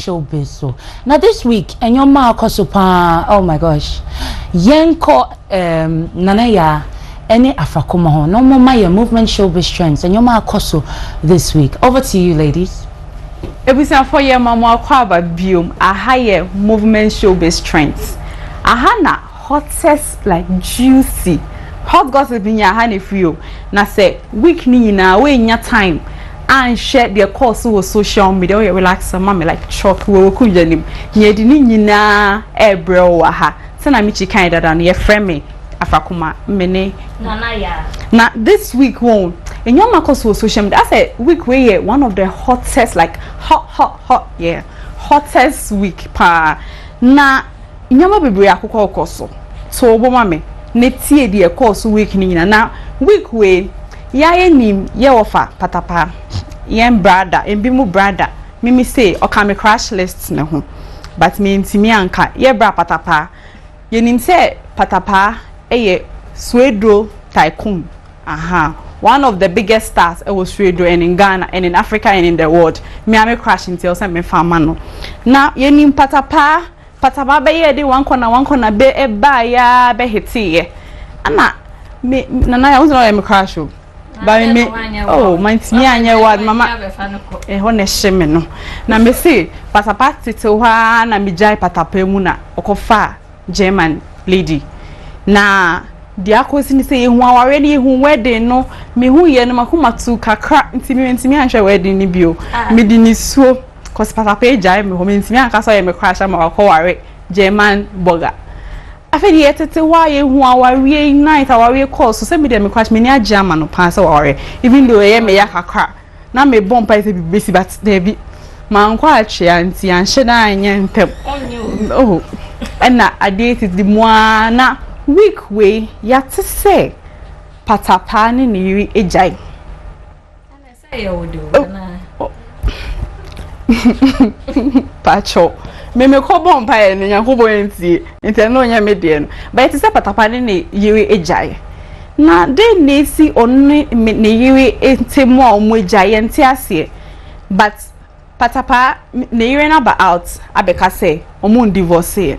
Showbiz so. Now this week and your ma kosopa, oh my gosh. Yenko nanaya any afrakuma ho. No more my movement Showbiz trends and your ma koso this week. Over to you ladies. Ebusa for your mama kwaba biom a higher movement Showbiz trends. Aha na hottest like juicy. Hot gossip in your honey for you. Na say week ni na we in your time. And share their course with social media. We relax some mommy like chalk. We will kunja nim. Nye di ni na ebro waha. Sana michi kinda than ye friend afakuma mene. Na this week won't. In your course with social media. I said week we one of the hottest like hot yeah hottest week pa. Na inyama bebre akoko koso. So obo mame ne tie die course week ni na week we ya nim ye ofa patapa. Yen brother, embimu brother. Mimi say okame crash list ne ho. But me ntimi anka ye bra patapa. Ye nim say patapa eye Swedro tycoon. Aha. One of the biggest stars was Swedro and in Ghana and in Africa and in the world. Me ame crash until say me fama no. Na ye nim patapa be ye de one corner be e ba ya be hiti ye. Ana me nana ya unzo me crash o. Ba me oh my me anya word mama ho sheme no na me say patapa tete hwa na me jai patapa mu na okofa German lady na dia kosi ni say ehu aware ni ehu wedding no me hu ye no makoma tu kakra ntimi anhwe wedding ni bio me di ni suo cause patapa jai me ho me ntimi anka so ye me crash ma akoware German burger afedi yetete wa ye hu aware night aware course so say me dem crash me ni agama no pass aware even though ye me yakakra na me bomb pa say bibesi but there be man kwa achi anti anhye na anya ntem oh and na adate the moa na week we yate say patapa ni ni ejai ana say ye wodo na pacho me ko bomb pa ye nya ko bonti enti no nya me de no but say patapa ni yiri ejai na de nesi onni ne yiri entemu a omo ejai enti ase but patapa ne yiri na ba out abeka say omo divorce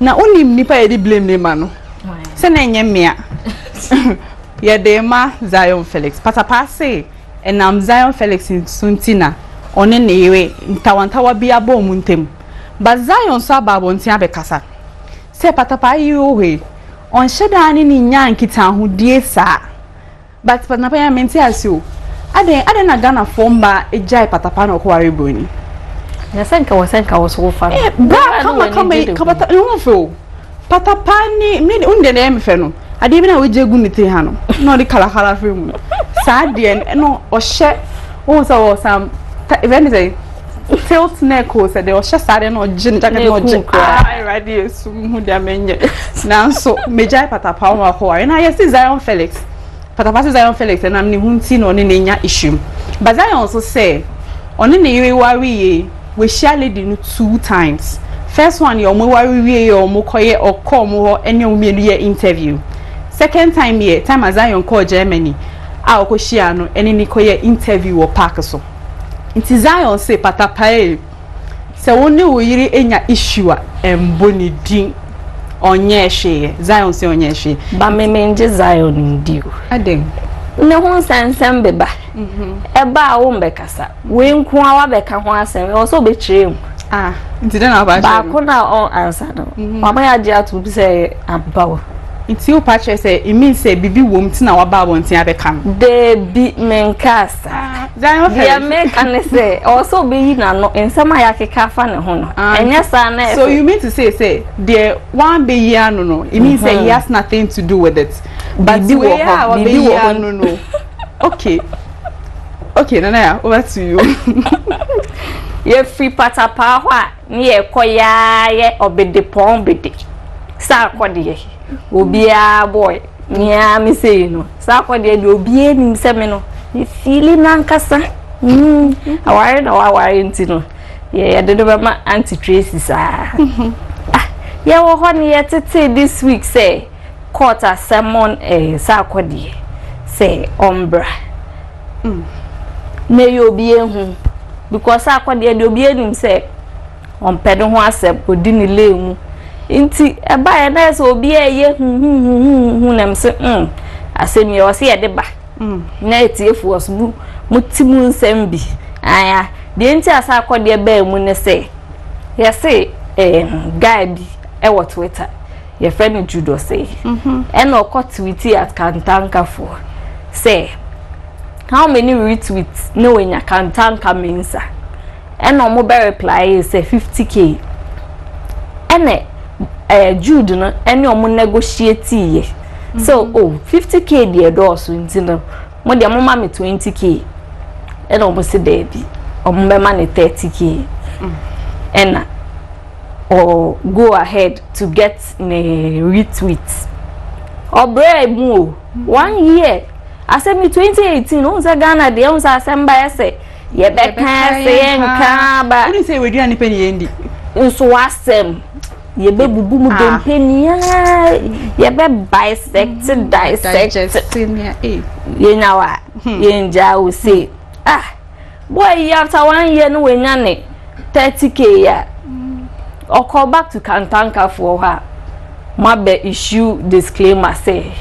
na oni nipa ye di blame ne ma no se na enye mea ye de ma Zion Felix patapa say enam Zion Felix suntina one ne yiri ntawantawa bia ba omuntem but Zion so ababo ntia bekasa se patapa yi ohe on sheda ni nya nkita ho die sa but patapa ya menti asio ade na Ghana fomba ejai patapa na ko areboni na senka wo so fa bra kama no fo patapa ni me unde na me fe no ade bi na we jegu ni te ha no no de kala fe mu sa de no o hye o so sam even say tilt neck o se de o hye sa de no gin jacket no gin ai ready su mu de amenye na so mejai patapa o akwa na yes Zion Felix patapa Zion Felix na me hunti no ne nya issue but Zion also say oni ne yiri wari we share lady no 2 times. First one your mo wari wie your mo koye okom ho ene omienu ye interview. Second time ye time Zion call Germany a okọ share no ene ni koye interview wo park so. Nti Zion say patapa e se woni wo yiri enya issue a emboni din onye hwe Zion say onye hwe ba menje Zion ndi o aden ne ho sansam beba eba a wo mbekasa we nko awa beka ho asem o so be kire nti den aba ba ko na on answer no mama ya je atu bi say abawo nti o pa che say e mean say bibi wom ti na waba abontin abeka de bi menkasa ya make ne say o so be yi na no ensema ya keka fa ne ho no enya sa na so you mean to say the one be yi anu no it means say he has nothing to do with it but the way I be yi anu no okay nana over to you ye free patapa ho a ne ye koya ye obede pon bede sa akode obia boy nya me say no sa akode de obia nim se me no ye feeling nankasa aware na aware nti no ye de be ma anti tracy sa ye wo ho ne ye tete this week say court a sermon sa akode say ombra me yo obia hu because akode de obia nim say on pedo ho asep odi ni lemu nti eba ya na so obi eye hu na mse asemi o se ye de ba na etiefu osbu mutimu nsem bi aya de nti asa akode ba mu ne se ye se guy bi e wo Twitter ye friend Judo say e no ko tweet at Kantanka for say how many retweets no when ya Kantanka mensa e no mo be reply say 50k ene Jude no ene o mo negotiate ye so 50k de do so nti no mo de mo ma me 20k ene o mo se there bi o mo be ma ne 30k ena or go ahead to get a retweet or brave move 1 year asem 2018 on say Ghana de on say Assemba say ye be kan say nka ba you say we do ani penny endi nso wasem ye be bubu mu dempenia ye be dissect ye nyawa ye nja wo say boy after 1 year no we nyane 30k ya or call back to Kantanka for her mabe issue disclaimer say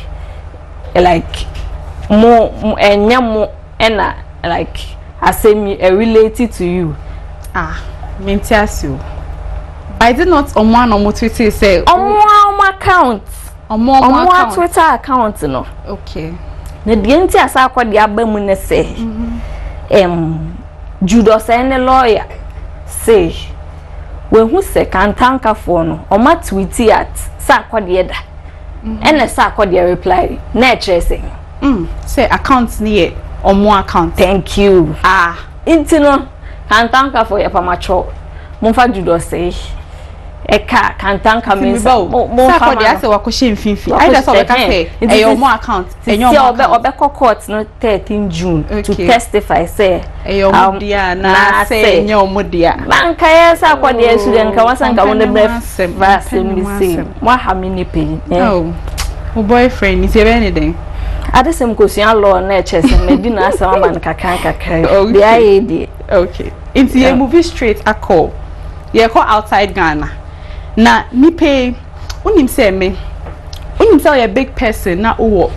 like more ena like I say me related to you mentias but I did not on one Twitter say on account on Twitter account no okay na de nti asa akọ de abamu ne say Judo say ne lawyer say when who say Kantanka for no o ma tweet at sa akode da ene sa akode reply na say say account near or more account thank you intino Kantanka for your pamacho monfa Judo say eka Kantanka means mo sa akode ase wakoshe mfimfi I just say e your more account obe court no 13 June to testify say e your modia na say your modia banka ya sa akode esu den ka wasanka won bref say mo ha mini pain oh boyfriend is there anything adesem kosuan law na chese medina asama man kakan they are edi okay into a movie straight akọ ye call outside Ghana na ni pay unim say a big person na owo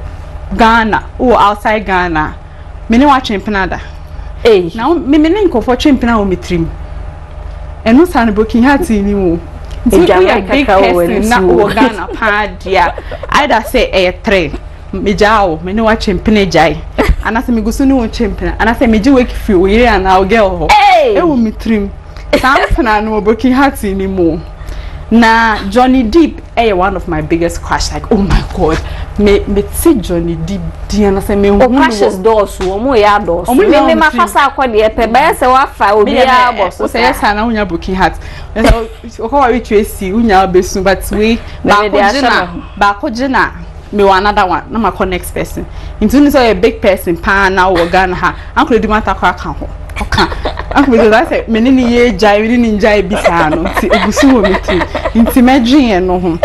Ghana or outside Ghana me ne wa chimpenada na me ne nkofo chimpena o metrim eno san booking hat ni mu we a big person na owo Ghana pa dia either say a 3 mejao me ne wa chimpena jai anase me gusu ni wo chimpena anase me ji wake free we area na o girl ho e wo metrim sampena no booking hat ni mu na Johnny Depp one of my biggest crush like oh my god me see Johnny Depp diana say me o crushes doors wo mo ya doors me ma fasa akode e pe ba se wa fa obi ya boss o say yes na unya booking hat o ko wa we tracy unya besu but we ba ko jina me one another one na ma next person into ni so a big person pa na wo Ghana ha uncle di mata ko aka ho okay uncle that say me ni ye jai we ni jai bisa no ti egusu wo meti nti medwin no ho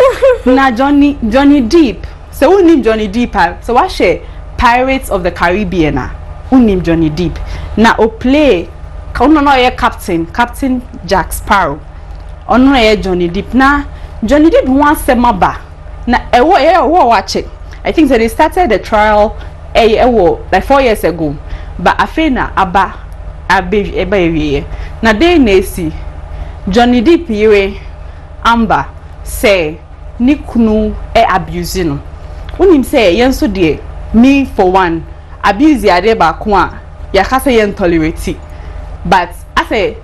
na Johnny Depp so who name Johnny Depp so what share Pirates of the Caribbean who name Johnny Depp na o play ono no ye Captain Jack Sparrow ono ye Johnny Depp na Johnny Depp wan semaba na ewo watch it I think that they started the trial like 4 years ago but afena aba na dey na si Johnny Depp yire Amber say ni kunu abuse no unim say yenso de me for one abuse ade ba ko a ya ka say yen tolerate but I say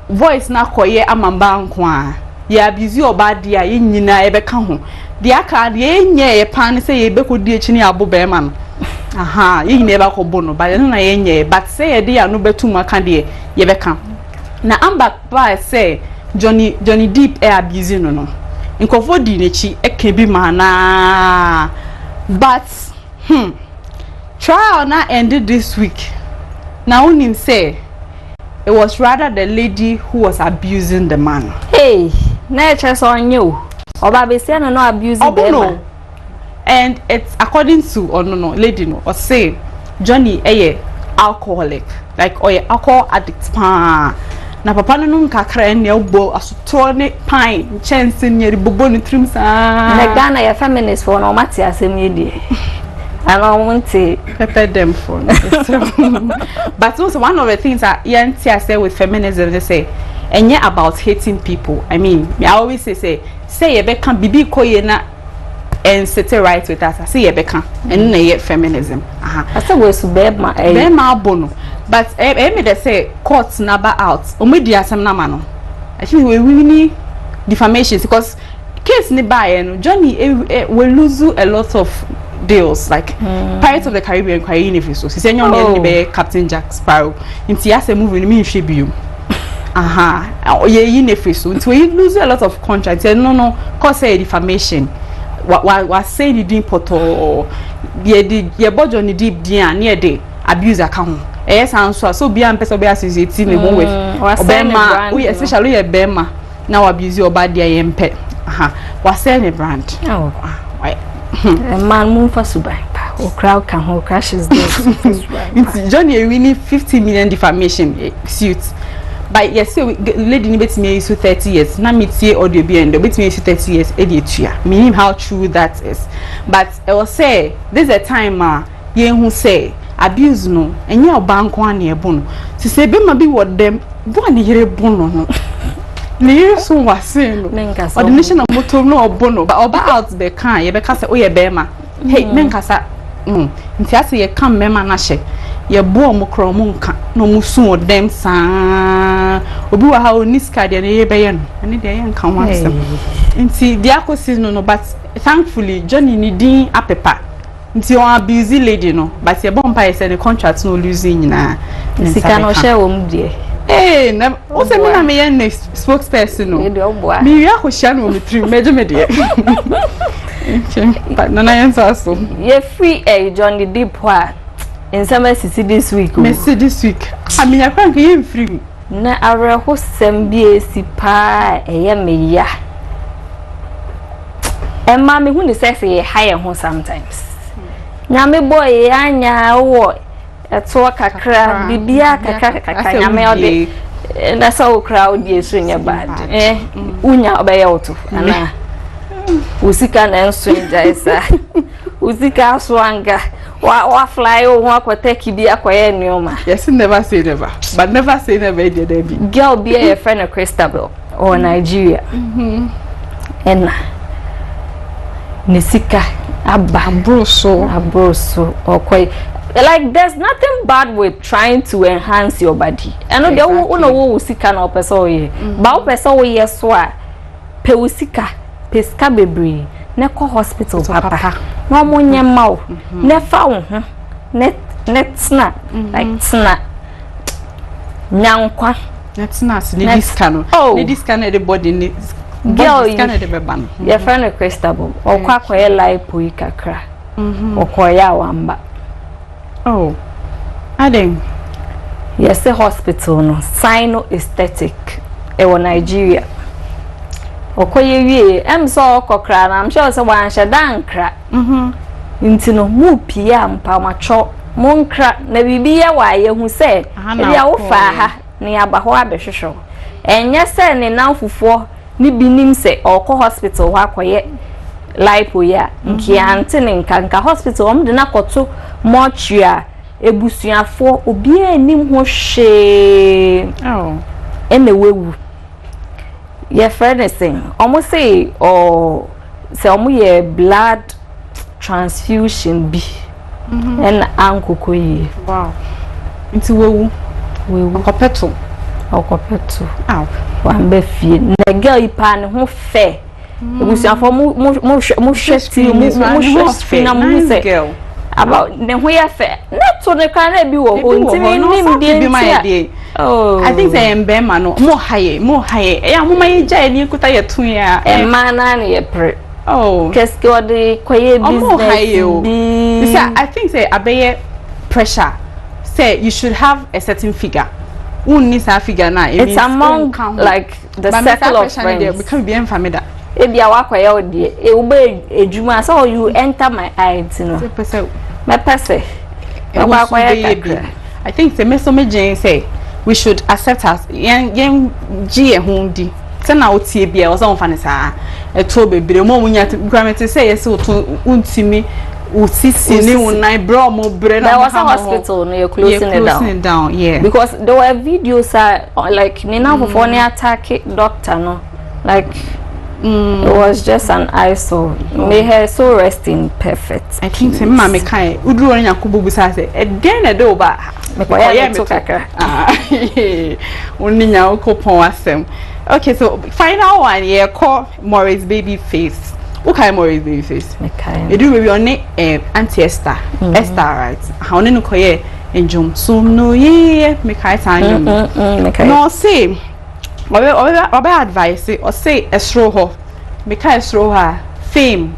voice na koye amamba nko a ya abuse oba de a yenyina ebe ka ho de aka de enye ye pan say ye be ko di echi ni abobe ma no yenyina eba ko bono ba no na yenye but say ye de ya no betum aka de ye be ka na Amber ba say Johnny Depp abuse no nkofo di nechi ekebi mana but trial na ended this week now unim say it was rather the lady who was abusing the man na chese onye oba be say no abusing the man and it's according to lady no or say Johnny alcoholic like alcohol addict na papa no num kakra en ne obo asoto ne pine chance ne bobo ne trim sa na Ghana ya feminist for no mate asem ye die and I want to prepare them for but also one of the things that I say with feminism they say and about hating people. I mean I always say you be can bibi koye na and sit right with us. I say you be can and na feminism I say we su be ma bono but me they say courts number out omedi asem na ma no I think we really defamation because case ni buy no Johnny we lose a lot of deals like Pirates of the Caribbean kwai universe so say nyon be Captain Jack Sparrow inti ase movie me hwe biom ye universe so inti we lose a lot of contracts no cause say defamation wa say the din poto ye bojo ni deep dia na de abuse account yes answer so bia person be associate me with obema we especially ye bema na abuse oba dia ye mpe wa say ne brand why man move for subai o crowd can who crashes this Johnny winning 50 million defamation suit but yes so lady ni betime use 30 years na metie audio bi endo betime use 30 years e dey tua meaning how true that is but I will say this is a time ye hu say abuse no enye obanko an e bo no se be ma bi wo dem bo an yere bo no ni so wase no ordination of motor no obono but oba out be kan ye be ka say o ye be ma hey menkasa nti ase ye kan mema na hye ye bo o mokro mo nka no musu odem saa obi wa ha oni ska de ye be ye no ani de ye nka ho asem nti dia akosi no but thankfully Johnny ni din apepa nti on busy lady no but ye bompa ye say the contract no losing nyina sika no share wo mu de eh na o se me na me next spokesperson no me ya ko hia no me trim meje me de but na answer so ye free Johnny Deep wa in summer city this week me see this week I mean I can't get free na awre ho sem bi esi pa eye me ya emma me hu ni say ye high ho sometimes na me boy anya wo eto kakra bibia kakra nyame ode na so crowd yesu nya bad unya obeye oto ana usika na enso nja isa usika swanga wa fly o ho akote kibi akoye nioma yes never say never but never say never dey be girl be a friend of Christabel or Nigeria ena nisika abroso okoy like there's nothing bad with trying to enhance your body. I know they wo usika na opeso ye. Ba opeso wo ye so a pe usika, pe ska bebre, ne ko hospital papa. No mo nyema wo. Ne fa wo ho. Ne tsna like tsna. Nyankwa. Ne tsna se ne diska no. Ne diska na the body ne girl diska na the beba no. Your friend Christabel. Okwa koye lipo ikakra. Okoya wamba. Oh, Adam. Yes, the hospital no Sino aesthetic in Nigeria. Okoye wie em so okokra na I'm sure say wan shedan kra. Nti no mu pia mpa macho monkra na bibia wa ye hu say bia wo fa ha ne abaho abehwehwo. Enye say ne nanfufo ni binim say okọ hospital ho akoye lipo ya nke ante ne nka hospital om de na koto mortuary ebusuafo obi anim ho hwe ene wewu ye friend say omo say say omo ye blood transfusion bi en ankoko yi wow nti wewu okopeto wambe fie na girl ipa ne ho fe ebusuafo mo hweti mo fina mo say about the way fair not to the can be wo I think say embema no more high ya mo mai ja ni kuta ye tun ya e mana na ye pre qu'est-ce que de koye business I think say abeye pressure say you should have a certain figure need a figure na it's among like the circle of friends become be family ebia wakoye odie e wo be ejuma so you enter my eyes you know me pese I think say me so me jin say we should accept us yen G hundi tena otie bia o so mfa ne saa eto bebre mo munya gramete say yes o to untimi usisi ni unai bro mo bre na was a hospital no you're closing it down yeah, because there were videos like Nina before ne attack doctor no like it was just an eyesore. May her so rest in perfect. I think say mama kai uduro nya kububu sa say e den na do ba me ko ya me to kakra onni nya okopon asem. Okay, so final one ye call Morris baby face. Okay, Morris baby face. Me kai e do baby on anti Esther right how ne no koye enjum so no ye me kai tan me kai no say Obe advice or say esro ho make esro ha fame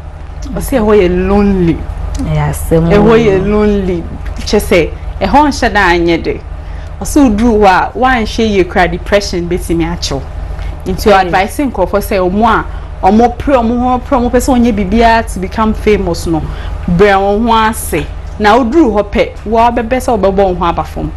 or say ho ye lonely yes ho ye lonely che say e ho nhye da anyede or so do wa wan hye ye cry depression betimi acho into advice nko for say omo pre person onye bibia to become famous no bre ho ase na oduru ho pe wa bebe say obebo ho abafom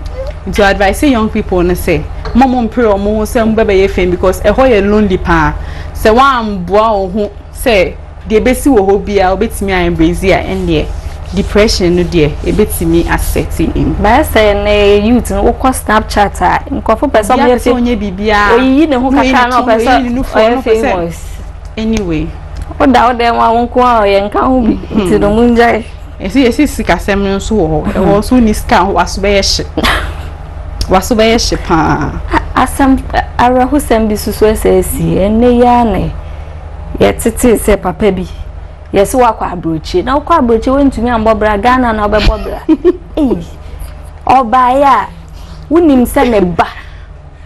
into advice young people na say mom pray omo say mbebe ye fame because e ho ye lonely pa say wan boa ho say de besi wo ho bia obetimi a embrace a ende depression no de e betimi accept in ba say na youth no ko Snapchat a nkofo person me say onye bibia oyi ne ho kaka na person famous anyway oda wa wonko a ye nka ho bi ti no munjai esi sikasem no so ho e ho so ni ska ho aso be ye hye pa asem arahu sem bi susu esesi enne ya ne ye tete se papa bi yesi wakwa abrochi na wakwa abrochi wentumi ambobra Ghana na obebobra oba ya wunim se ne ba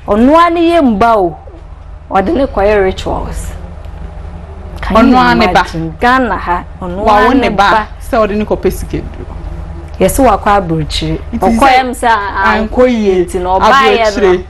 ono ani ye mba o ode ne koye rituals ono ani ba Ghana ha ono wa ne ba se ode ne ko pesike yesi wakwa abrochi okoyem se ankoye ti no oba ya no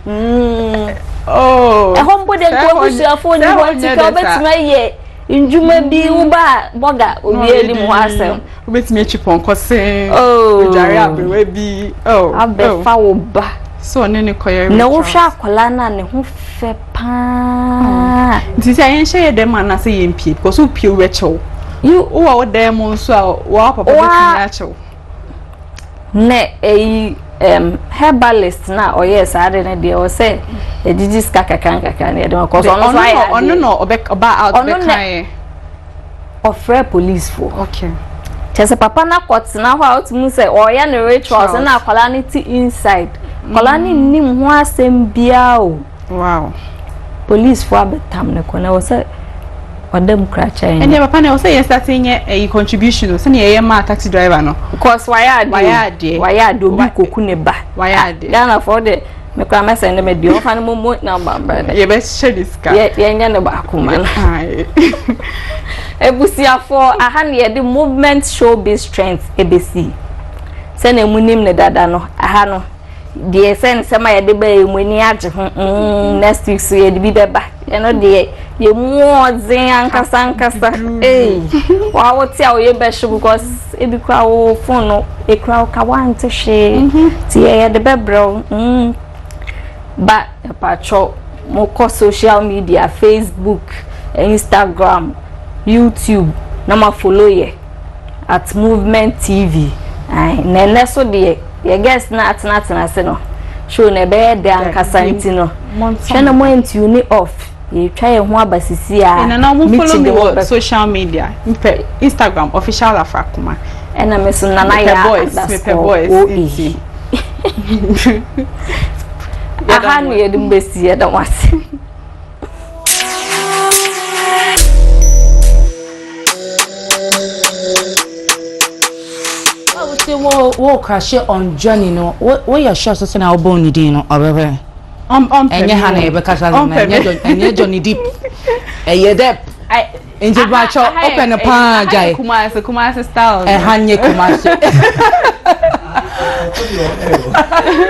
oh ehombo de ko busuafo ni wanti ka obetima ye njuma bi uba boga obieli mu asem obetimi chipon kose ojare abewe bi abefa wo ba so ne koye na wo hwa akola na ne ho fe pa ntisi ayen hye dem na se yempie because wo pie we chew you wo dem so a wo papa betimi a chew ne herbalist na oyes ade ne de o say ejiji ska kaka ne de because ono no oba out be kan ofre police for okay chese papa na court na ho out mu say oya ne rituals na akola ne ti inside kola ni nim ho asem bia o wow police for abetam ne ko na o say odem kracha en ene papa ne o say yes that a contribution so ne ye ma taxi driver no because why ade obi koku ne ba why ade Ghana for the me kwa me send me dio fa ne mo number brother ye be share this car ye nya ne ba akoma na ebusia for aha ne the movement showbiz strength ebesi se na munim ne dada no aha no de sen se ma ye de ba emuni age next week so ye de bi beba ye no de ye muozen ankasa wa woti a ye be shu because e bi kwa wo phone no e kwa ka want she ti ye de bebro ba pacho mo ko social media Facebook Instagram YouTube na ma follow ye at Movement TV na ne so de ye guess na atena se no show na be de ankasa ntino hwe mo ntuni off ye twa ye ho abasisi a na mo follow me on social media Instagram official Afrakuma na me so na ya boys aha no ye de mbesi ye da wase wo crash on journey no wo your shot so na obo ni din no obebe enye ha na ebe kasa na enye Johnny Deep eye dep enje bacho open pa jai kumase style hanye kumase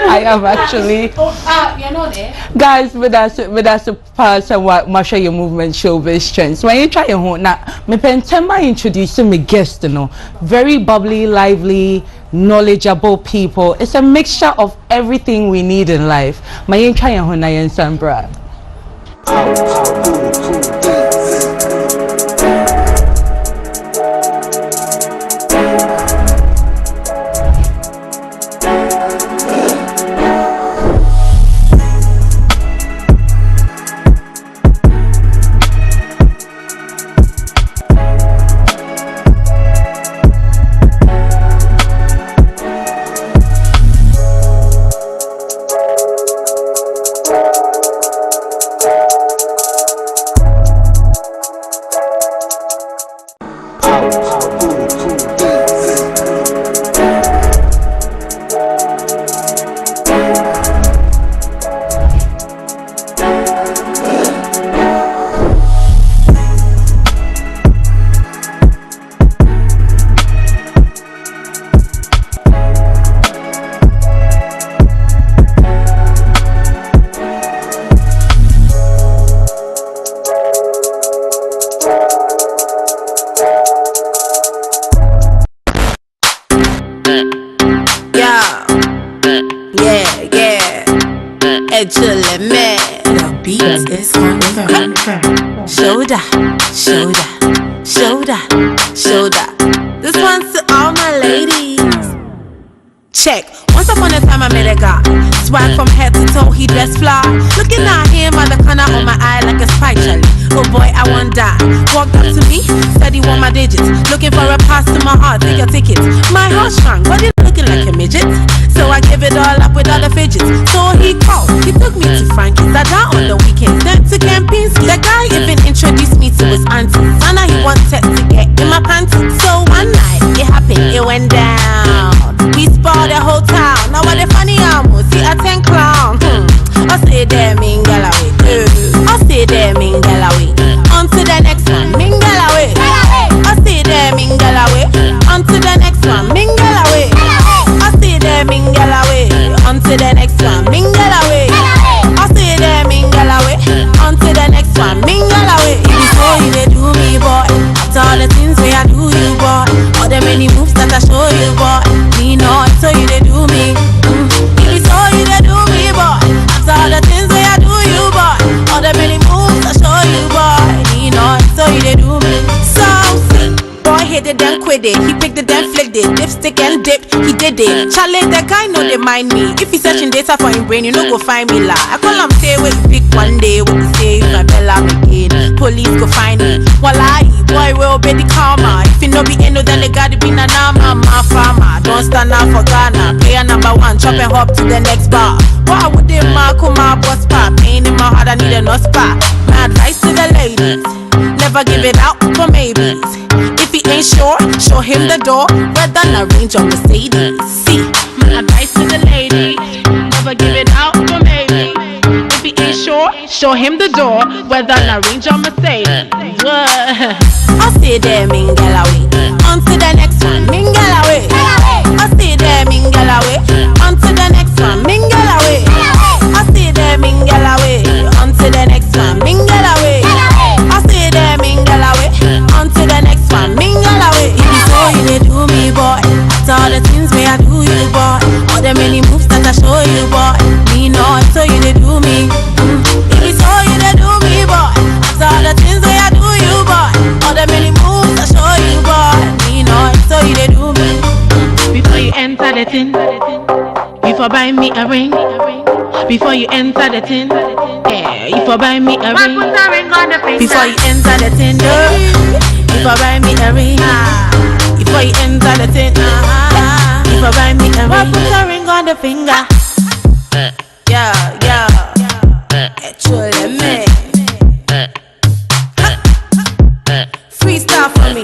I am actually you're not there guys with us pass what masha your movement showbiz trends when you try your home now me pentema introduce me guest no very bubbly lively knowledgeable people. It's a mixture of everything we need in life. My try and Sambra. The beat is on shoulder, shoulder, shoulder, shoulder. This one's to all my ladies. Check. Once upon a time I met a guy. Swag from head to toe, he dressed fly. Looking at him at the corner of my eye like a spy jelly. Oh boy, I won't die. Walked up to me, said he want my digits. Looking for a pass to my heart, take your ticket. My heart shrunk, but it looking like a midget. So I gave it all up with all the fidgets. So he called, he took me to Frankie's Dada on the weekends. Then to Kempinski. The guy even introduced me to his auntie. And he wanted to get in my panties. So one night, it happened, it went down. We spoiled the whole town. Now what the funny almost see a 10 clown. I say there, mingle away. I say there, mingle away. On to the next one, mingle away. I say there, mingle away. On to the next one, mingle away. I say there, mingle away. On to the next one, mingle away. I say there, mingle away. On to the next one, mingle away. If you so you they do me, boy. After all the things we I do you, boy. All the many moves that I show you, boy. Me know so you they do me. If you so you they do me, boy. After all the things we I do you, boy. All the many moves I show you, boy. Me know so you they do me. So sick. Boy hit it then quit it. He picked it then flicked it. Dipstick and dip, he did it. Charlie, the guy know they mind me. If he searching data for him brain, you know go find me la. I call him say wait you pick one day. What you say if I bell up again. Police go find me. Wallahi, boy will be the karma. If you know be no then they gotta be na mama farmer. Don't stand out for Ghana. Player number one, chop and hop to the next bar. Why would they mark on my boss pop? Pain in my heart, I need a no spot. My advice to the ladies, never give it out for maybes. If he ain't sure, show him the door. Whether na range or Mercedes. See, my advice to the ladies, never give it out for maybes. If he ain't sure, show him the door. Whether na range or Mercedes. I say there, mingle away. On to the next one, mingle away. I say there, mingle away. On to the next one, mingle away. I say there, mingle away. On to the next one, mingle away. I say there, mingle away. On to the next one, mingle away. If you so you they do me, boy. After all the things we I do you, boy. All the many moves that I show you, boy. Me know so you they do me. If you so you they do me, boy. After all the things we I do you, boy. All the many moves I show you, boy. Me know so you they do me. Before you enter the tin, before buy me a ring. Before you enter the tin, yeah, before buy me a ring. Before you enter the tin, before buy me a ring. Before you enter the tin, before buy me a ring. Put a ring on the finger. Yeah, yeah. Actually, man. Freestyle for me.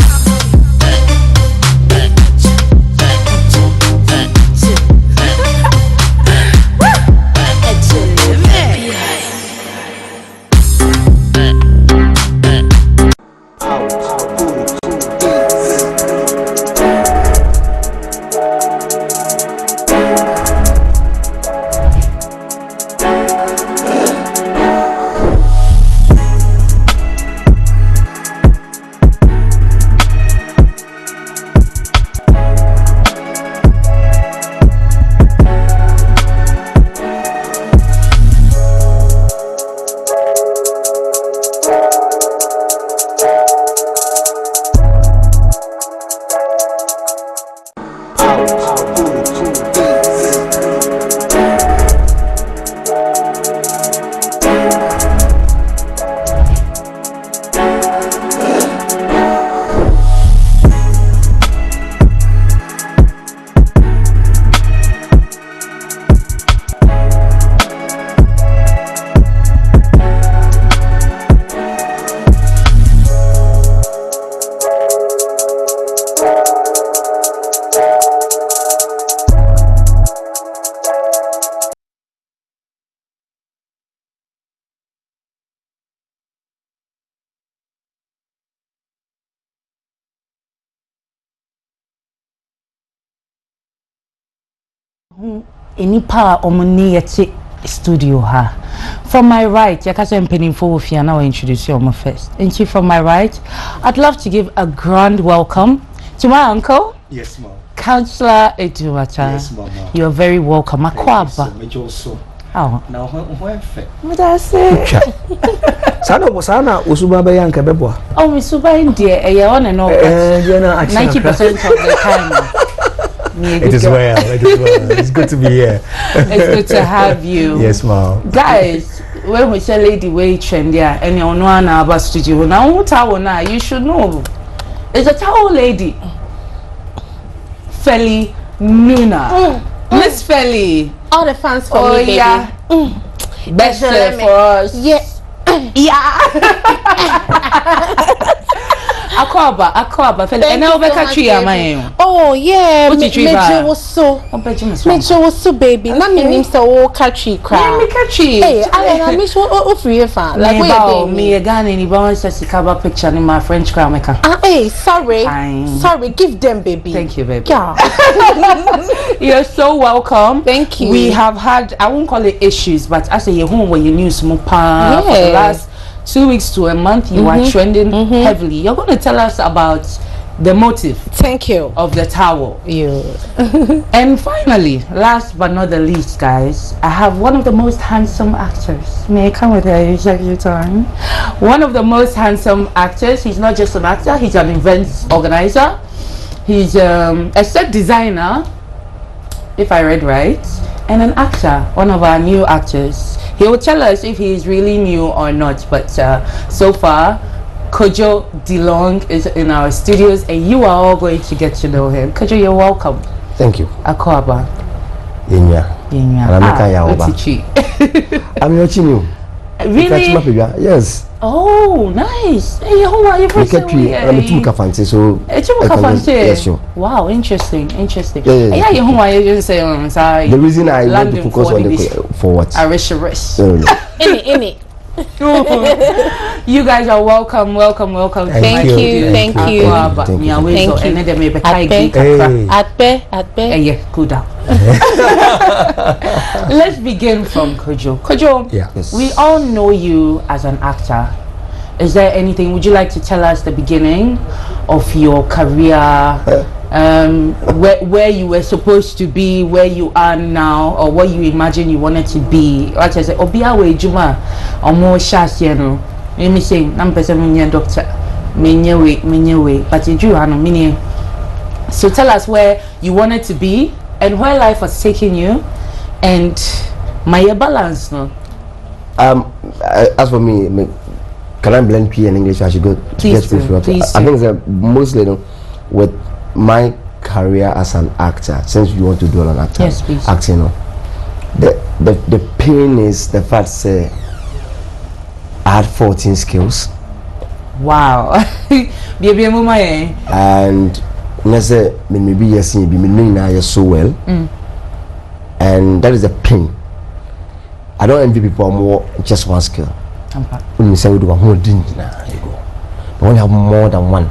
any power omni studio ha. From my right, I'm penning for you now introduce you first. And from my right, I'd love to give a grand welcome to my uncle. Yes, ma'am. Councillor Eduwacha. Yes, ma'am. You are very welcome. Akwaba. Oh. Now, where fair? What I say? Sana usuba ba yanka bebo. Oh, we suba in there. On and off. 90% of the time. It is well. It's good to be here. It's good to have you. Yes, ma'am. Guys, when we say lady way trend there, and you know about studio now, towel now, you should know. It's a towel lady. Feli Nuna. Miss Feli. All the fans for me, baby. Yeah. Best for us. Yeah. Akwaba, Feli. And now Becca tree am I? Oh yeah, Mejo was so. Mejo was so baby. Na me nim say wo catchy cry. Yeah, me catchy. Hey, I miss what free fan. Like where me a Ghana ni ba want to cover picture in my French crown maker. Hey, sorry. Fine. Sorry, give them baby. Thank you, baby. Yeah. You're so welcome. Thank you. We have had, I won't call it issues, but I say you home where you news more for the last 2 weeks to a month you are trending heavily. You're going to tell us about the motive. Thank you. Of the towel. You. And finally, last but not the least, guys, I have one of the most handsome actors. May I come with her? You check your time. One of the most handsome actors. He's not just an actor, he's an events organizer. He's a set designer, if I read right, and an actor, one of our new actors. He will tell us if he is really new or not, but so far Kojo DeLong is in our studios and you are all going to get to know him. Kojo, you're welcome. Thank you. Akwaba. Yenya. I'm watching you. Really? Yes. Oh, nice. Hey, how are you? Yes, sure. Wow, interesting. Yeah. The reason I want to focus on the for what? Any. You guys are welcome. Thank you. Cool down. Let's begin from Kojo. Kojo, yes. We all know you as an actor. Is there anything, would you like to tell us the beginning of your career, where you were supposed to be, where you are now, or what you imagine you wanted to be? What I say, Obiawe Juma, or more Shasiano. Let me say, I'm person doctor, Minyewe, but you do meaning. So tell us where you wanted to be and where life was taking you, and my balance, no? As for me, can I blend P and English? I should go. Please do. I think that mostly with my career as an actor, since you want to do an actor, yes, please. Acting, the pain is the fact say I had 14 skills. Wow. And maybe yes, be so well, and that is a pain. I don't envy people more just one skill. When you say we do one, but when you have more than one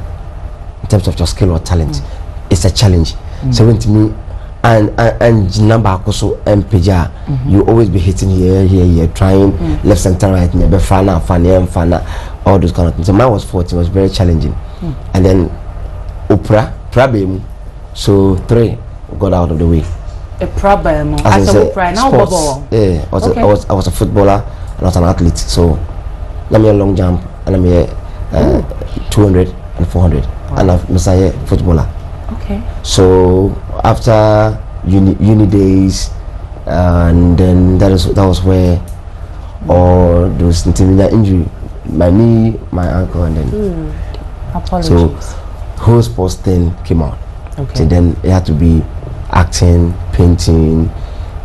in terms of your skill or talent, it's a challenge. So when to me and number also MPJ, you always be hitting here, trying left, center, right, never fana, all those kind of things. So mine was 40, it was very challenging, and then problem, so 3 got out of the way. A problem as a now yeah, I was a footballer and I was an athlete, so let me a long jump and I'm a 200 and 400 and I'm a footballer. Okay. So after uni days, and then that was where all those injury, my knee, my ankle, and then apologies. So whole sports thing came out. Okay. So then it had to be acting, painting.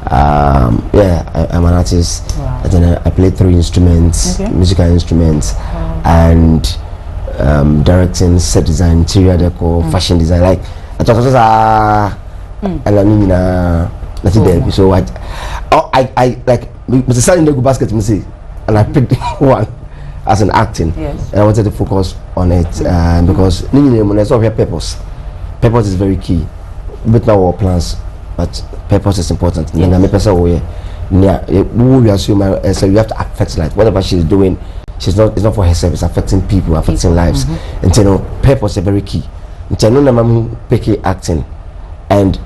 I'm an artist. Wow. And then I played 3 instruments, musical instruments, and directing, set design, interior decor, fashion design. Like I thought and I mean nothing there. So I like Mr. Sally go basket and I picked one as an acting. Yes. And I wanted to focus on it because there's all purpose. Purpose is very key. But now our plans but purpose is important. Yes. We assume so you have to affect life. Whatever she's doing, it's not for herself, it's affecting people, affecting lives. And you know, purpose is very key. And you know, acting. And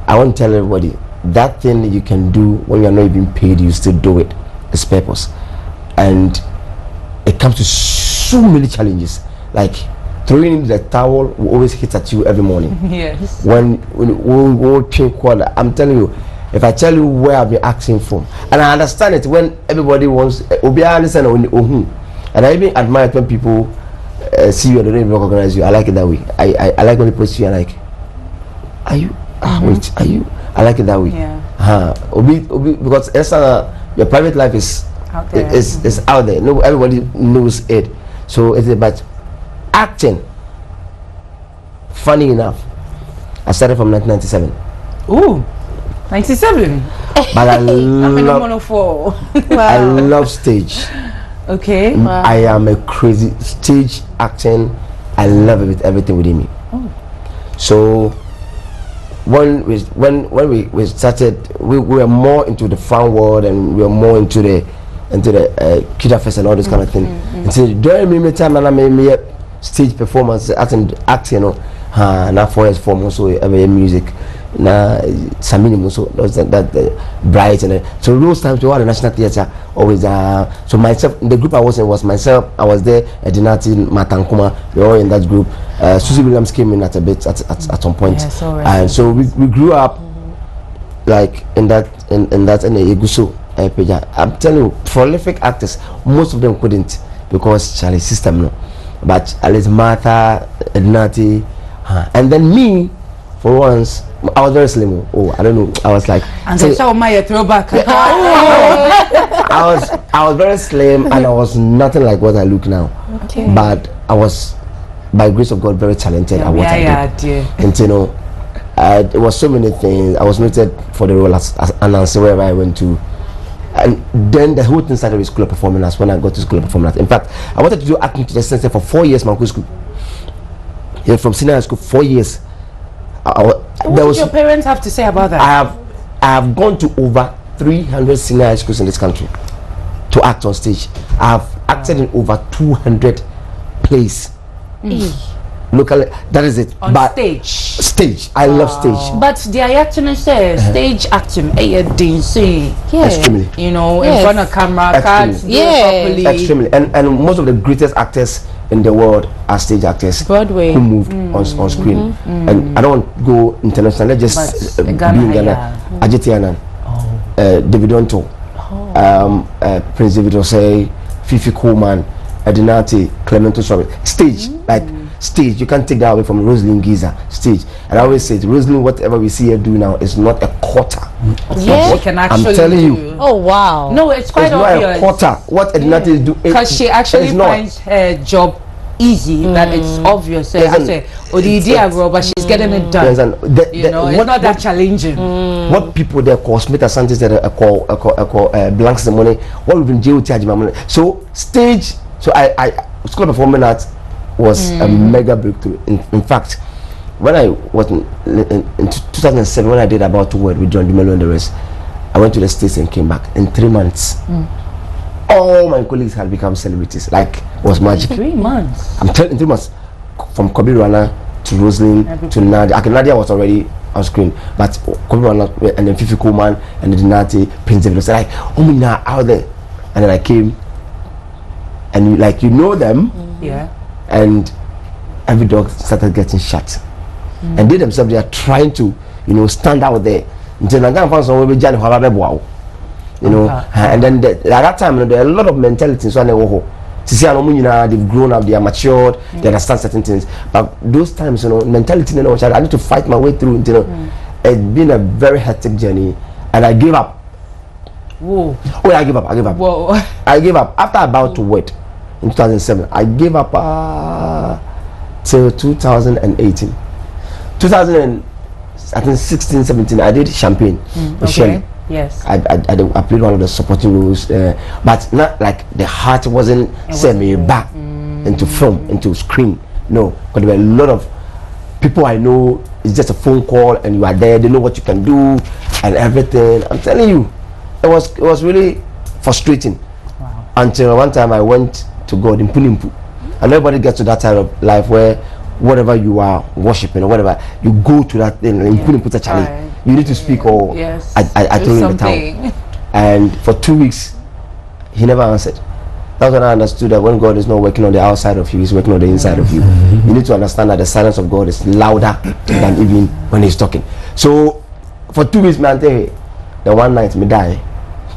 I want to tell everybody that thing that you can do when you're not even paid, you still do it. It's purpose. And it comes to so many challenges. Like throwing in the towel will always hit at you every morning. Yes. When I'm telling you, if I tell you where I've been asking from, and I understand it when everybody wants, and I even admire it when people see you and they don't even recognize you. I like it that way. I like when people see you and like, are you? Wait, are you? I like it that way. Yeah. Because your private life is out there. Is out there. No, everybody knows it. So it's about acting. Funny enough, I started from 1997. Ooh, 97. But I love stage. Okay. I am a crazy stage acting. I love it, everything within me. So when we started, we were more into the fun world, and we were more into the Kita Fest and all this kind of thing. And so during me time, and I made stage performance, acting, you know, now 4 years for also every music. Now some minimum so that bright and so those times we were the National Theatre always so myself, the group I was in was myself, I was there, Edinati, Matankuma, we were all in that group. Susie Williams came in at a bit at some point. Yes, and so we grew up like in that in Eguso. I'm telling you, prolific actors, most of them couldn't because Charlie system no, but at least Martha, Edinati, and then me for once I was very slim. Oh, I don't know. I was like, and so saw my throwback. I was very slim, and I was nothing like what I look now. Okay. But I was, by grace of God, very talented at what I did. And you know, it was so many things. I was noted for the role as announcer wherever I went to. And then the whole thing started with School of Performing Arts when I got to School of Performing Arts. In fact, I wanted to do acting to the center for 4 years, Manku School. Yeah, from senior high school, 4 years. What did your parents have to say about that? I have gone to over 300 senior high schools in this country to act on stage. I have acted in over 200 plays. Locally, that is it. On stage. I love stage. But the acting stage acting, extremely. You know, in front of camera, can't do it properly. Extremely. And most of the greatest actors in the world are stage actors. Broadway. Who moved on screen. And I don't want to go international. Let's just be in Ghana. Ajitiana, David Onto, Prince David Osei, Fifi Coleman, Edinati, Clemento Sorry. Stage, like stage. You can't take that away from Rosalind Giza. Stage. And I always say, Rosalind, whatever we see her do now is not a quarter. Yeah, can actually. I'm telling you. Oh wow. No, it's quite obvious. Not a quarter. What Edinati is doing, because she actually finds her job easy. That it's obvious. I say, but she's getting it done. You know, it's not that challenging. What people there call Smith Asante that call blanks the money. What we've been jail charge my money. So stage. So I School of Performing Arts was a mega breakthrough. In fact, when I was in 2007, when I did About to Word with John Dumelo and the rest, I went to the States and came back in 3 months. All my colleagues had become celebrities. Like, it was magic. 3 months. I'm telling you, 3 months. From Kobe Rana to Rosalind to Nadia. Nadia was already on screen, but Kobe Rana and then Fifi Coleman and then Nati, Prince David was like, oh, me now out there. And then I came, and you know them, and every dog started getting shut, and they themselves, they are trying to, you know, stand out there. You know, and then at that time, you know, there are a lot of mentality. So they've grown up, they are matured, they understand certain things. But those times, you know, mentality, you know, I need to fight my way through. You know, it's been a very hectic journey, and I gave up. Whoa! Oh, I gave up. Whoa! I gave up after About to Wait in 2007. I gave up till 2018. 2016, 17. I did Champagne with Shelley. Yes. I played one of the supporting roles, but not like the heart wasn't sent me back into film, into screen. No, but there were a lot of people I know, it's just a phone call and you are there, they know what you can do and everything. I'm telling you, it was really frustrating. Wow. Until one time I went to God in Punimpu. And everybody gets to that time of life where whatever you are worshiping or whatever, you go to that thing and Punimpu to challenge. You need to speak or yes. I told you in the town. And for 2 weeks, he never answered. That's when I understood that when God is not working on the outside of you, he's working on the inside of you. You need to understand that the silence of God is louder than even when he's talking. So for 2 weeks, man, the one night me die.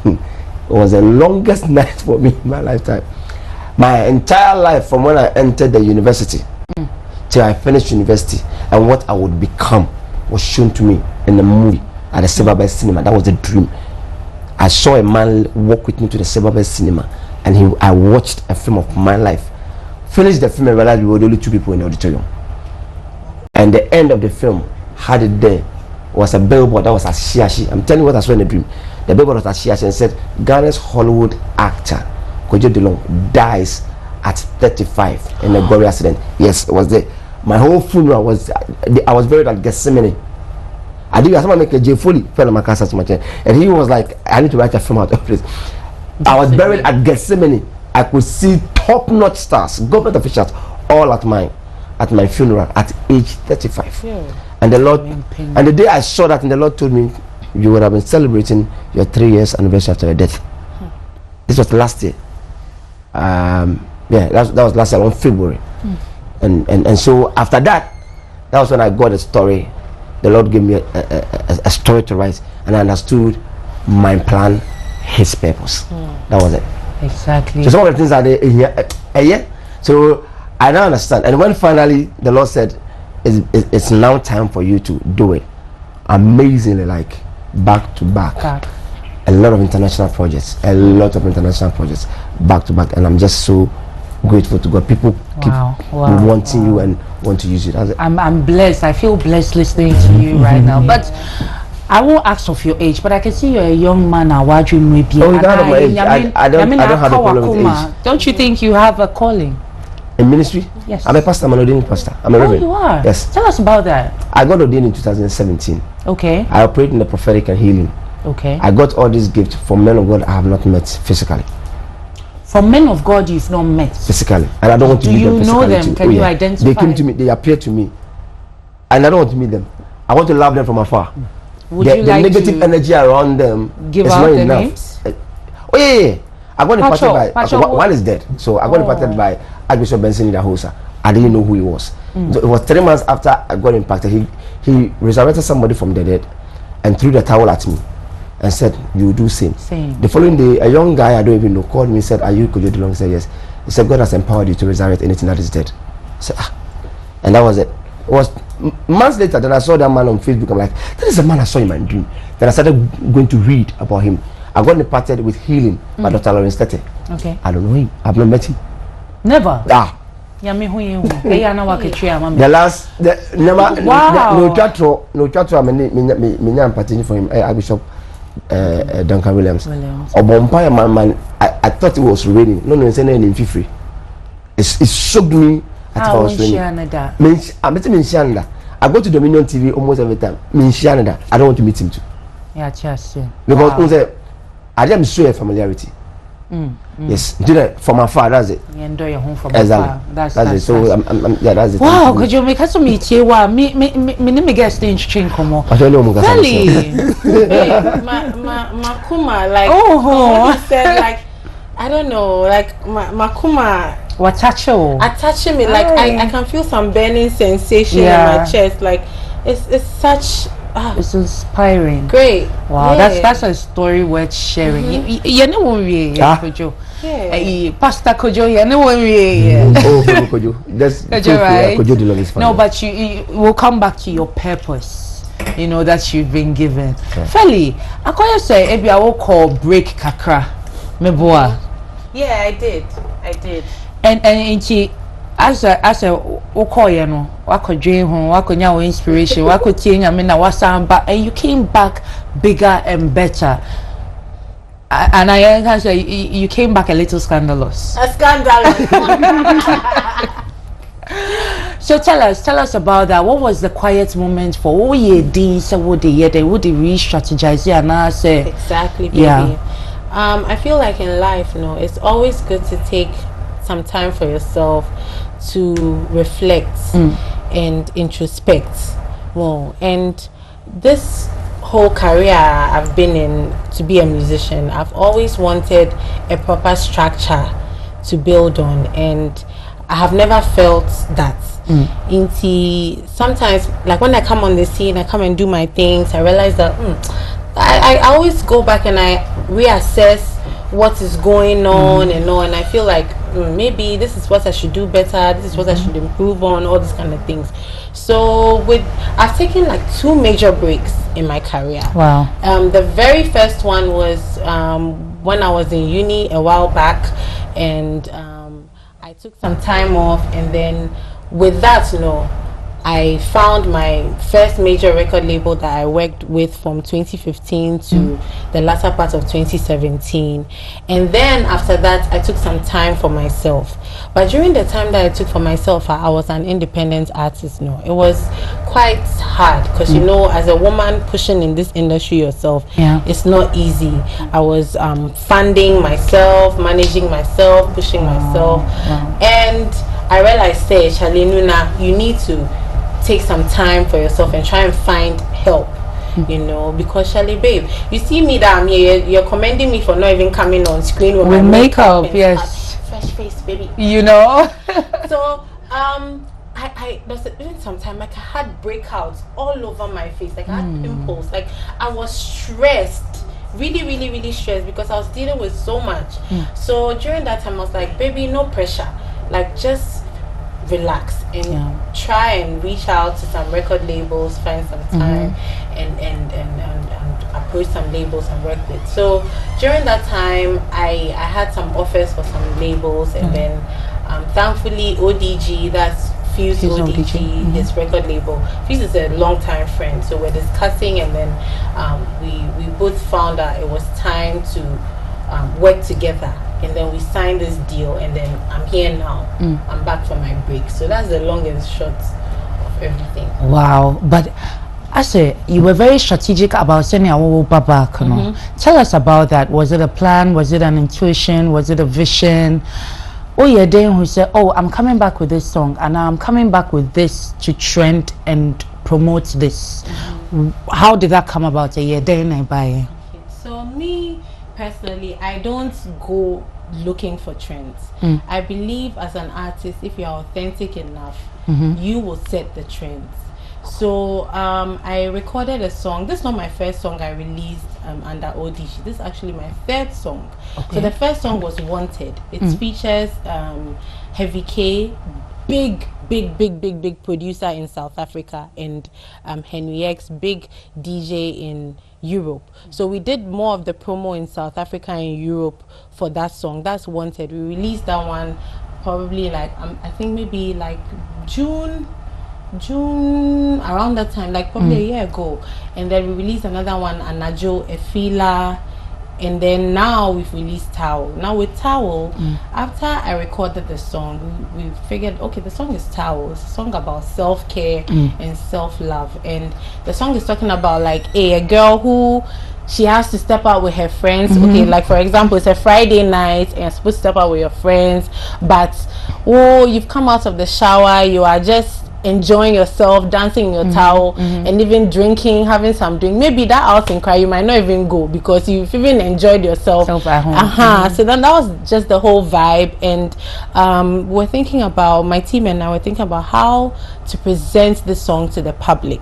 It was the longest night for me in my lifetime. My entire life from when I entered the university till I finished university and what I would become was shown to me in the movie at the Showbiz cinema. That was the dream. I saw a man walk with me to the Showbiz cinema, and I watched a film of my life. Finished the film and realized we were the only 2 people in the auditorium. And the end of the film had it there was a billboard that was a Shiashi. I'm telling you what I saw in the dream. The billboard was a Shiashi and said, Ghana's Hollywood actor Kojo Delong dies at 35 in a gory accident. Yes, it was there. My whole funeral was, I was buried at Gethsemane. I did someone make a J Foley fell on my castle to my chair, and he was like, I need to write a film out of this. I was buried at Gethsemane. I could see top-notch stars, government officials, all at my funeral at age 35. Yeah. And the Lord, and the day I saw that, and the Lord told me, you would have been celebrating your 3 years anniversary after your death. This was last year. Yeah, that was last year, on February. And so after that, that was when I got a story. The Lord gave me a story to write, and I understood my plan, his purpose. That was it. Exactly. So some of the things are there in here. Yeah. So I now understand. And when finally the Lord said, it's now time for you to do it, amazingly, like back to back. A lot of international projects, back to back, and I'm just so grateful to God. People keep wanting you and want to use you. I'm blessed. I feel blessed listening to you right now. But I won't ask of your age, but I can see you're a young man now. Why do you maybe? Oh, my age. I don't have a problem with age. Don't you think you have a calling? In ministry? Yes. I'm a pastor. I'm an ordained pastor. I'm a reverend. You are? Yes. Tell us about that. I got ordained in 2017. Okay. I operate in the prophetic and healing. Okay. I got all these gifts from men of God I have not met physically. From men of God you've not met physically, and I don't want to meet them physically. Do you know them? Can you identify? They came to me. They appeared to me, and I don't want to meet them. I want to love them from afar. Would you like negative energy around them give is out not the enough. names? Oh yeah. I got impacted by Pacho. one is dead, so I got impacted by Archbishop Benson Idahosa. I didn't know who he was. So it was 3 months after I got impacted. He resurrected somebody from the dead and threw the towel at me and said, "You do same." The following day, a young guy I don't even know called me and said, "Are you Kojo Delong?" I said, "Yes." He said, "God has empowered you to resurrect anything that is dead." I said, and that was it. It was months later. Then I saw that man on Facebook. I'm like, that is the man I saw in my dream. Then I started going to read about him. I got impacted with healing by Dr. Lawrence Tete. Okay. I don't know him. I've not met him. Never. The last, no chatro. I'm partying for him. Archbishop Duncan Williams. Man, I thought it was raining. No, it's in free. It shocked me. I was raining. I go to Dominion TV almost every time. I don't want to meet him too. Yeah, just because I am sure familiarity. Yes, from afar, that's it. You enjoy your home from afar. That's it. So yeah, that's it. Wow, could you make us meet here? Me get stage change come on. Really? Makuma, like said, like I don't know, like Makuma. Attaching me, like I can feel some burning sensation in my chest. Like it's such. It's inspiring. Great. Wow, that's a story worth sharing. You know what we Kojo. Pastor Kojo, you know what we Kojo. That's Kojo, right? Kojo Delong is fine. No, but you will come back to your purpose. You know that you've been given. Feli, I call you say maybe I will call break kakra. Meboa. Yeah, I did. And she as a call you know wako dream home wako nya inspiration wako tie nya me na wasamba, and you came back bigger and better, and I can say you came back a little scandalous. A scandalous. So tell us about that. What was the quiet moment for? What you did? So what they re-strategize? And I say exactly, baby. Yeah. I feel like in life, it's always good to take some time for yourself to reflect and introspect more. And this whole career I've been in to be a musician, I've always wanted a proper structure to build on, and I have never felt that. Sometimes, like when I come on the scene, I come and do my things, I realize that I always go back and I reassess what is going on and all, and I feel like maybe this is what I should do better, this is what I should improve on, all these kind of things. So I've taken like 2 major breaks in my career. Wow. The very first one was when I was in uni a while back, and I took some time off, and then with that, I found my first major record label that I worked with from 2015 to the latter part of 2017. And then after that, I took some time for myself. But during the time that I took for myself, I was an independent artist. It was quite hard because, as a woman pushing in this industry yourself, it's not easy. I was funding myself, managing myself, pushing myself. And I realized, Charlie Nuna, you need to take some time for yourself and try and find help, because Charlie, babe, you see me that I'm here, you're commending me for not even coming on screen with my makeup, yes, fresh face, baby, So there's even sometime like I had breakouts all over my face, like I had pimples, like I was stressed, really, really, really stressed because I was dealing with so much. So during that time I was like, baby, no pressure, like just relax and try and reach out to some record labels, find some time and approach some labels and work with. So during that time I had some offers for some labels, and then thankfully ODG, that's Fuse ODG, his record label. Fuse is a long time friend, so we're discussing, and then we both found that it was time to work together. And then we signed this deal, and then I'm here now. I'm back from my break. So that's the long and short of everything. Wow. But I say you were very strategic about sending our back. Tell us about that. Was it a plan? Was it an intuition? Was it a vision? Oh, yeah, then who said, "Oh, I'm coming back with this song, and I'm coming back with this to trend and promote this." How did that come about? Yeah, then I buy. So me personally, I don't go looking for trends. I believe as an artist, if you're authentic enough, you will set the trends. So I recorded a song. This is not my first song I released under ODG. This is actually my 3rd song. So the first song was Wanted. It features Heavy K, big producer in South Africa, and Henry X, big DJ in Europe. So we did more of the promo in South Africa and Europe for that song. That's Wanted. We released that one probably like I think maybe like June around that time, like probably a year ago. And then we released another one, Anajo, Efila, and then now we've released Towel. Now with Towel, after I recorded the song, we figured, okay, the song is Towel. It's a song about self-care and self-love, and the song is talking about like a girl who she has to step out with her friends. Okay, like for example, it's a Friday night and you're supposed to step out with your friends, but you've come out of the shower, you are just enjoying yourself, dancing in your towel, and even drinking, having some drink. Maybe that outing cry, you might not even go because you've even enjoyed yourself at home. So then that was just the whole vibe. And we're thinking about, my team and I were thinking about how to present this song to the public.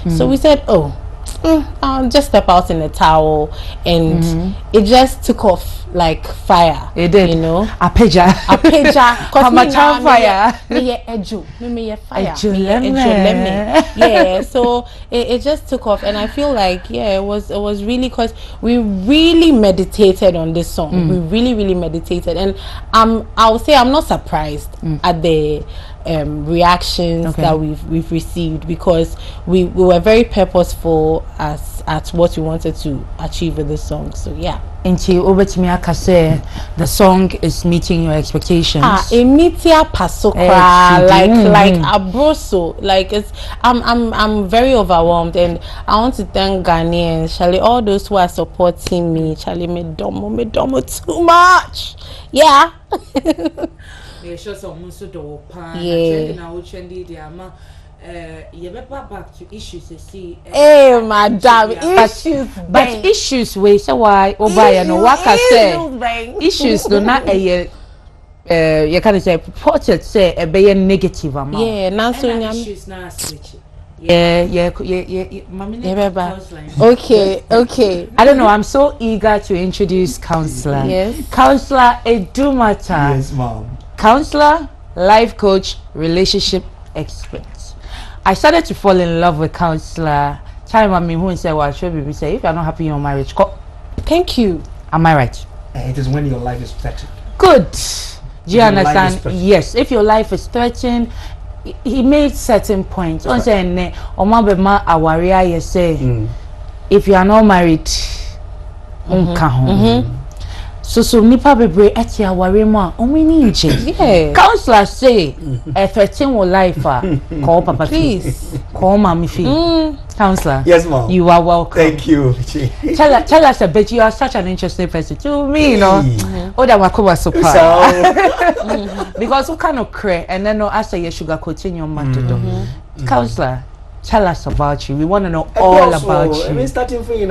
So we said, I'll just step out in a towel, and it just took off like fire. It did, Apeja, cause me now, fire. Me fire. Yeah, so it just took off, and I feel like it was really, cause we really meditated on this song. We really meditated, and I would say I'm not surprised at the reactions that we've received, because we were very purposeful as at what we wanted to achieve with the song. So yeah. Into over to me, I can say the song is meeting your expectations. Emitia pasokra, like abroso, like it's. I'm very overwhelmed, and I want to thank Ghanaians, Charlie, all those who are supporting me. Charlie, me domo too much. Yeah. You back to issues to see. Hey, madam, issues. But issues we say why Obaya no waka say issues do not you can say purported say a be negative amount. Yeah, now so issues now switch. Yeah. Okay. I don't know. I'm so eager to introduce counselor. Yes. Counselor Edumata. Yes, ma'am. Counselor, life coach, relationship expert. I started to fall in love with counselor. Time I mean who said well Showbiz say if you're not happy in your marriage, thank you. Am I right? It is when your life is threatened. Good. Do you understand? Yes. If your life is threatened, he made certain points. On saying awaria you say if you are not married, so nipa bebre eti aware mo a omini nche. Yeah. Counselor say a threaten your life call papa please call mommy fee. Counselor. Yes, ma'am. You are welcome. Thank you. Tell us a bit. You are such an interesting person to me, you know. Oh, that wakoba super. Because what kind of cray and then no answer your sugar coating your matter. Counselor, tell us about you. We want to know all about you. I mean, starting free,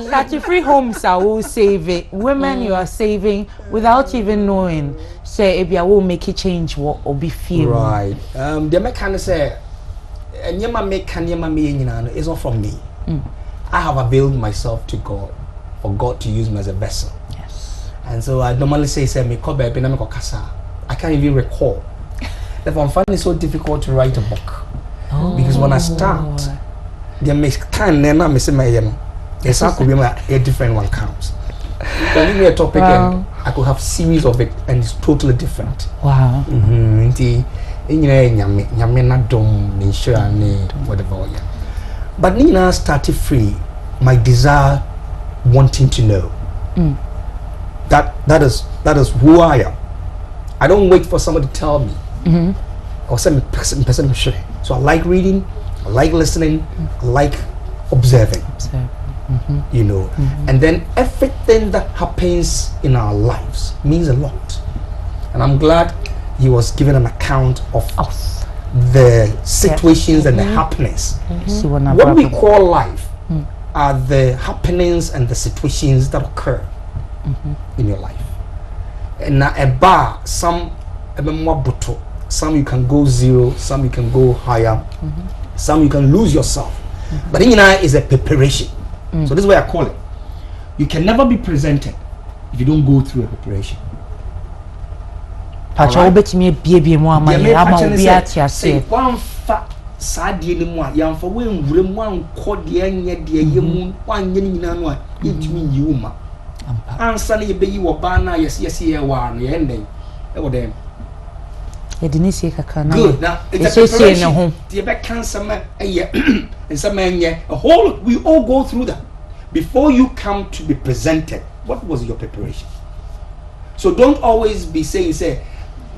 starting free homes are all saving. Women you are saving without even knowing. Say if you will make it change what or be feel. Right. The mechanic say. And it's not from me. I have availed myself to God for God to use me as a vessel. Yes. And so I normally say I can't even recall. Therefore, I'm finding it so difficult to write a book. Because when I start, there makes time then I'm missing my yes, could be a different one comes. You can give me a topic and I could have series of it and it's totally different. Wow. Whatever. But Nina started free. My desire, wanting to know. That is who I am. I don't wait for somebody to tell me. Or some person. So I like reading, I like listening, I like observing. You know, and then everything that happens in our lives means a lot. And I'm glad he was given an account of the situations and the happenings. What we call life are the happenings and the situations that occur in your life. And now a bar, some you can go zero, some you can go higher, some you can lose yourself. But in is a preparation. So this is what I call it. You can never be presented if you don't go through a preparation. Pacha obet me bie mo amanye ama obi ati ase wan fa sadie ni mu a yan fa wen wure mu an ko de anye de yemu wan nye ni nyina no a yetumi yiwuma ansa na yebeyi wo ba na yes ye wa no ye ndem e wo dem e dinisi kaka na good now it's a preparation the be cancer ma and some a whole we all go through that before you come to be presented. What was your preparation? So don't always be saying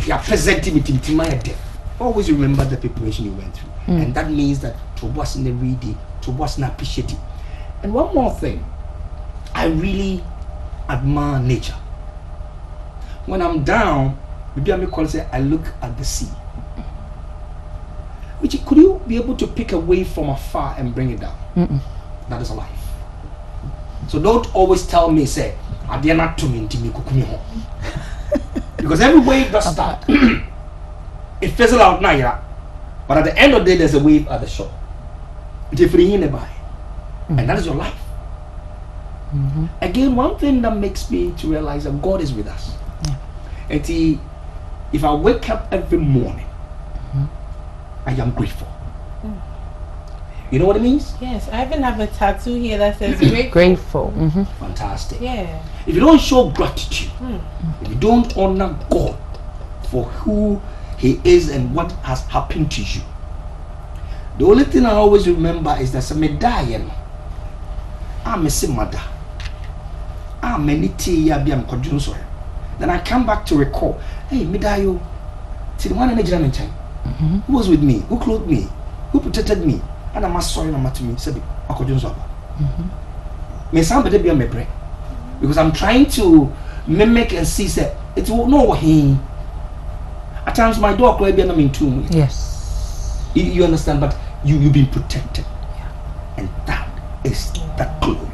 you are presenting it in my head. Always remember the preparation you went through. And that means that to was in the reading, to was not appreciating. And one more thing, I really admire nature. When I'm down, maybe I'm going to say I look at the sea. Which could you be able to pick a wave from afar and bring it down? That is life. So don't always tell me I dare not to me home. Because every wave does start. It fizzles out now, yeah. But at the end of the day, there's a wave at the shore. It's free nearby. And that is your life. Again, one thing that makes me to realize that God is with us. And if I wake up every morning, I am grateful. You know what it means? Yes, I even have a tattoo here that says grateful. Fantastic. Yeah. If you don't show gratitude, if you don't honor God for who He is and what has happened to you, The only thing I always remember is that some die. I'm a mother. I'm many tea. I'm conjuncture. Then I come back to recall. Hey, Midayo. See the one in the German time. Who was with me? Who clothed me? Who protected me? And I'm sorry, I'm to me. Said I conjuncture. Me somebody be a me break because I'm trying to mimic and see that it will know him. At times my dog will be in too. Yes. You understand, but you've been protected. And that is that glory.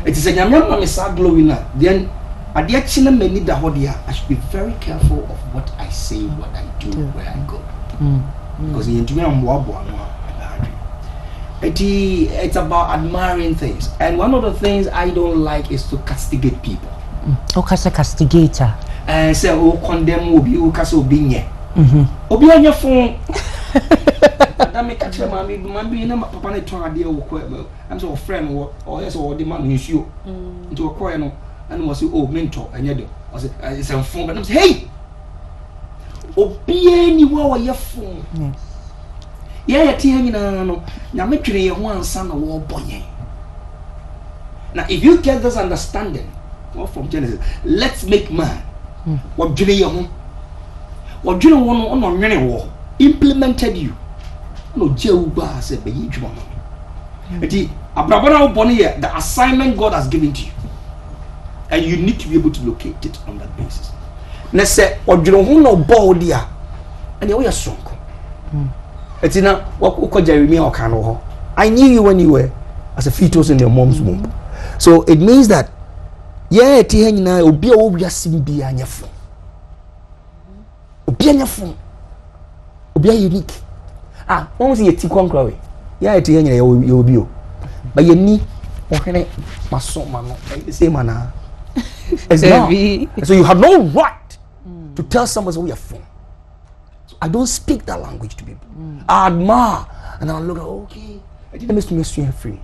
It is a yamma is our glory now. Then at the action many the hodia, I should be very careful of what I say, what I do, where I go. Because in doing it's about admiring things. And one of the things I don't like is to castigate people. Okasa castigator. And say, oh, condemn will be Okasa Obinye. Obi on your phone. That make catch them, man, be in a papa idea or I'm so friend or yes, or the man who's you into a choir and was oh mentor and yet was it it's a phone, but I'm saying, hey, Obi anywhere your phone. Yeah, no. Now make you one son of war boy. Now, if you get this understanding, from Genesis, let's make man. What do you want? What do you want on many war? Implemented you. No, Jehovah said, be each one. The assignment God has given to you, and you need to be able to locate it on that basis. Let's say, what do you want no body? And you are strong. It's in a what Jeremy or Cano. I knew you when you were as a fetus in your mom's womb. So it means that yeah, Tihana will be over your simbi and your phone. Be on your phone. Be unique. Once you take one cry. Yeah, Tihana you will be. But you need okay, my son, man, the same manner. So you have no right to tell somebody we are phone. I don't speak that language to people. I admire and I look at okay, I didn't miss me free.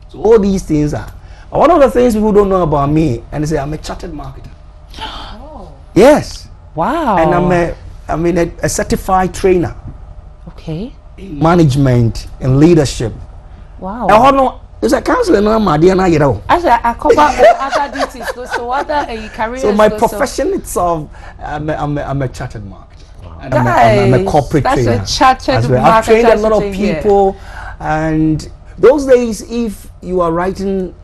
So all these things are one of the things people don't know about me, and they say I'm a chartered marketer. Oh. Yes. Wow. And I'm a certified trainer. Okay. In management and leadership. Wow. I don't know. It's a counselor, no, my dear, you know. As I cover other duties, so other careers. So my profession itself, I'm a chartered marketer. And I'm a corporate trainer. That's a chartered marketer. I've trained a lot of people, and those days, if you are writing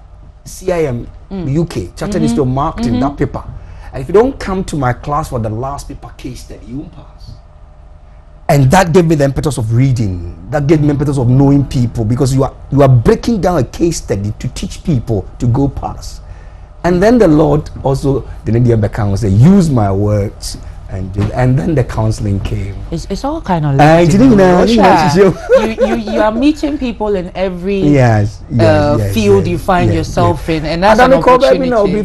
CIM UK, chartered institute of marketing, that paper, and if you don't come to my class for the last paper case study, you won't pass. And that gave me the impetus of reading. That gave me the impetus of knowing people, because you are breaking down a case study to teach people to go past. And then the Lord also didn't say, use my words. And then the counseling came. It's all kind of like you are meeting people in every field you find yourself in, and that's an opportunity.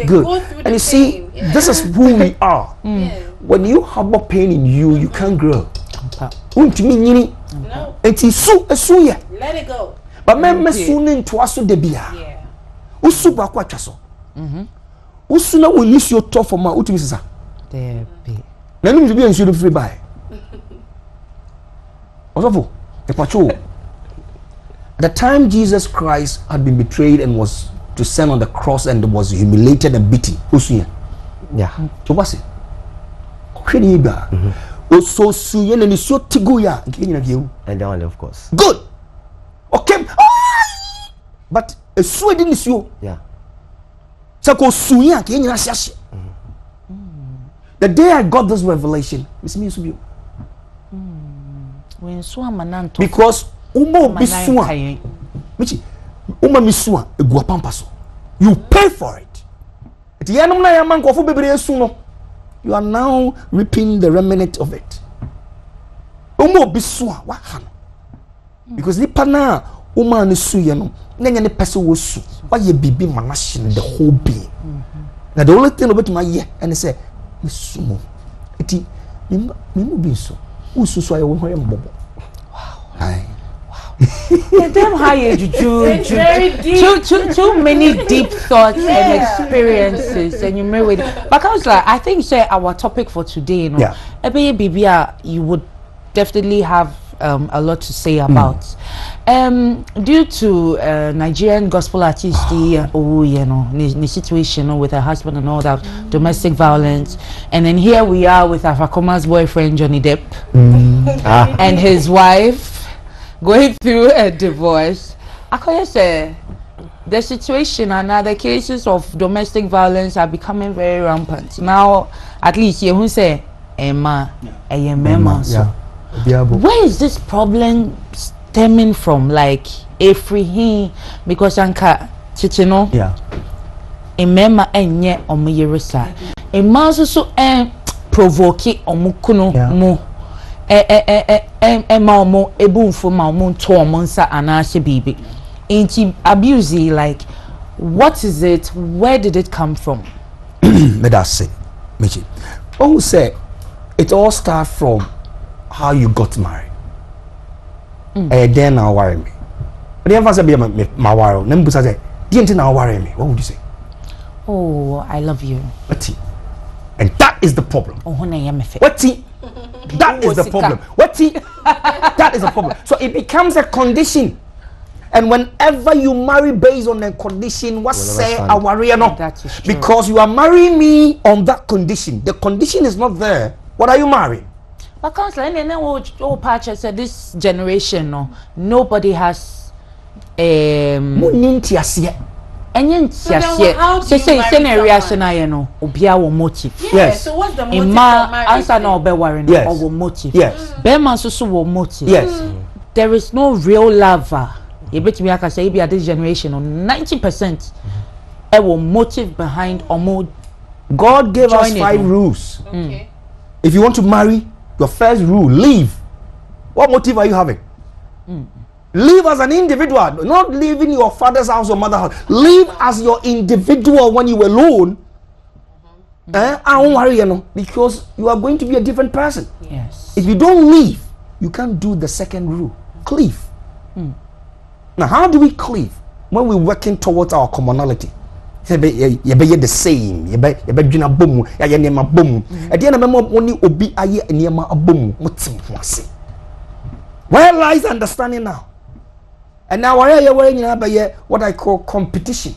Good. And you see, this is who we are. When you harbor pain in you, you can't grow. No. Let it go. But me soon to us de bia. Yeah. Usu ba kwa twaso. Usu na we use your top for my utimisa. There be. Na no be ensu free buy. Osofo, e pacho. The time Jesus Christ had been betrayed and was to stand on the cross and was humiliated and beaten. Usu yeah. So what's it? So suyen and so tiguya and down of course. Good. Okay. But a Sweden is you. Yeah. So suya the day I got this revelation, it's me you. Because umo bisua which uma misua egua pampaso. You pay for it. At the end of my man go for baby suno. You are now reaping the remnant of it. Umo bisua wa han. Because nipa na uma ni suye no nanya ne person wo su. Why ye bibi manashin the whole being. Now the only thing about my year and say me sumo. Eti me mo bi so. Usu so aye wo hoye mbobo. Wow. Wow. Damn high too many deep thoughts and experiences, and you may with. But I was like, I think say our topic for today, you know, you would definitely have a lot to say about. Due to Nigerian gospel artist, you know, the situation with her husband and all that, domestic violence, and then here we are with Afakoma's boyfriend Johnny Depp and his wife going through a divorce. I can say the situation and other cases of domestic violence are becoming very rampant now. At least you who say Emma, where is this problem stemming from? Like every because anka chichino emema enye omuyeresa emma so provoke omukuno mo emma omo ebunfo ma omo nto omo nsa anase bibi inti abuse. Like what is it? Where did it come from? Let us say Michi, who say it all starts from how you got married. Then now worry me. But the emphasis be my worry. Nembusa say, "Didn't now worry me." What would you say? Oh, I love you. What? And that is the problem. Oh, honey, I'm a fit. What? That is the problem. What? That is the problem. So it becomes a condition. And whenever you marry based on a condition, what say a warrior no? Because you are marrying me on that condition. The condition is not there. What are you marrying? But councillor, and then Patch said this generation, no, nobody has say reaction I know obia motive. Yes. So what's the motive? Answer no be worry no motive. Yes. Beman so motive. Yes. There is no real lover. You bet me I can say be at this generation on 90% motive behind or God gave us 5 rules. Okay. If you want to marry, your first rule, leave. What motive are you having? Live as an individual, not live in your father's house or mother's house. Live as your individual when you alone. I don't worry, you know, because you are going to be a different person. Yes. If you don't leave, you can't do the second rule. Cleave. Now, how do we cleave? When we're working towards our commonality. You be the same. You be doing boom. You be boom. At the end of the month, only obi aye niyama boom. Where lies understanding now? And now what I call competition.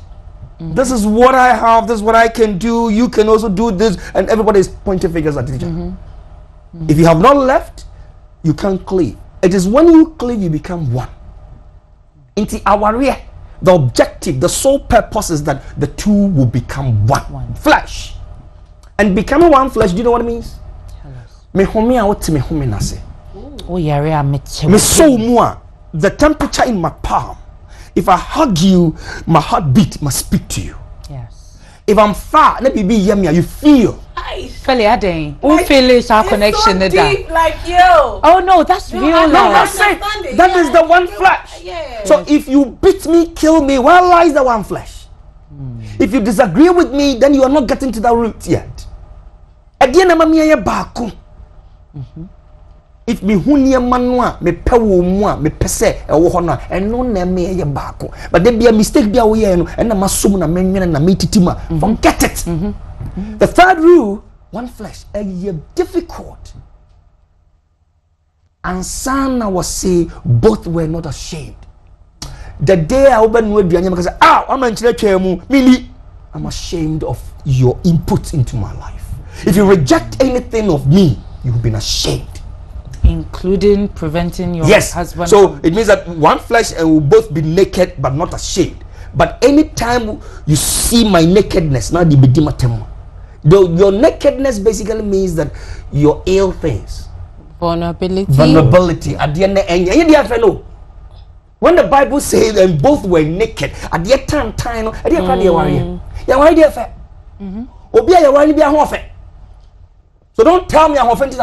This is what I have. This is what I can do. You can also do this, and everybody is pointing fingers at each other. If you have not left, you can't cleave. It is when you cleave, you become one. Into our rear. The objective, the sole purpose is that the two will become one flesh. And becoming one flesh, do you know what it means? Me home out me home nase. Oh yeah, me so more. The temperature in my palm. If I hug you, my heartbeat must speak to you. Yes. If I'm far, let me be yummy, you feel. Feli Adeng. Who feels our connection so deep, like you. Oh no, that's real love. No, that's it. That is the one flesh. Yeah. So if you beat me, kill me, where lies the one flesh? If you disagree with me, then you are not getting to that root yet. At the end of my baku. If me hunia manwa, me pewo moi, me pese, e wo hono, and no na me ye baku. But there be a mistake be away, and na masum na menyen na metitima. Forget it. The third rule, one flesh, a difficult. And Sana was say both were not ashamed. The day I opened with Bianya, because I'm ashamed of your input into my life. If you reject anything of me, you've been ashamed. Including preventing your husband. So it means that one flesh will both be naked but not ashamed. But anytime you see my nakedness, now the bedima your nakedness basically means that your ill things. Vulnerability. At the end, and when the Bible says and both were naked, at the time, at the so don't tell me I'm offended.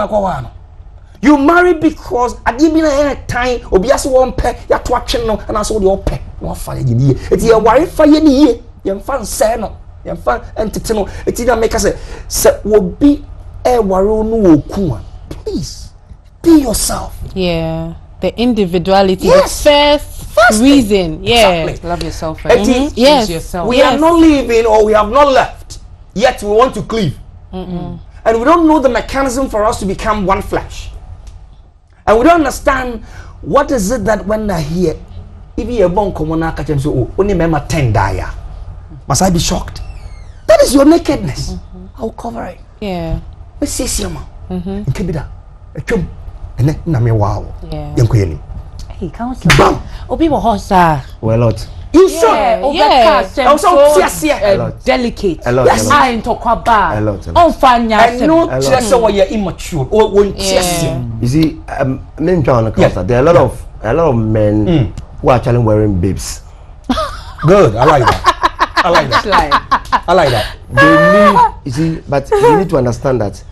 You marry because at the time, Obias won't pay your twatching and I saw your pay. No fire in here. It's your wife fire in here. You're fun, Sano. You're fun, and Titano. It didn't make us say, will be a waronu kuan. Please be yourself. Yeah, the individuality. Yes. The first reason. Yeah. Exactly. Love yourself It first. is- Yes. Choose yourself. We are not leaving or we have not left, yet we want to cleave. And we don't know the mechanism for us to become one flesh. And we don't understand what is it that when I hear, if you born common so only member 10 die, must I be shocked? That is your nakedness. I will cover it. Yeah. Let's see, Siama. Kibida. And then Name wow. Yeah. Yankoyeni. Hey, counselor. Obi wo hosa. Well, a lot. You should. Yeah. Also, Delicate. A lot. Yes. I into kwaba. A lot. On fanya. I know just so you're immature or won't Yeah. You see, men trying to counter. There are a lot of men who are actually wearing bibs. Good. I like that. I like that. I like that. They need, you see, but you need to understand that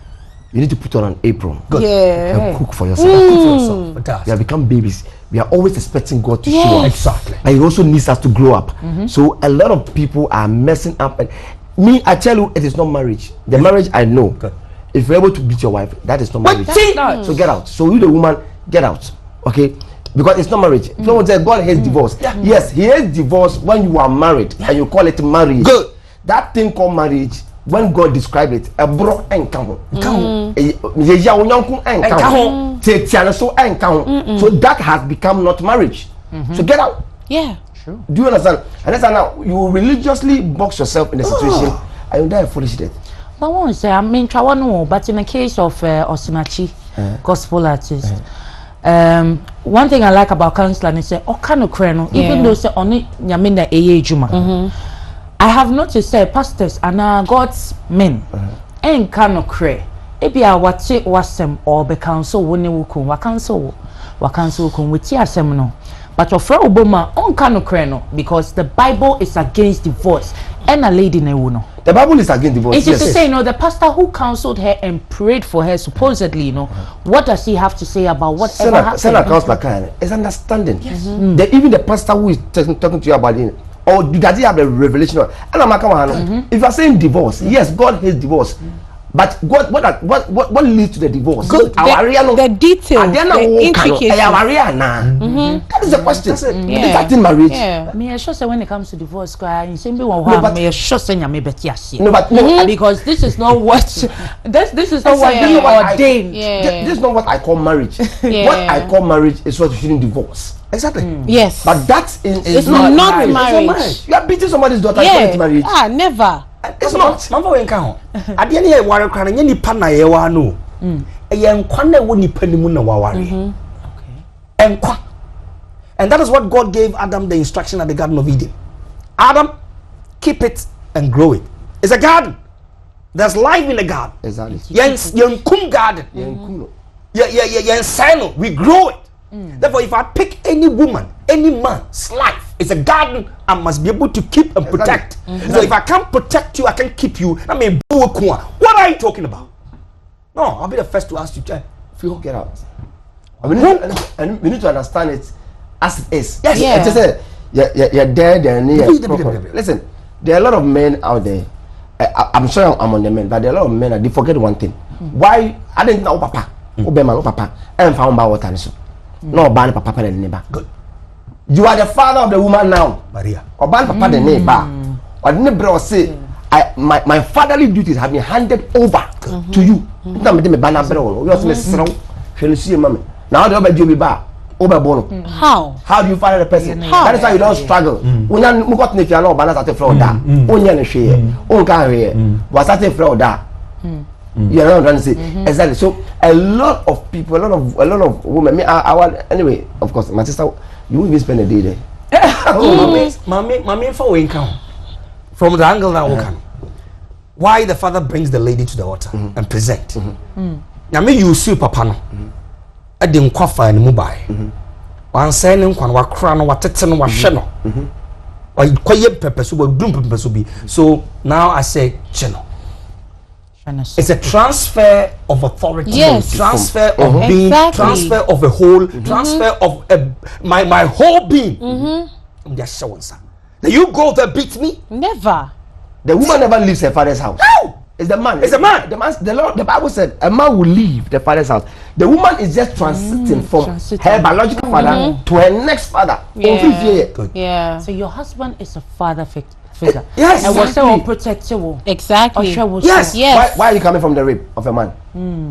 you need to put on an apron. Good. Yeah. And cook for yourself. Cook for yourself. We Fantastic. have become babies. We are always expecting God to show up. Exactly. And He also needs us to grow up. So a lot of people are messing up. And me, I tell you, it is not marriage. The marriage I know. Good. If you're able to beat your wife, that is not But marriage. see, So get out. So you, the woman, get out. Okay? Because it's not marriage. Someone said God hates divorce. Yes, He hates divorce when you are married and you call it marriage. Good. That thing called marriage, when God described it, a bro and count. So that has become not marriage. So get out. Yeah. Do you understand? And that's now you will religiously box yourself in a situation and you die a foolish death. But one say I mean try one no, but in the case of Osinachi, gospel artist. One thing I like about counseling is say okano kreno, even though say oni nyame na eye ejuma. I have noticed say pastors and God's men en kano kre. Ebi a wate wasem or be counsel woni wukun wa counsel wukun witi asem no. But your friend Obama on kano kreno because the Bible is against divorce. And a lady no. The Bible is against divorce. It's just to say, you know, the pastor who counseled her and prayed for her supposedly, you know, what does he have to say about whatever happened? Send a counselor kind is understanding. Yes. Even the pastor who is talking to you about it, or does he have a revelation? And I'm if you are saying divorce, yes, God hates divorce. But what leads to the divorce? Good. The details, the intricacies. That is the question. Is that in marriage? Yeah. Me sure say when it comes to divorce, cry, you say me one No, but- me sure say nyame beti ase. No, but no, Because this is not what this is not what Exactly. they What I- ordained. Yeah. This is not what I call marriage. Yeah. What I call marriage is what you shouldn't divorce. exactly. Yes. But that's It's not marriage. You are beating somebody's daughter. You call it marriage. Never. It's not. Mama we nka ho. Ade ne ye ware kran nye nipa na ye wa no. Ye nkwa na wo nipa ni mu na wa ware. Okay. Nkwa. And that is what God gave Adam the instruction at the Garden of Eden. Adam, keep it and grow it. It's a garden. There's life in the garden. Exactly. Yen kum garden. Yen sano. We grow it. Therefore, if I pick any woman, any man's life, it's a garden I must be able to keep and protect. So if I can't protect you, I can keep you. I mean, what are you talking about? No, I'll be the first to ask you, Jay. If you get out. I mean, and we need to understand it as it is. Yes. Yeah. Just say, you're there, listen, there are a lot of men out there. I'm sure I'm on the men, but there are a lot of men that they forget one thing. Why? I didn't know papa. Papa. And found about what I saw. No, ban papa and neighbor. Good. You are the father of the woman now. Maria. Or ban papa the neighbor. Or the neighbor say, my fatherly duties have been handed over to you. Now the How do you find the person? That is why you don't struggle. When you got if you are not balance at the floor that. Only share. On can here. Was at the floor that. You know what I'm trying to say? Exactly. So a lot of people, a lot of women. Me, I want anyway. Of course, my sister, you won't even spend a day there. Mommy, for income. From the angle that we can. Why the father brings the lady to the altar and present. Now me you see papa no. I didn't qualify any mobile. One saying one wa crown wa tete no wa hwe no. Or kwaye pepper so we dum pepper so be. So now I say cheno. It's a transfer of authority, Yes. transfer of being, Exactly. transfer of a whole, transfer of my whole being. I'm just showing some. Now you go there beat me. Never. The woman never leaves her father's house. No. It's the man. It's the man. The Bible said a man will leave the father's house. The woman is just transiting from her biological father to her next father. Yeah. So your husband is a father figure. Yes. And was so protective. Exactly. Yes. Why are you coming from the rape of a man?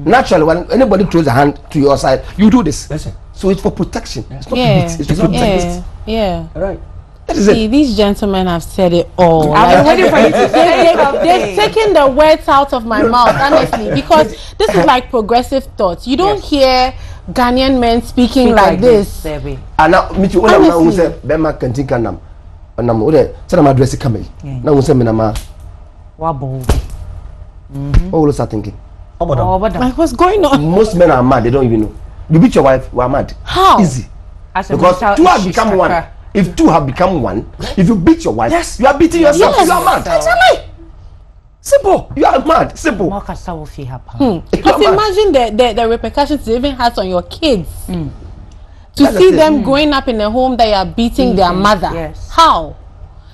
Naturally, when anybody throws a hand to your side, you do this. Listen. So it's for protection. It's not Yeah. it's to protect. Yeah. All right. That is See, it. these gentlemen have said it all. I was waiting for you to say They've taken the words out of my mouth, honestly, because this is like progressive thoughts. You don't hear Ghanaian men speaking like this. And now, me too. When I say, "Bema can't come." And I'm going to address the camera. Now, we say, "Menama." Wabo. What will you start thinking? Like, what's going on? Most men are mad. They don't even know. You beat your wife, you are mad. How? Easy. Because two have become one. If two have become one, if you beat your wife, you are beating yourself. Yes. You are mad. Exactly. Simple. You are mad. Simple. Because imagine the repercussions it even has on your kids. To see them growing up in a home that you are beating their mother. Yes. How?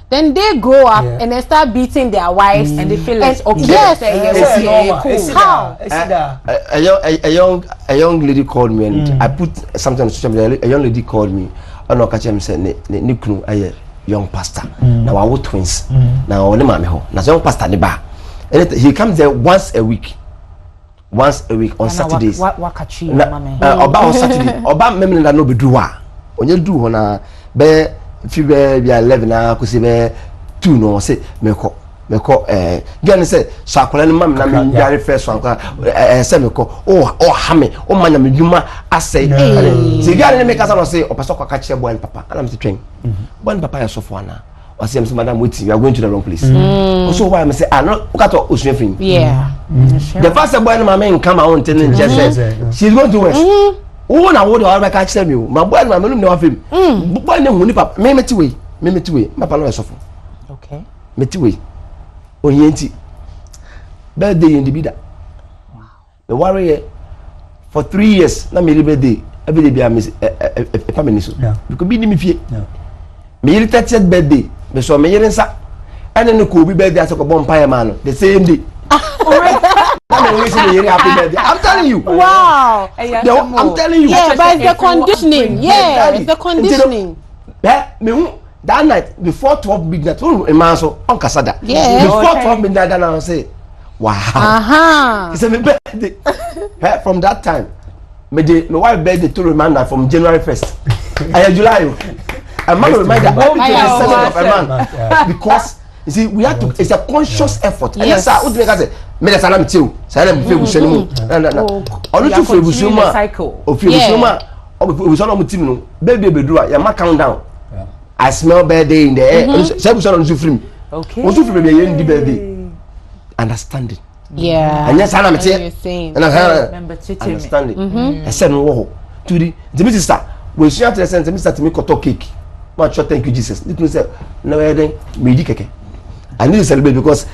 Then they grow up and they start beating their wives and they feel it's okay. Yes. How? A young lady called me and I put something on social media. A young lady called me. I know catch him say Nikunu a young pastor. Now our twins. Now only mama ho. Now young pastor ni ba. And he comes there once a week on Saturdays. What catch you, mama? Oba on Saturday. Oba memle na no be do wa. Onye do ho na be fi be 11 na ko se be 2 no say meko gani say so akola ni mam na me yare first one say meko ha me o manya me dwuma asay se gani ni me kasa no say opeso kwa kache boy papa ana me twen boy papa ya sofo ana o say madam waiting you are going to the wrong place so why me say no ukato osuafin the first boy no mama come out and just says she's going to west who na wo de wa catch me o my boy na me no afim boy na hu ni papa me meti we papa no sofo okay meti we Oyenti birthday in the bida. Wow. The warrior for 3 years. Na me birthday. Every day be a family so. Because be me fie. Me 30th birthday. Me so me yerensa. And then ko be birthday as a bonfire man. The same day. Happy birthday. I'm telling you. Wow. I'm telling you. Yeah, but it's the conditioning. Yeah, it's the conditioning. Me that night before 12 midnight, a man so on Casada. Yeah. Before 12 midnight, then I say, wow. It's a birthday. From that time, my wife birthday to reminder from January 1st. I had July. A man reminder all the 27th of a man. Because you see, we have to. It's a conscious effort. Yes. And what do you say? Me that's alarm too. Silent before we send him. Only two for Busuma. Of Busuma. We saw no team no. Baby bedua. Ya ma count down. I smell birthday in the air. Okay. Birthday. Understanding. Yeah. And yes, I'm saying. And I understanding. I said no. To the minister, we share to the center, Mr. to make a cake. Much thank you, Jesus. It means no wedding, me cake. I need to celebrate because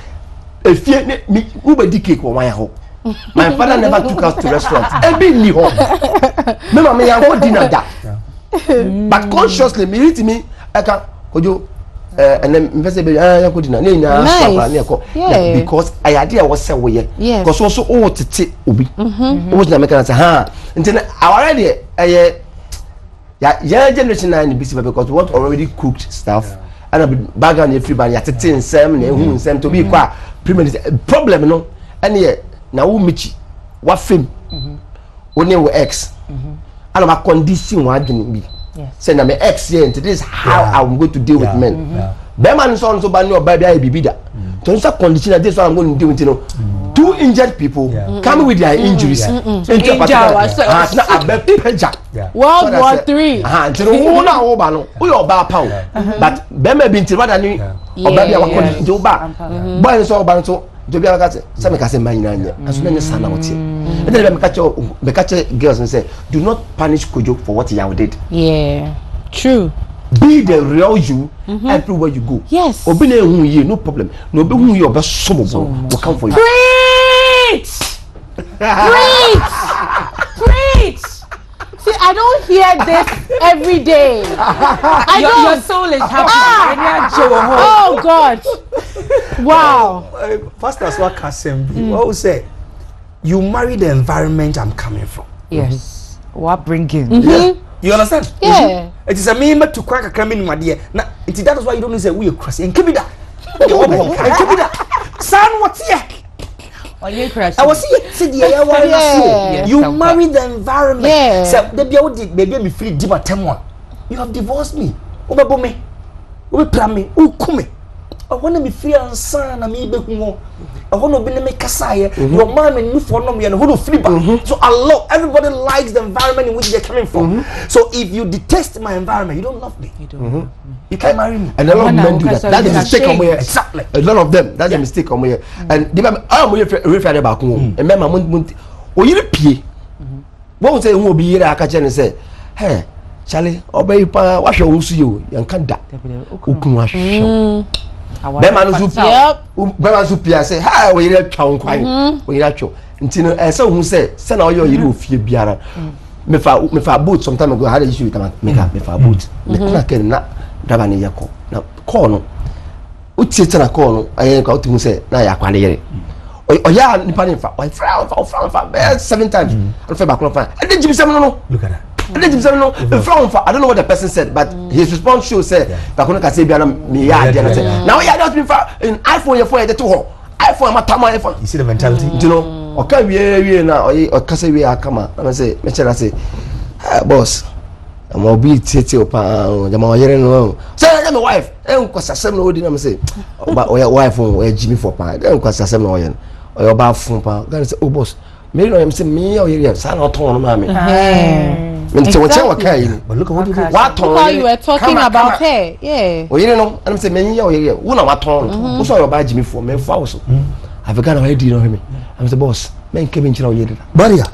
if you Uber cake or my home. My father never took us to restaurants. Every new home. Remember me, I want dinner that. But consciously, me. I can kojo and then invest ya ko dina na because I idea was say we because also tete obi o na make say ha until already ya generation na be because we want already cooked stuff and bag and everybody ya tete nsem na ehu nsem to be kwa problem no and na wo michi wa fem oni wo ex and my condition wa adwene bi. Say na me ex here and this is how I'm going to deal with men. Beman so bani or baby I be that. To some condition that this what I'm going to deal with, you know. 2 injured people coming with their injuries. World War III. But Bema been till what I knew or baby I was to back. Boy so banto to be a some can man as many son out here. And then me catch girls and say, do not punish Kojo for what he did. Yeah, true. Be the real you everywhere you go. Yes. Obi na hu ye no problem. No be hu ye obe somobo will come for you. Preach! Preach! See, I don't hear this every day. I don't. Your soul is happy. Oh God. Wow. First as what Kasim, what we say, you marry the environment I'm coming from. Yes. What bringing? Yeah. You understand? Yeah. It is a meme to crack a crime in my dear. Now, that is why you don't say we are crazy. And keep it that. Son, what's here? Oh, you crash. I was here. Said Yeah. You marry the environment. Yeah. So the baby me free deep at 10-1. You have divorced me. Oba me. Oba plan me. O come. I want to be free and son and me be who. I want to be me kasaya. Your mom and you for no me and who flip. So I love everybody likes the environment in which they're coming from. So if you detest my environment, you don't love me. You don't. You can't marry me. And a lot of men do that. That's a mistake on me. Exactly. A lot of them. That's a mistake on me. And the I'm referred about home. And remember, when you pay, won't say who will be here. I catch and say, hey, Charlie, obey pa. What shall we see you? You can't that. Bema no zup. Bema zup ya say, "Ha, we dey twa nkwan. We dey twa." Ntino say who say na oyo yiri ofie biara. Me fa boot sometime ago had an issue with me fa boot. Na ken na daba ne yeko. Na call no. Utie na call no. Ayen ka otu say na ya kwale yere. Oya nipa ne fa. O fra 7 times. I fa back no fa. E dey jimi sem no. Look at that. I don't know what the person said, but his response shows said, now yeah, that's been in iPhone your phone iPhone iPhone. You see the mentality? You know, okay, we now or Casa we are come. I say, I say, boss, I'm a bit titty or say I'm a wife, and because I said no didn't say about your wife or Jimmy for pie, then because I said no or your bathroom pound. Say, oh boss, maybe I'm saying me or you son or torn mammy. Exactly. But look at what you do. What you were talking about her, yeah. Well, you know, I'm saying, many years, one of my tone. Who's all about Jimmy for me? Also, I forgot how I did on him. I'm the boss. Men came in your year. Barrier.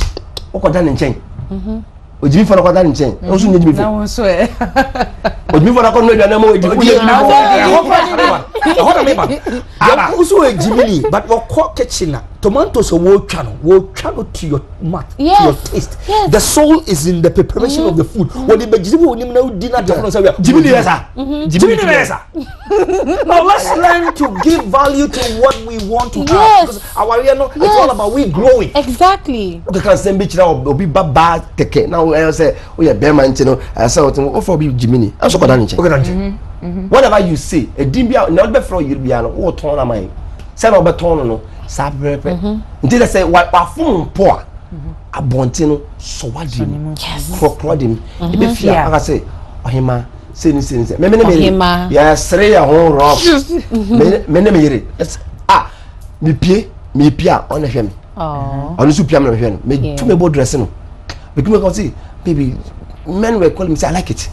What done in chain? Would you for what done in chain? Also, need me for. Would you for a corner? Also, a Jimmy, but what cock kitchen? Tomatoes are will channel to your mouth, to your taste. Yes. The soul is in the preparation of the food. When the vegetable dinner, Jimmy, now let's learn to give value to what we want to have. Because our it's all about we growing. Exactly. Okay, can send bitch now or be bad take now. I say, oh yeah, Bearman, you know, I saw what for be Jimmy. I'm so good. Whatever you say, a dimbia not before you'll be an old tone of mine. Send over tone no. Until I say what phone poor a bontino so what do you for him if you I say ohima say yes 3 year home rock me me pia on him on su pia me to me bo dress no because me see baby men were calling me say I like it.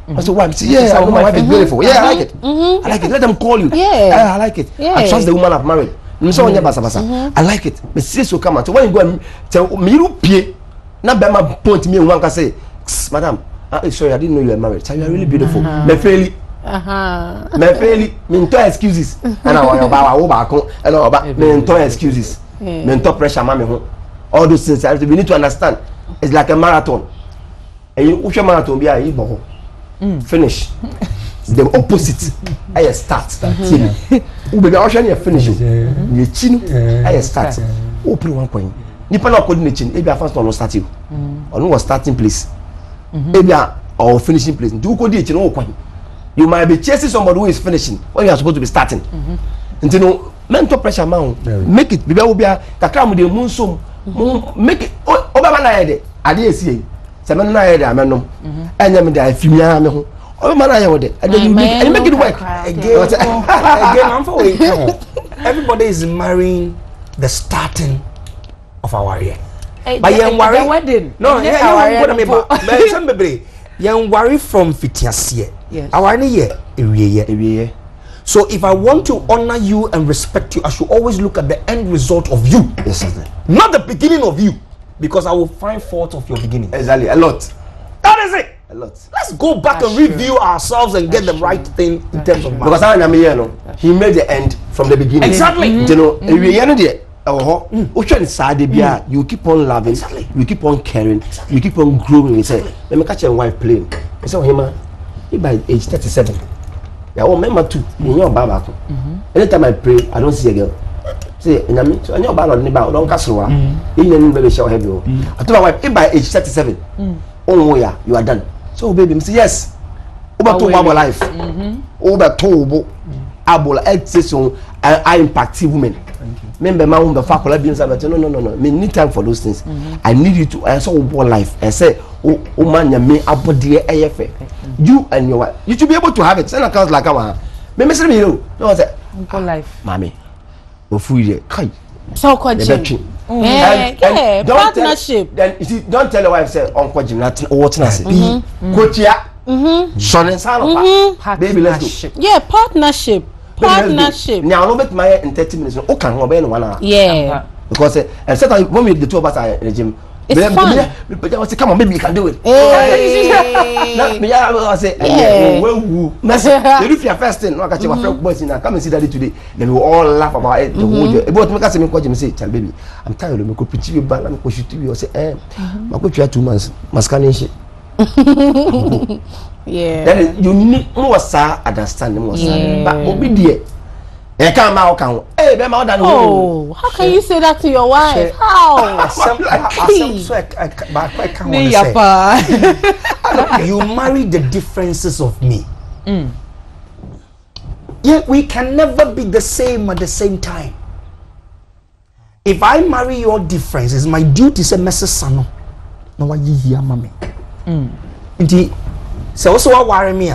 I said, wife, yeah, I know my wife is beautiful. Yeah, I like it. I like it. Let them call you. Yeah, I like it. I trust the woman I've married. I like it. But see, so come on. So when you go and tell me, you pay. Now, Bema point me and one can say, Madam, sorry, I didn't know you were married. So you are really beautiful. Me fairly, me excuses. And I want about and about me excuses. Me pressure, mommy. All those things. We need to understand. It's like a marathon. And you push a marathon, be a finish. The opposite. I start. Ube ga osha ni finish. You chin. I start. Open one point. Nipa na coordinate. Ebi first on start you. On was starting place. Ebi or finishing place. Do coordinate no kwan. You might be chasing somebody who is finishing when you are supposed to be starting. And you know, mental pressure man. Make it. Bibe obi a kakra mu de mu nsom. Make it. Oba na yede. Ade esi. Se men na yede amenom. Anya me da afimia me ho. Oh man, I would and then you make it work again. I'm for everybody is marrying the starting of our year. But young worry wedding. No, young worry from Fitiasia. Yes. Our year. So if I want to honor you and respect you, I should always look at the end result of you. Yes, sir. Not the beginning of you, because I will find fault of your beginning. Exactly, a lot. That is it. A lot. Let's go back and review ourselves and get the right thing in terms of because I am here, no. He made the end from the beginning. Exactly. You know, you keep on loving, you keep on caring, you keep on growing. He said, let me catch your wife playing. I said, him, he by age 37. Yeah, oh, remember too. In your baba. Anytime I pray, I don't see a girl. Say, in your baba or neighbor, don't castle. In your baby shower heavy. I told my wife, if by age 37, oh, yeah, you are done. So, baby, say yes. Over to our life. Over to Abola, so I impact women. Remember, my own the faculty being said, no. Me need time for those things. I need you to answer over life and say, oh man, you may about the AFA. You and your wife, you should be able to have it. Send accounts like our. Me say me no. No, I say, life, mommy. Ofuide, kai. So coaching. Yeah, partnership. Then you see, don't tell your wife say Uncle Jim nothing or what's not. Coach ya. Son and son. Baby, let's go. Yeah, partnership. Partnership. Now, no bet my in 30 minutes. Okay, no be 1 hour. Yeah. Because and sometimes when we the two of us are in the gym. It's fun. But I say, come on, baby, you can do it. Hey. I say, well, if you are first thing, no, I got your friend boys in. Come and see daddy today. Then we all laugh about it. The whole day. But make us say, tell baby, I'm tired. I'm going to you back. I'm going to shoot you. I say, I'm going to 2 months. Mascaline shit. Yeah. Then you need more understanding more. But obedient. Hey, how can you say that to your wife? How? You marry the differences of me. Yet we can never be the same at the same time. If I marry your differences, my duty is a message sano. No one hear mommy. Indeed, so also I worry me.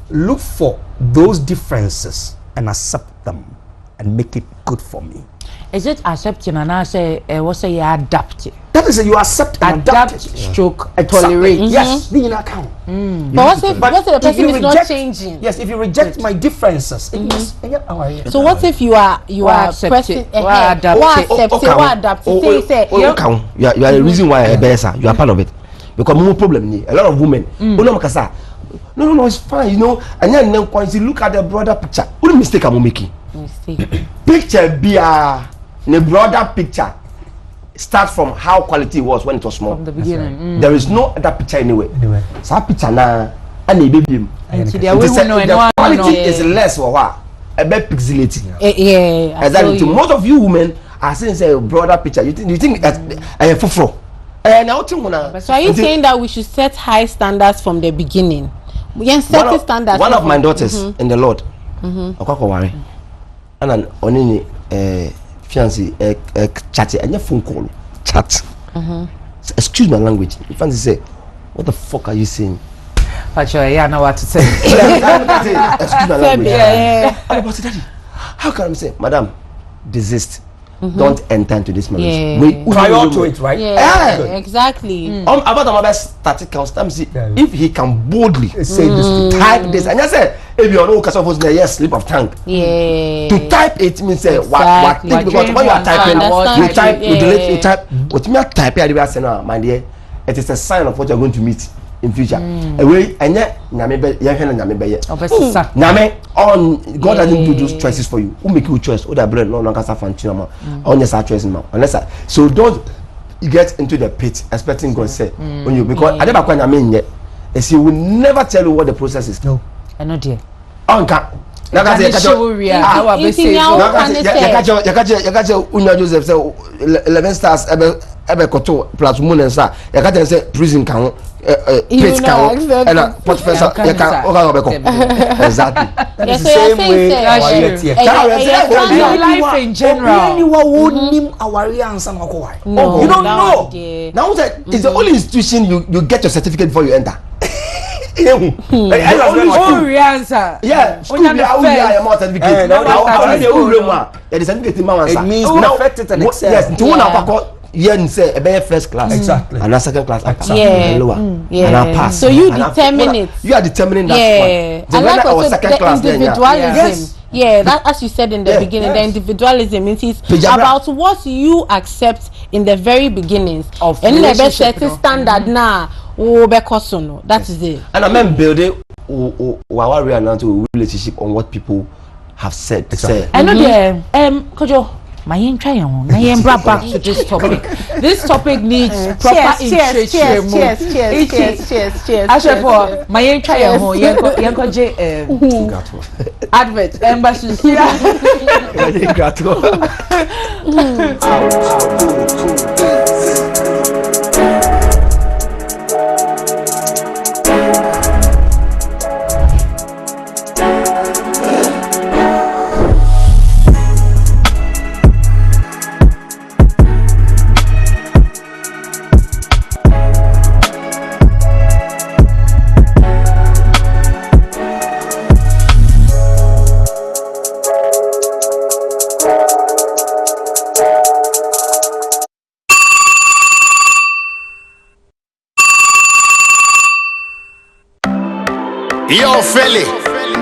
Look for those differences and accept them and make it good for me. Is it accepting and I say what say you adapt? That is you accept and adapt stroke tolerate. Yes, the inner account. But what if the person is not changing? Yes, if you reject my differences, so what if you are pressing adapt? You are the reason why you are part of it. Because more problem a lot of women. No, it's fine, you know. And then once you look at the broader picture, what mistake am I making? Picture be the broader picture start from how quality was when it was small. From the beginning. There is no other picture anyway. So that picture now, and the baby. The quality is less or what? A bit pixelated. Yeah. Exactly. Most of you women are saying say a broader picture. You think fufro. So are you saying that we should set high standards from the beginning? One of my daughters in the Lord, Okwakowari, and an onini fiancé chatty and your phone call chat. Excuse my language. Fancy say, what the fuck are you saying? But I know what to say. Excuse my language. How can I say, Madam, desist? Don't enter into this marriage. Prior to it, right? Yeah, exactly. About my best statistical see if he can boldly say this, type this, and I said, if you know, yes, slip of tongue. Yeah. To type it means say what because when you are typing, you type, you delete, you type. What me type here, my dear, it is a sign of what you are going to meet in future. Away and yet, God doesn't do those choices for you. Who make you choice? Oh, that bread no longer function. Unless I choice now. So don't get into the pit expecting God say when you because I never quite yet. As he will never tell you what the process is. No, I know dear. Anka. Joseph say 11 stars koto plus moon and sa yakata say prison can pit can and professor exactly that is the same way life in general. You don't know. Now that is the only institution you get your certificate before you enter. Yeah, it means perfected and excelled. Yes, say a first class, exactly, and a second class, and lower, and I pass. So you determine it. You are determining that one. I like also the individualism. Yes. Yeah, that as you said in the beginning, the individualism it is about what you accept in the very beginnings of and the best setting standard now. That is it. And I mean building our relationship on what people have said. I know there, Kojo, My back to this topic. This topic needs proper interest. Cheers. Actually, for my try home, advert embassy. Yo, Philly,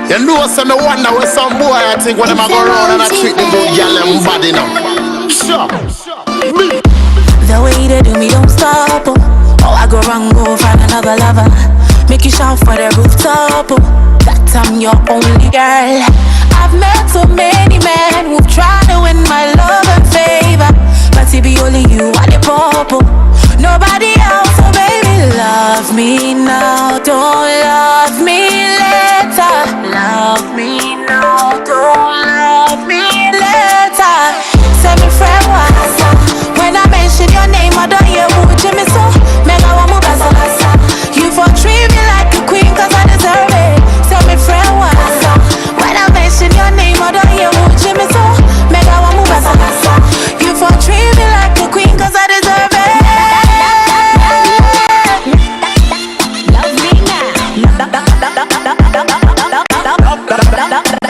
you know some wonder where some boy I think when I'm go around and I treat the good girl and body now. Sure. The way they do me don't stop. Oh, I go wrong, go find another lover. Make you shout for the rooftop. That I'm your only girl. I've met so many men who've tried to win my love and favor, but it be only you at the pop. Nobody else, so baby, love me now, don't love me later. Love me now, don't love me later. Send me friend wasa. When I mention your name, I don't hear who Jimmy so. Mega wamu basalasa. You for treat me like a queen, cause I deserve it. Send me friend wasa. When I mention your name, I don't hear who Jimmy so. Mega wamu basalasa. You for treat me like a queen, cause I deserve it.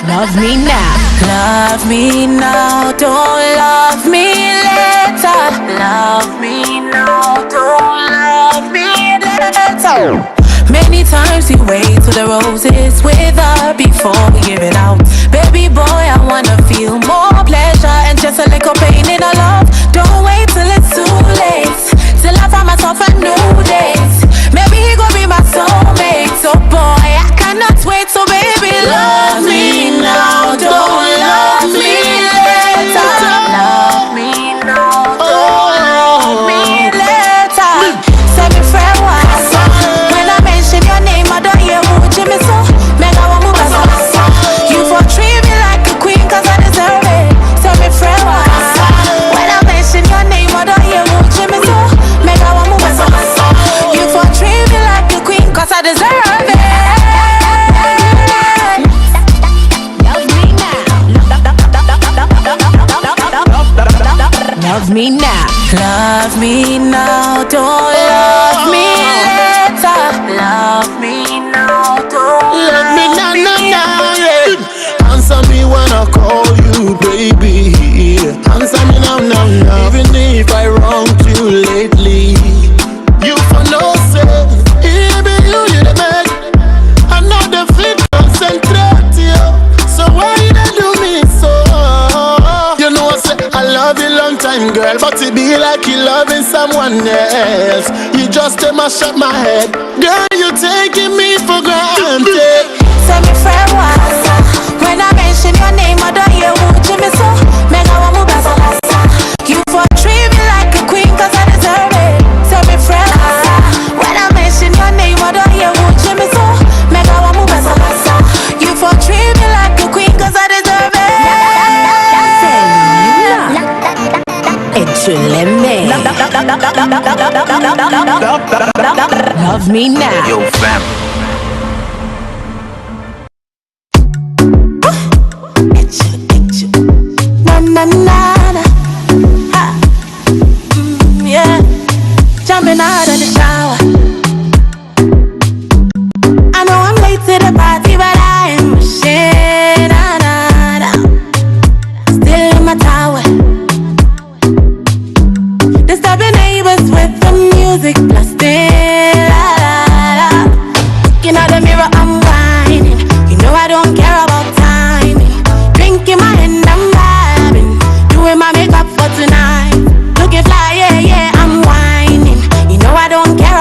Love me now. Love me now, don't love me later. Love me now, don't love me later. Many times we wait till the roses wither before we give it out. Baby boy, I wanna feel more pleasure and just a little pain in our love. Don't wait till it's too late, till I find myself a new date. Maybe he gon' be my soulmate. So boy, I cannot wait, so baby, love me now, don't love me later. Love me now, don't love me later. Send me friend wasa. When I mention your name, I don't hear who Jimmy so. Mega wamu basalasa. You for treat me like a queen, cause I deserve it. Send me friend wasa. When I mention your name, I don't hear who Jimmy so. Mega wamu basalasa. You for treat me like a queen, cause I deserve it. Love me now. Love me now, don't love me later. Love me now, don't Let me love me now, yeah. Answer me when I call you, baby. Answer me now. Even if I wronged you lately, you for no say. Even you the man. I know the fit concentrate you. So why you do me so? You know I say I love you long time, girl, but it be like you loving someone else. You just mash up my head, girl. You taking me for granted. Send me friend wasa. When I mention your name, I don't hear who Jimmy so. Mega wamu basalasa. You for treat me like a queen, cause I deserve it. Send me friend wasa. When I mention your name, I don't hear who Jimmy so. Mega wamu basalasa. You for treat me like a queen, cause I deserve it. Love me now. Yo, fam. Na na na. Ha. Yeah. Jumping out of the shower. I know I'm late to the party, but I am rushing. Na na na. Still in my tower. Disturbing neighbors with the music blasting. La la la. Looking at the mirror, I'm whining. You know I don't care about timing. Drink in my hand, I'm vibing. Doing my makeup for tonight. Looking fly, yeah, I'm whining. You know I don't care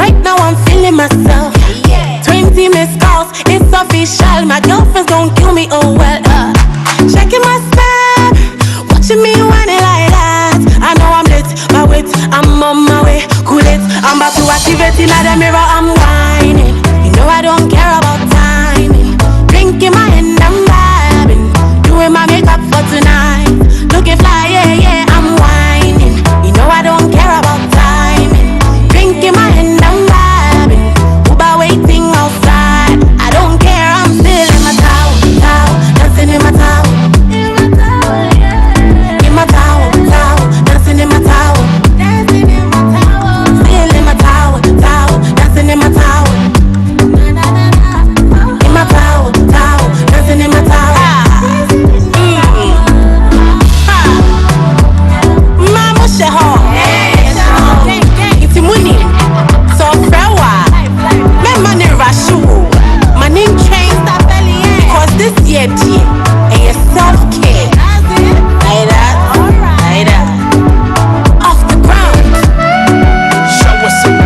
Right now I'm feeling myself. 20 missed calls, it's official. My girlfriend's gon' kill me, oh well. Checking my step, watching me when it like that. I know I'm lit, my wit, I'm on my way. Cool it, I'm about to activate in the mirror, I'm whining. You know I don't care about timing. Drink in my hand, I'm vibing. Doing my makeup for tonight. Looking fly, yeah, yeah, I'm whining. You know I don't care about timing. Drink in my hand, I'm vibing. Uber waiting outside. I don't care, I'm still in my towel, dancing in my towel. In my towel, dancing in my towel. Still in my towel, dancing in my towel. In my towel, dancing in my towel. Mama sheho, it's money, so frewa. Me money rashu, money change that belly. Cause this year, dear, and your self-care. Like that, like that. Off the ground. Show us some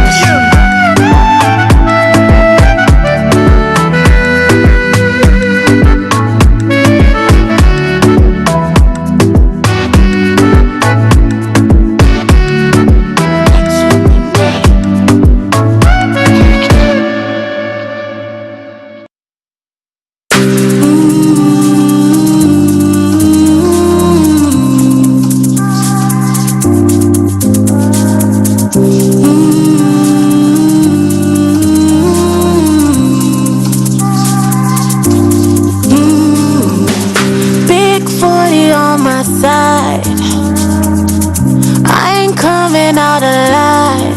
Big 40 on my side. I ain't coming out alive.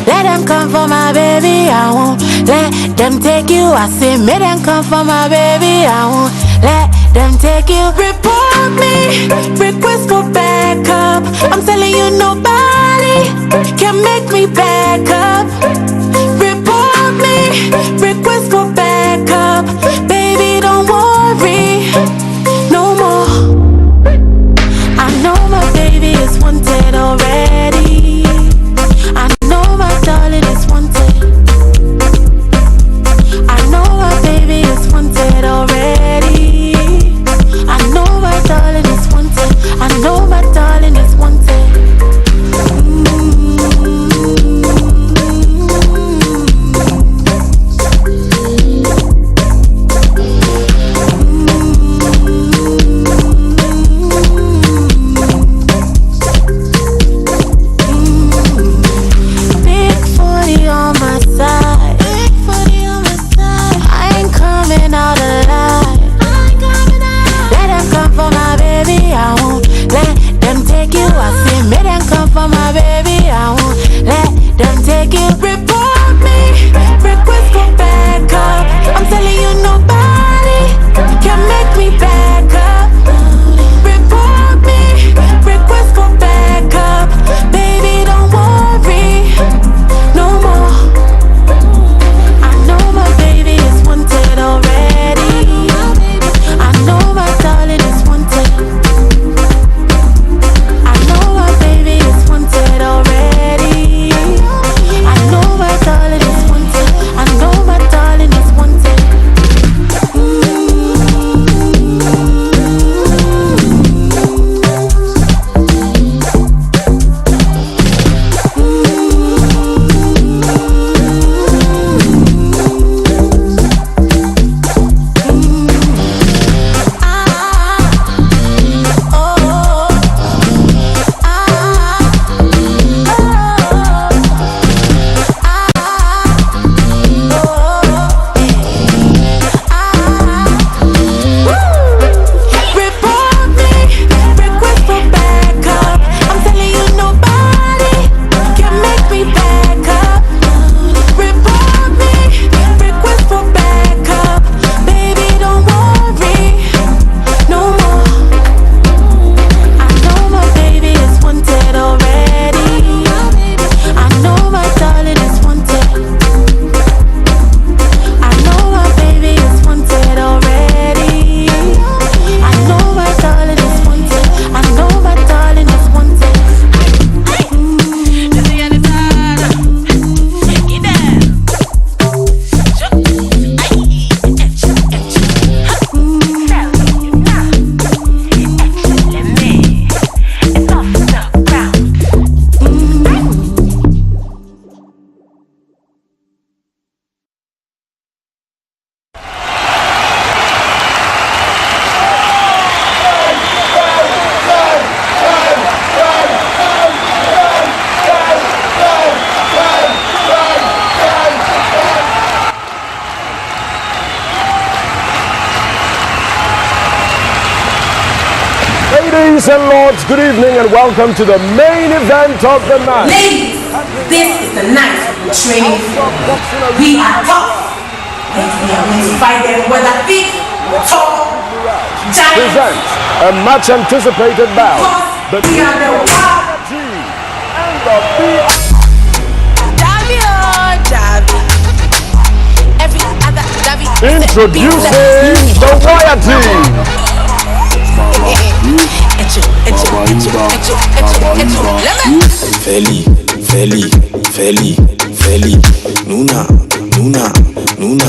Let them come for my baby, I won't let them take you. I say, make them come for my baby, I won't let them take you. Report me, request for backup. I'm telling you, nobody can make me back up. Report me, request for backup. Baby, don't worry, no more. I know my baby is wanted already. I know my darling is wanted. I know my baby is wanted already. I know my darling is wanted. I know my darling is wanted. Ladies and lords, good evening and welcome to the main event of the night. Ladies, this is the night we're training for. We are tough. And we are going to fight them whether thick or tall, giant. Presents a much anticipated bout. We are the wild team and the beat. Introducing the Wire Team. Feli, Nuna, Feli, Nuna.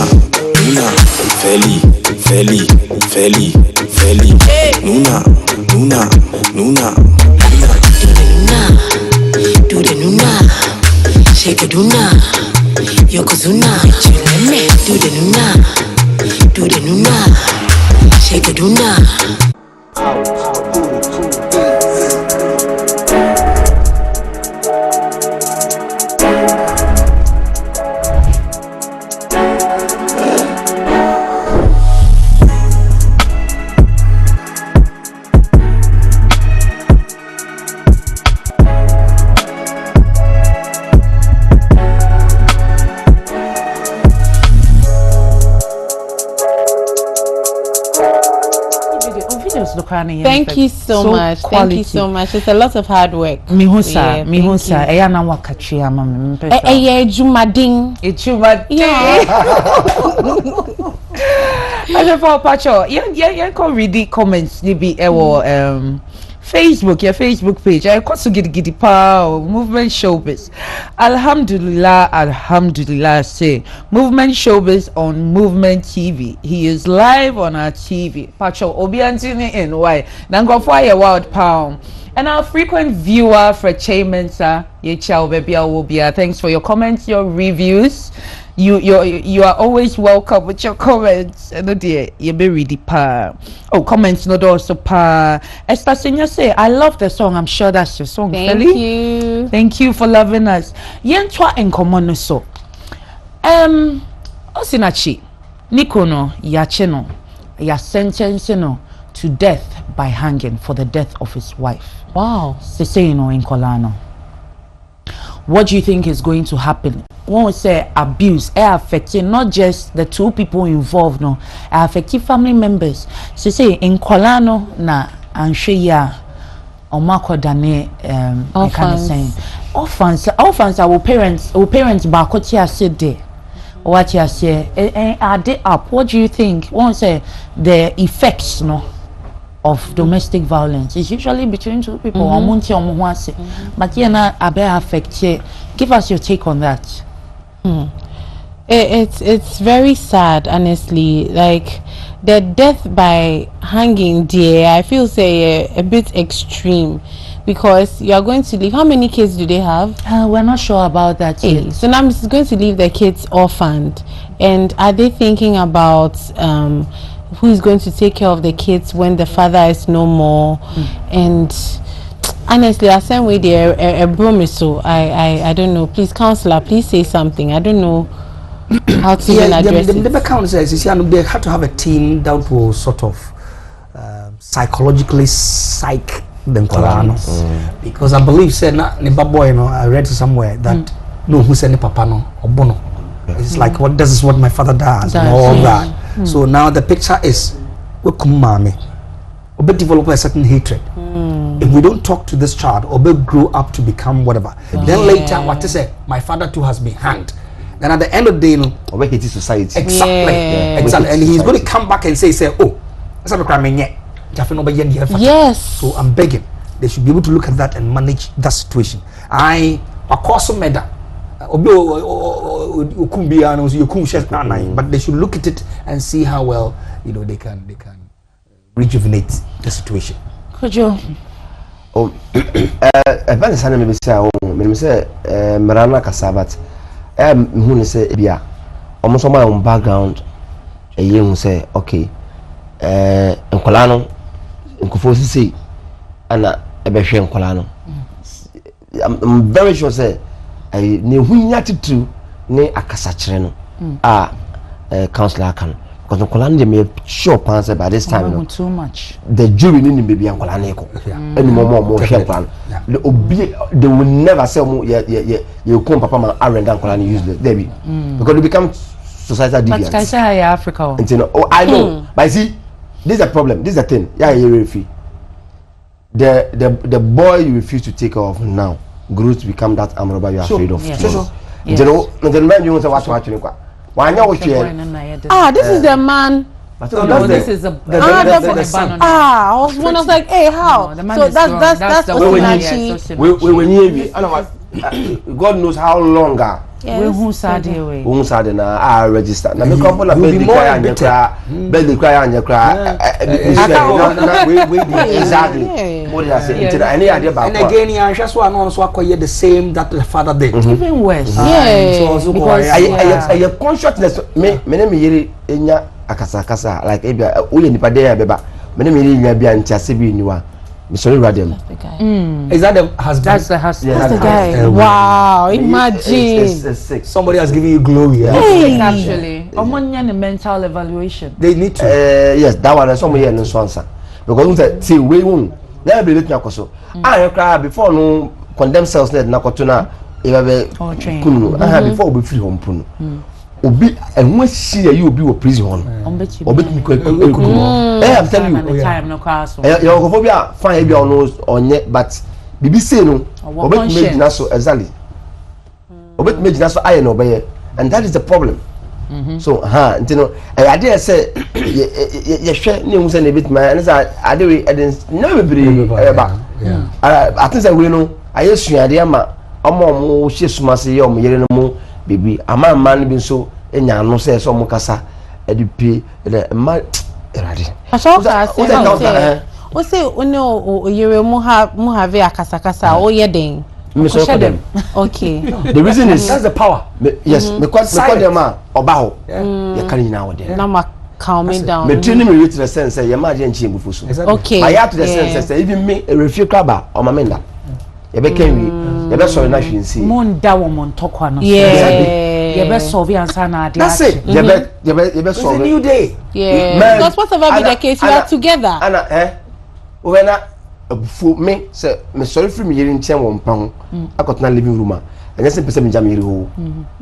Do the Nuna, shake it Nuna, Yokozuna, do the Nuna, shake it Nuna. Thank you so much. Thank you so much. It's a lot of hard work. Mihusa. Eya na wakachia mama mpesa. Jumading. Yeah. For Pacho, yeah, can read the comments. Be Facebook, your Facebook page. I got to get power movement showbiz. Alhamdulillah. Say movement showbiz on Movement TV. He is live on our TV. Pacho Obiantini in why? Nango for a wild pound. And our frequent viewer for Chaymensa, Yechao thanks for your comments, your reviews. You are always welcome with your comments. No dear, you be ready pa. Oh, comments no also pa. Esther Senior say, I love the song. I'm sure that's your song. Thank you. Thank you for loving us. Yentwa enkomo so. Osinachi, Nikono, Yacheno, ya sentence no to death by hanging for the death of his wife. Wow. Seseno in Kolano. What do you think is going to happen? When we say abuse, it affecting not just the two people involved, no, it affecting family members. So say in Kolano na ansheya omako dane I kind of saying orphans our parents bakoti ase there. What you say are they up? What do you think? When we say the effects no of domestic violence is usually between two people. But na abe affect. Give us your take on that. It's very sad, honestly. Like the death by hanging, dear, I feel say a bit extreme because you are going to leave. How many kids do they have? We're not sure about that yet. So now it's going to leave the kids orphaned, and are they thinking about who is going to take care of the kids when the father is no more? And honestly, I same way there a promise. So I don't know. Please, counselor, please say something. I don't know how to even address it. The counsellor says they have to have a team that will sort of psychologically psych them because I believe said boy, I read somewhere that no who said papa no or bono. It's like this is what my father does and all that. So now the picture is we develop a certain hatred. If we don't talk to this child or we grow up to become whatever, then later what to say, my father too has been hanged. Then at the end of the day, or hate society. Exactly. And he's going to come back and say, oh, that's not a crime yet. Yes. So I'm begging, they should be able to look at that and manage that situation. Of course, but they should look at it and see how well they can rejuvenate the situation. Could you? Oh, maybe say Marana Kasabat. Who say Bia almost on my own background. A young say, okay, Nkolano, Nkofosi say, and a Beshe Nkolano. I'm very sure say. I knew who you to ne akasachre no counselor kan because nkola me sure pan by this time no too much the jury ni baby nkola na eko any more share plan they will never say you come papa man arrenda nkola ni useless baby because they become societal deviants. But Kaisa Africa. I know, but see, this is a problem. This is a thing. Yeah, you're free. The boy you refuse to take off now grows to become that arm robber you're afraid of. You know, the man you want to watch watching. Why now? This is the man. No, this is the son. I was like, hey, how? So that's the God knows how long. We who sad away. Who sad na register. Na me couple na be cry and cry. Be cry and cry. Exactly. What did I say? Any idea about? And again, I just want to also acquire the same that the father did. Even worse. So because I consciousness me name yiri enya akasa like ebia oye nipa dey beba. Me name yiri nya bia ntiase bi niwa. Is that the husband? That's the husband. That's the guy. Wow, imagine. It's somebody has given you glory. Hey. Actually, a mental evaluation. They need to. Yes, that one. Somebody here no answer because see we won't. Never be looking at so. I cry before no condemn cells net na kotuna. Kunu. Before we free home punu. Obi and when see you be a prison I'm telling you your phobia fine be on yet but bibi say no obet make na so exactly obet make na so I no be and that is the problem so you know I dare say you share new say na bit man and say I dey no be ba I think say we know I suade ama omo hye sumase ye omo yere no mu baby man bi so enya no say so mo kasa edipie the ma erade o say o yere mo have akasa o ye den okay the reason is that's the power yes because them oba ho you carry now there na ma calm me down me training me to the sense say you ma je nchi embufu so okay I have to the sense say even me a refuse craba o ma menda you be can we you be sorry na hwinsi mon da wo mon tokwa no you be solve answer na ade that's it you be solve it's a new day because whatever be the case you are together when for me say me sorry for me yiri ntien wo mpa ho akotona living room and just person me jam yiri ho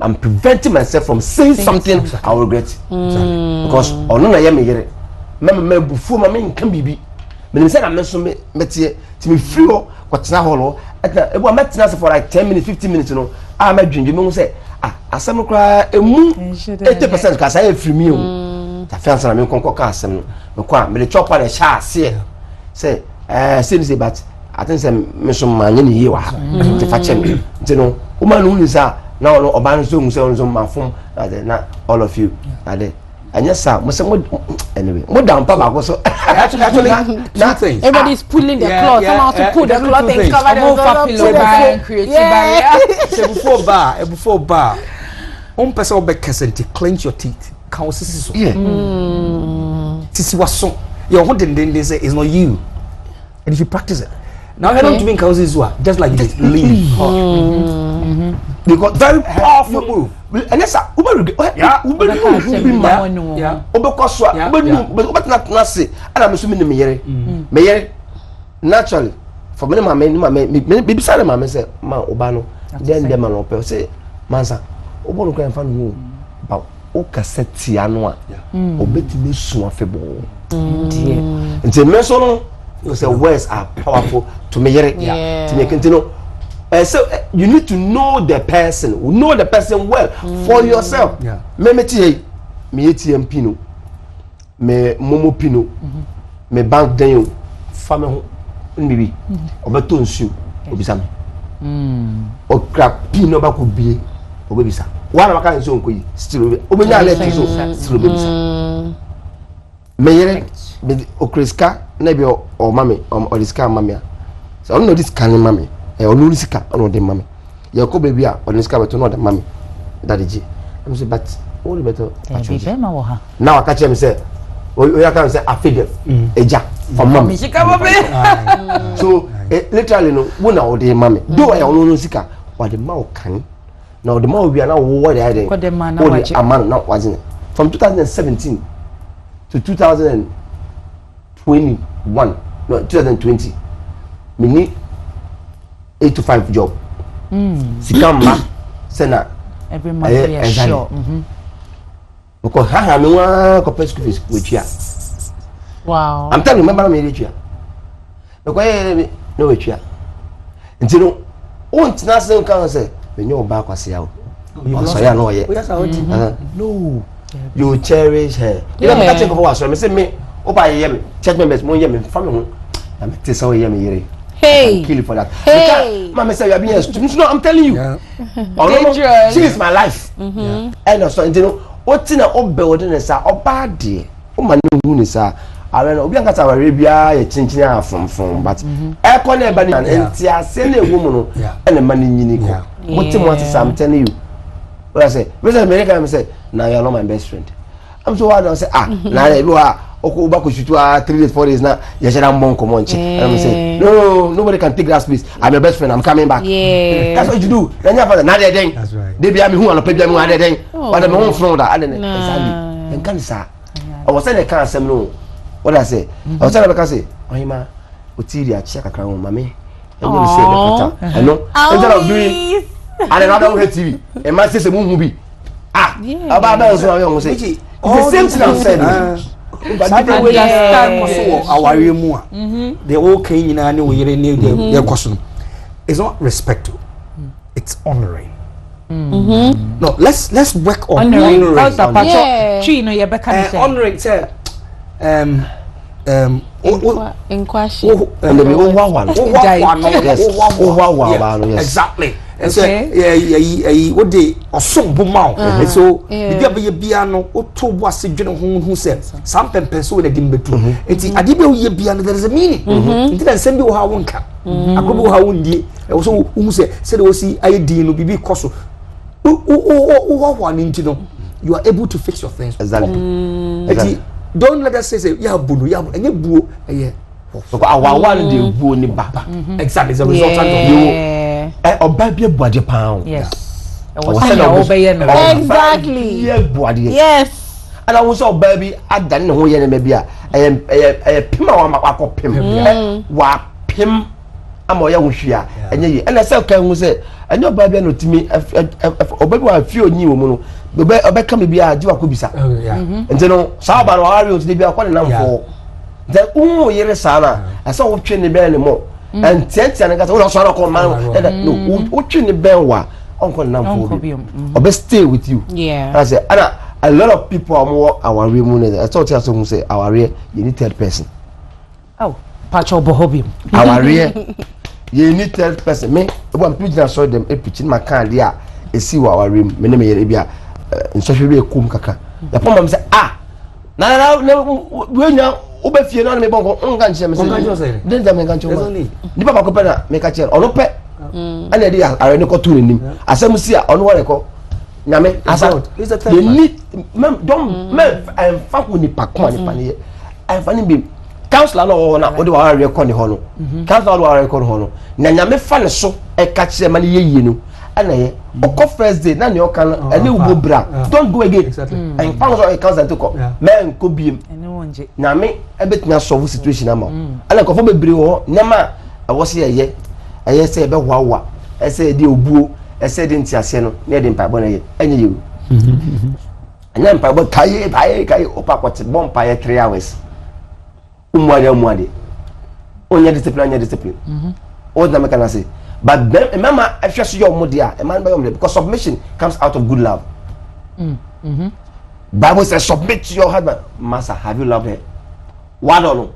I'm preventing myself from saying something I will regret because ono na ye me yiri me bufu ma me nkan bibi me say na me so me tie ti me free ho kotena holo e bo metena for like 10 minutes 15 minutes no a ma dwendwe me say asem kra emu 80% ka say free me o ta fansa na me konko ka asem no me kwa me le chopa na sha ase say say but I think say me so manye ni ye wa te fa chem you know woman who is na no oba no so nso nso mafom na all of you ade anya sa mo say anyway mo down pa ba go so actually nothing everybody is pulling the cloth somehow to pull the cloth and cover the pillow by creative barrier say before bar person be kesenti clench your teeth can sisi so sisi waso your whole they say is not you and if you practice it now I don't mean causes just like this leave because very powerful move and that's naturally for me be beside my say man obano then them man say mansa obonu kan fa no ba o cassette anu a obetime su afebo nti me so no you say words are powerful to me to me continue so you need to know the person well for yourself me tie me ATM pino me momo pino me bank den fa me ho nbibi obeto nsu obisa me o crack pino ba ko bie obebisa wana maka nso nkoyi still obenya let so still obebisa me yere okreska na bi o mame o diska mame so on no diska ni mame o no diska on de mame ye ko baby a o diska beto no de mame that is I'm say but all better actually be ma wo ha now I catch him say o ya kan say afide eja from mame so literally no wo na o de mame do ya no sika o de ma o kan na o de ma o bia na wo wo de ade o de aman na wazin from 2017 to 2021 no 2020 me need 8 to 5 job sikama sena every month yeah sure because ha me wa ko pay school fees with you. Wow. I'm telling you, remember me with you. Because no with you. Until no won't na say kan say when you back kwase ya. So ya no ye. No. You cherish her. You never catch up was so me say me oba ye me church members mo ye me family ho. Na me tell say ye me yere. Hey. Kill for that. Hey. Mama say you are being stupid. No, I'm telling you. Yeah. Dangerous. She is my life. And so you know what in a build in sa oba de. O ma no hu ni sa. I don't know. Kasa Arabia ye chinchin from but e ko na e ba ni enti ase na ewu mu no e na mani nyini ko. What in what is I'm telling you. What I say? Mr. America I say now you're not my best friend. I'm so hard I say na you are Oba ko shoot 3 days 4 days now you should have monk come on and I'm say no nobody can take that space. I'm your best friend. I'm coming back. Yeah. That's what you do. Then you have na dey. That's right. They be am who and pay them na dey. But them won from that and exactly. En kan sa. I was saying the can say no. What I say? I was telling her say, "Ohima, otiri a check akra won mame." And you say the photo. I know. Instead of doing and another TV. A man say mu bi. About so I want say. It's the same thing I'm saying. But that way that our emu the whole king in any way their question. It's not respect. It's honoring. No, let's work on honoring. Yeah. Tree no you better say. Honoring say in question. Exactly. And say what they osom buma and so bia no oto wase dwene hu say some pempese we dem betu enti ade be ye bia no there is a meaning enti na nsem bi wo ha wonka akobi wo ha wondie e so hu say de wo si aye din no bibi koso wo enti no you are able to fix your things. Exactly. Don't let us say ya bunu ya enye buo eye because our one dey buo ni baba exactly as a resultant of you oba bia buade pound. Yes. Exactly. Yes. And I was so baby adan ne ho ye ne bia pim a wa makwa pim wa pim ama ya ho hwia enye ye and say kan hu say enye oba bia no timi oba bi wa fi onyi wo mu no oba ka me bia ji wa ko bisa enti no sa ba no ari o ti bia ko ne nam fo the yere sana asa wo twe ne bia ne mo and tiantia nka so so ko man no uchi ni benwa onko nam for obe stay with you. Yeah, I say a lot of people are more our real money. I thought you also say our real you need third person. Oh pacho bohobium our real you need third person me when people saw them preaching my can dia e see our real me ne me yere bia in social be kum kaka the pom say na we nya oba fie no me bonko nka nche me say den da me nka nche ni papa ko pena me ka che ono pe ana di are ne ko tu nim asem si a ono wore ko nyame asa you need don't me fa ko ni pakoma ni pane e fa ni bi counselor no na o de wa record ho no counselor wa record ho no na nyame fa ne so e ka che ma ne yeye no ana ye oko first day na ne o kan ene ubo bra don't go again and fa so e counselor to ko men ko biem na me ebetia solve situation ama ala ko fo bebre ho nyama awo se ye se be hwawa ese de obuo ese de ntiase no na de mpa bo na ye enye ye anya mpa bo kai opa kwot bomb pa ye 3 hours umuade onya discipline o da me kana say but then mama if you see your modia e man by your because submission comes out of good love. Bible says submit to your husband. Master, have you loved her? What on?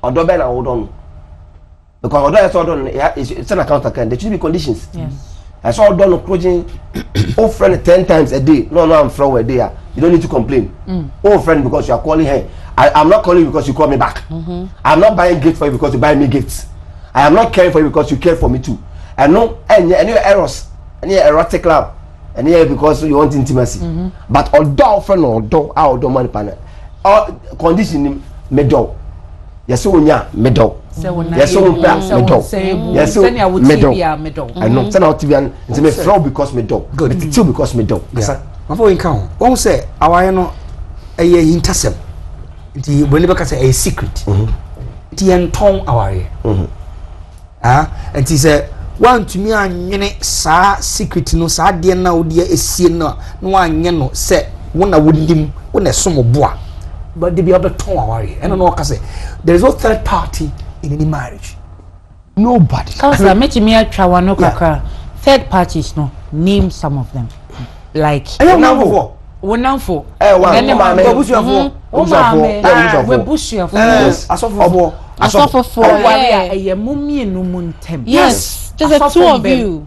Or do better or don't? Because although I saw done, it's an account account. There should be conditions. Yes. I saw done approaching old friend 10 times a day. No, I'm from a day. You don't need to complain. Old friend because you are calling her. I'm not calling you because you call me back. I'm not buying gifts for you because you buy me gifts. I am not caring for you because you care for me too. I know any errors, any erotic love. And here because you want intimacy. But although friend or money partner, condition middle. Yes, so middle. Yes, so middle. Yes, so middle. I know. Send out TV and it's me throw because middle. Good. It's still because middle. Before we count, one say our no a intercept. nti when you say a secret nti enton aware nti say one to me anyene saa secret no saa de na wo de esie no no anye no say wona wodim wona somo boa but they be able to ton aware and no ka say there is no third party in any marriage. Nobody. Councillor, me atwa wano kakra. Third parties no, name some of them. Like Wonamfo. Yes, there's a two of you.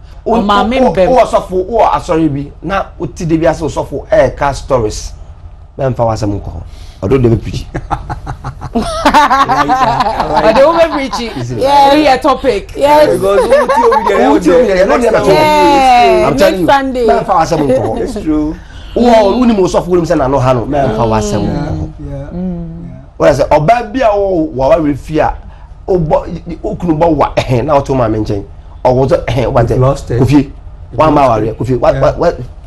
Stories. Although they be preaching. But they will be preaching. Yeah, a topic. Yes. Because I'm telling you. Sunday. It's true. Oh, we need soft women and no hano. Man, for us. Well, I say, oh, baby, oh, what we fear. Oh, but what? Now to my mention. Or was it one day? Lost it. Coffee. 1 hour. Coffee. What?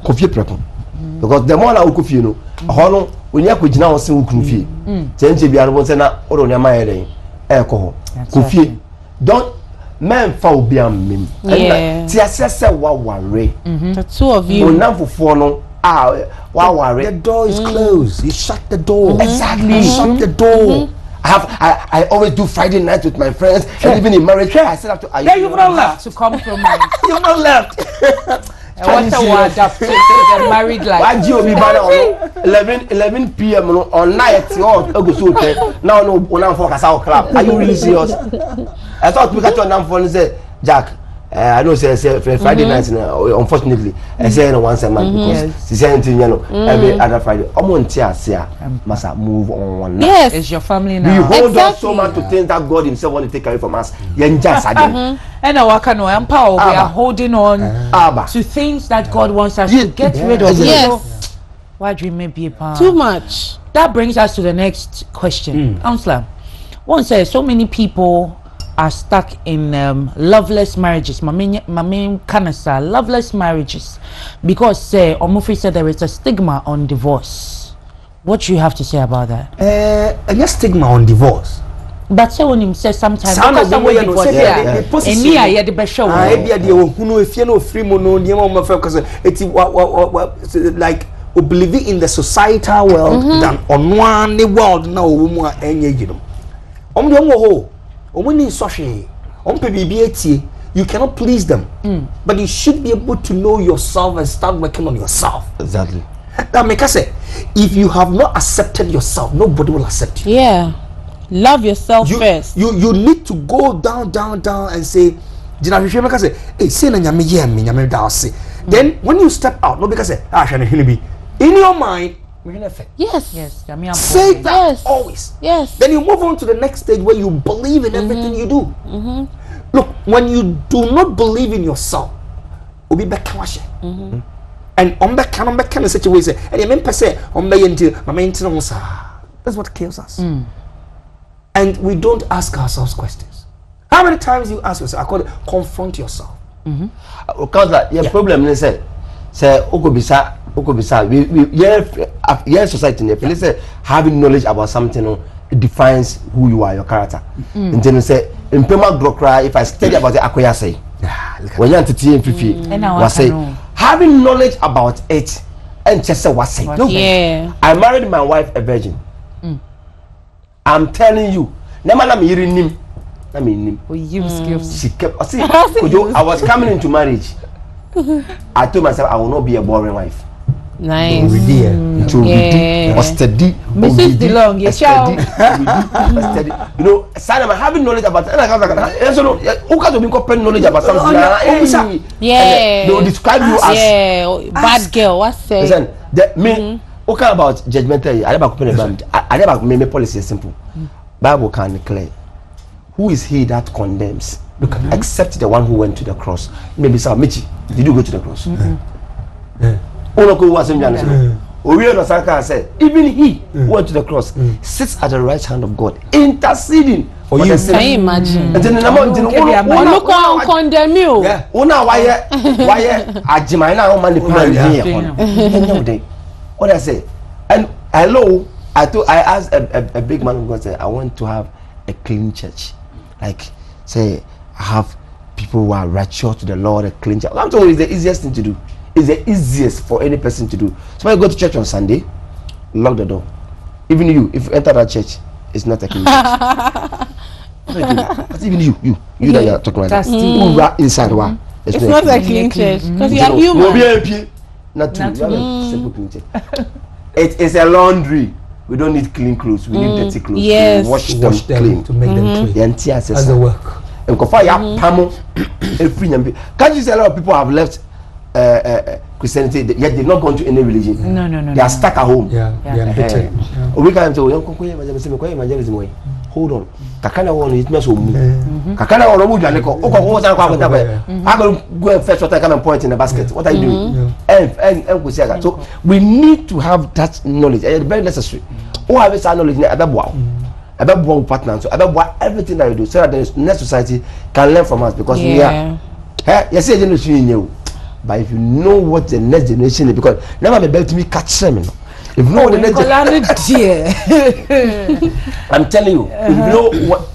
Coffee prepping. Because the more I coffee, you know, how long when you could now see coffee. Change be able to na or on your mind. Alcohol. Coffee. Don't men fall be a meme. Yeah. Tia what worry. The two of you. Now for no. Wow, worry. The door is closed. You shut the door. Exactly. Shut the door. I always do Friday night with my friends, and even in marriage, I set up to. Yeah, you've not left to compromise. You've not left. What a word adapted to the married life. Why do you be bad on 11 p.m. on night? Now no, one focus our club. Are you really serious? I thought we got to an phone and say, Jack. I don't say Friday nights, unfortunately. I say once a month because she said every other Friday. Must move on. Yes, it's your family now. We hold on so much to things that God Himself want to take away from us. And empower. We are holding on to things that God wants us to get rid of. Yes. Why dream may be a part? Too much. That brings us to the next question. Counselor, one says so many people are stuck in loveless marriages. Mame Kanasa, loveless marriages, because Omufri said there is a stigma on divorce. What do you have to say about that? A stigma on divorce. But say when him says sometimes because someone divorce, and near the best show. Like we believe in the societal world than on one world now. You cannot please them, but you should be able to know yourself and start working on yourself. Exactly. That make us say, if you have not accepted yourself, nobody will accept you. Yeah, love yourself first. You need to go down and say, then when you step out, nobody can say, in your mind. Yes. Say that always. Yes. Then you move on to the next stage where you believe in everything you do. Look, when you do not believe in yourself, obi bekawash. And back in such a way say, and you per se that's what kills us. And we don't ask ourselves questions. How many times you ask yourself? I call it confront yourself. Because your problem is say Okobisa, we society having knowledge about something it defines who you are, your character. And then you say in Pema, if I study about it, I say when you're say having knowledge about it and just say what say. Yeah. I married my wife a virgin. I'm telling you, she kept see, I was coming into marriage. I told myself I will not be a boring wife. Nice. Steady. Mrs. DeLong, yes, steady. You know, Simon, having knowledge about who can be knowledge about something? Yeah. They will describe you as bad girl. What's say? Listen, me. Okay, about judgmental. I never make policy simple. Bible can declare, who is he that condemns? Except the one who went to the cross. Maybe some Michi, did you go to the cross? Even he who went to the cross sits at the right hand of God, interceding for you. Can you imagine? And then look how condemn you. Why Ajimina man the what I say, and hello, I asked a big man of God, say, I want to have a clean church. Like, say, I have people who are righteous to the Lord, a clean church. I'm told it's the easiest thing to do. It's the easiest for any person to do. So when you go to church on Sunday, lock the door. Even you, if you enter that church, it's not a clean church. But even you that you're talking about, who inside one, it's not a clean church because you are human. Not true. You have a simple clean church. It's a laundry. We don't need clean clothes. We need dirty clothes. Yes. Wash them clean to make them clean. As the work. And can't you say a lot of people have left Christianity, yet they've not gone to any religion? No. They are stuck at home. Yeah. We can't say, hold on. Kakana one is meant to move. Kakana one move. I go and fetch water, come and point in the basket. What are you doing? And we say that. So we need to have that knowledge. It's very necessary. Who have that knowledge? About one partner. So about everything that we do, so that the next society can learn from us, because we are. You say generation in you, but if you know what the next generation is, because never be able to me catch them. If you know what the next generation, I'm telling you, if you know what,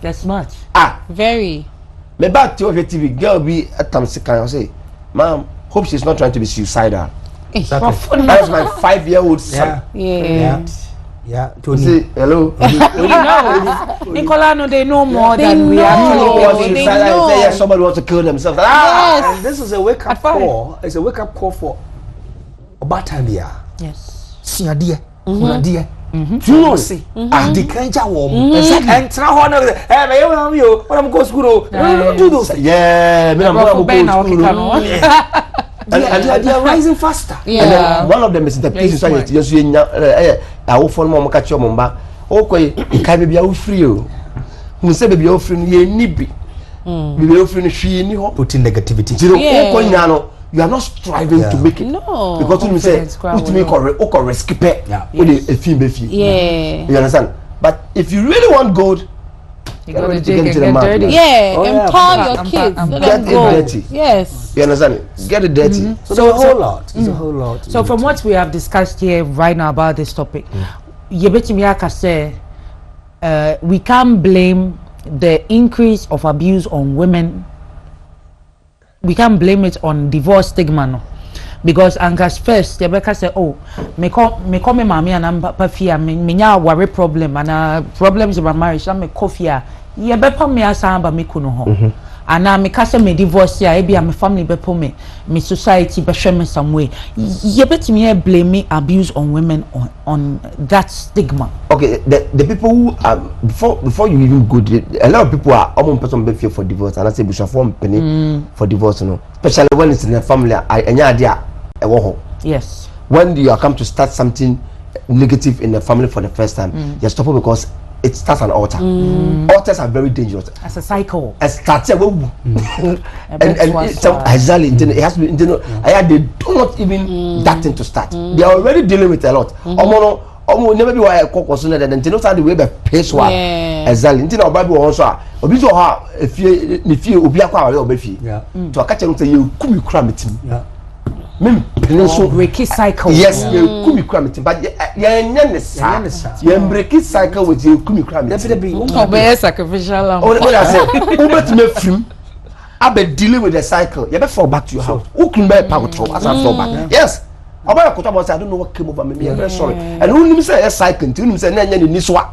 that's smart. Very. My back to your TV girl be at times can I say, ma'am, hope she's not trying to be suicidal. Exactly. That's my 5-year-old son. Yeah. To say hello. Nicola, no, they know more than we actually. They know. Say somebody wants to kill themselves. Yes. And this is a wake up call. It's a wake up call for about time here. Yes. See a dear. Dear. You see. The Kenja woman. And try one of the. Hey, you. When I'm going to school, don't do those. Yeah, me I'm going to school. And they are rising faster. Yeah. And then one of them is interpretation. So just you I will follow my catch your mumba. Okay, can be a free. Who say be a free? Ye nibi. Be a free. She ni ho. Putting negativity. You are not striving to make it. No. Because when you say, "Put me correct, skip it." With a film, yeah. You understand? But if you really want gold, you got to dig and get dirty. Yeah, empower your kids. Get it dirty. Yes. You understand? Get it dirty. So a whole lot. It's a whole lot. So from what we have discussed here right now about this topic, Yebetimiaka say we can't blame the increase of abuse on women. We can't blame it on divorce stigma, no. Because Angus first, Rebecca said, "Oh, me come mommy and I'm papa fear me nya worry problem and problems in my marriage. I'm me coffee. Ye bepa me asamba me kuno ho. And I me kase me divorce ya. Ebi am family bepo me society be share me some way. Ye bet me blame abuse on women on that stigma. Okay, the people who before you even go, a lot of people are almost person be fear for divorce, and I say we should form penny for divorce, you know. Especially when it's in a family, Yes. When you are come to start something negative in the family for the first time, you stop it because it starts an altar. Altars are very dangerous. As a cycle. And exactly, it has to be. They do not even that thing to start. They are already dealing with a lot. Never be why I cook or sooner than to the way the pace was. Exactly. Until our Bible also. If you be a car or baby, to a catcher say you could be cramming. Breaky cycle. Yes, you could be cramming, but you break it cycle with you could be cramming. Sacrificial. I said, I've been dealing with the cycle. You better fall back to your house. Who can bear power trouble as I fall back? Yes. I don't know what came over me. I'm very sorry. And who say a cycle until you say, Niswa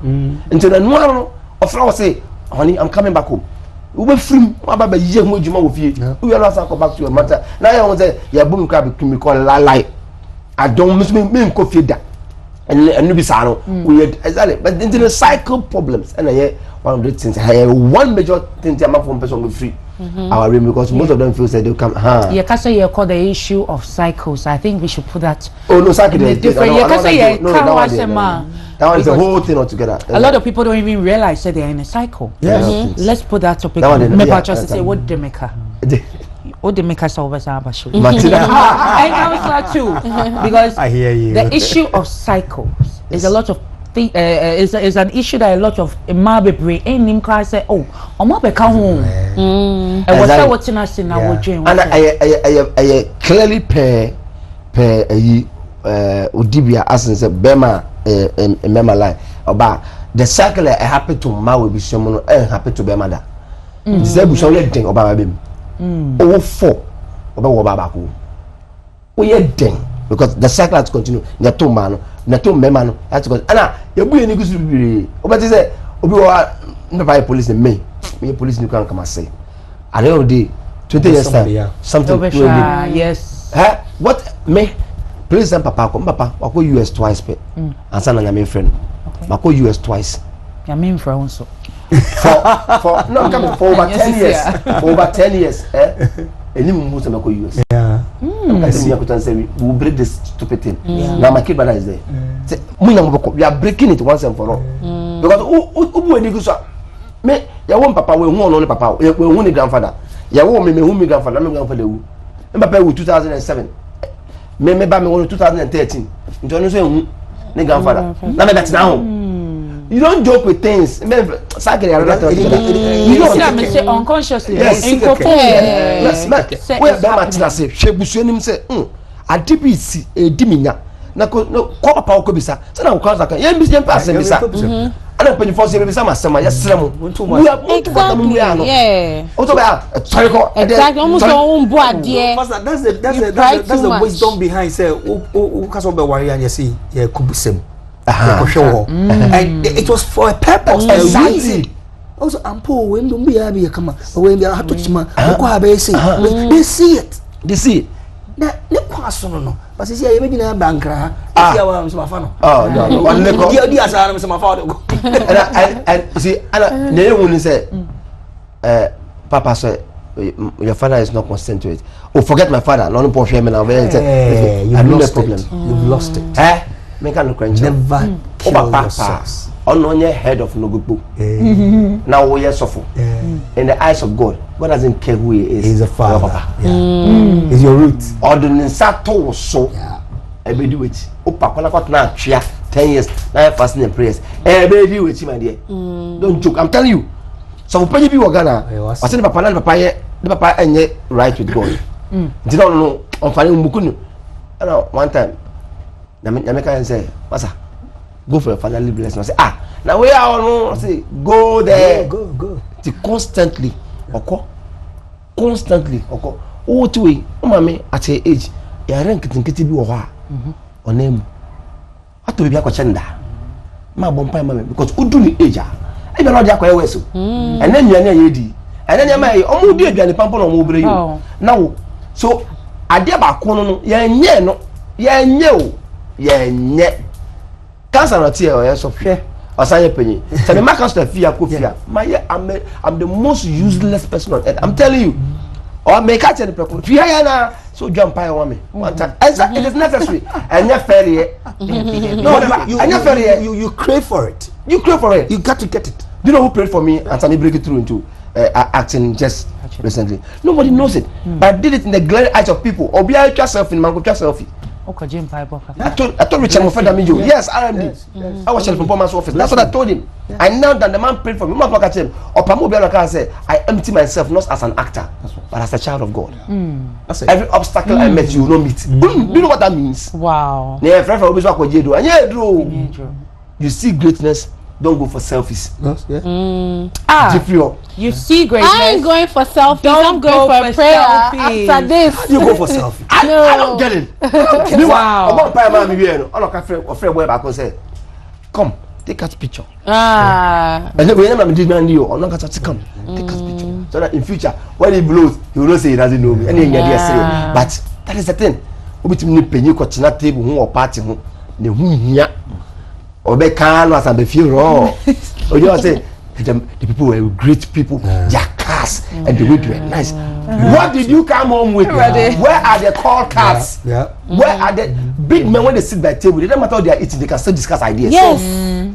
until the one of flowers say, honey, I'm coming back home. We were free. About a year more with you. We are not go back to your matter. Now I want to say, your boom crab can be called lie. I don't miss me coffee that. And you be sorrow. We had exactly, but into the cycle problems. And I one of the things, one major thing I'm from person with free. Our room because most of them feel that they come. Yeah, because you call the issue of cycles. I think we should put that. Oh no, cycle is different. Yeah, because that one is the whole thing altogether. A lot of people don't even realize that they're in a cycle. Yes. Let's put that topic. Maybe I just say what they make her. What they make us over Sabashu. And counselor too, because I hear you. The issue of cycles is a lot of. Is an issue that a lot of Mabe and Nimka say, oh, Omabe come home. And what's watching us in our dream. And I clearly pay Udibia as in Bema remember line about the cycle happen to ma we be someone happen to be mother. This is bush only thing about baby. Oh four about what back. Oh yeah thing because the cycle has continue. Na to man, na to memano has to go. Ana you be any good be. But say obi wa no by police me police you can come say. At the end of the day 20 years time something yes. What me please and papa I go US twice pe and son na my friend I go US twice ya me friend so for no come for over 10 years for over 10 years any move to go US I think you can say we break this stupid thing now my kid brother is there say we are breaking it once and for all because who any good so me ya won papa we hu no papa we hu ni grandfather ya wo me hu mi grandfather me grandfather wu papa wu 2007 me ba me won 2013 nto no so hu ni grandfather na me betina home you don't joke with things me sakere you don't me say unconsciously yes we be matina say hwebusu anim say adibi si ediminya na ko papa ko bisa say na ko saka yen bi yen pass bisa ana penny force be sama sama yesrem we are exactly yeah also be sorry ko exactly almost on bo ade that's the wisdom behind say o kaso be worry and you see yeah kubusem and it was for a purpose exactly also ampo when don't be abi kama when they have to chima ko abe say they see it na ne kwaso no but see ya be gina bankra ya wa so mafa no no one le ko di asara so mafa do and see ana ne won say papa say your father is not consent to it forget my father no no share me now you've lost problem you've lost it me can crunch never papa on your head of Nogubu. Now we are suffer. In the eyes of God doesn't care who he is. He's a father. He's your root. Or the Ninsato so I be do it. Papa got now 10 years. Now fasting and prayers. I be do it, my dear. Don't joke. I'm telling you. So when you be Wagana, I said papa the papa and right with God. Did not know on finding Mukunu. One time. Nameka say, Masa, go for a finally blessing. I say, now we are on. Say, go there. Go. Constantly, constantly. Oh, to way, mommy at her age, you rank it in Kitty Boha or name. What to be a cochenda? My bumpy mammy, because who do the age? I don't know the aqua so. And then you're near Yedi. And then you may almost do the pampa on Mobile. Now, so I dare back on, yeah, cancer not here or else of share or say penny. So the markers to fear kofia. I'm the most useless person on earth. I'm telling you. Or make catch any problem. Fiana so jump by one one time. It is necessary. And you're fair here. No, you crave for it. You crave for it. You got to get it. Do you know who prayed for me and suddenly break it through into acting just recently? Nobody knows it. But I did it in the glaring eyes of people. Or be I yourself in Mango selfie. I told Richard Mofedamijo, yes, RMD. I was from Poma's office. That's what I told him. I knelt down, the man prayed for me. Or Pamobiana said, I empty myself not as an actor, but as a child of God. Every obstacle I met, you will not meet. Do you know what that means? Wow. You see greatness, don't go for selfies. You see greatness. I ain't going for selfies. I'm going for a prayer. After this, you go for selfie. I don't get it. Wow. Come, take us picture. And then when I'm doing you, or not to come, take us picture. So that in future, when he blows, he will not say he doesn't know me. Any idea say, but that is the thing. We between penny got na table who or party who the who Obe can was and feel raw. Or you say the people were great people, their cars and the way they were nice. What did you come home with? Where are the call cards? Where are the big men when they sit by the table? They don't matter what they are eating, they can still discuss ideas. Yes.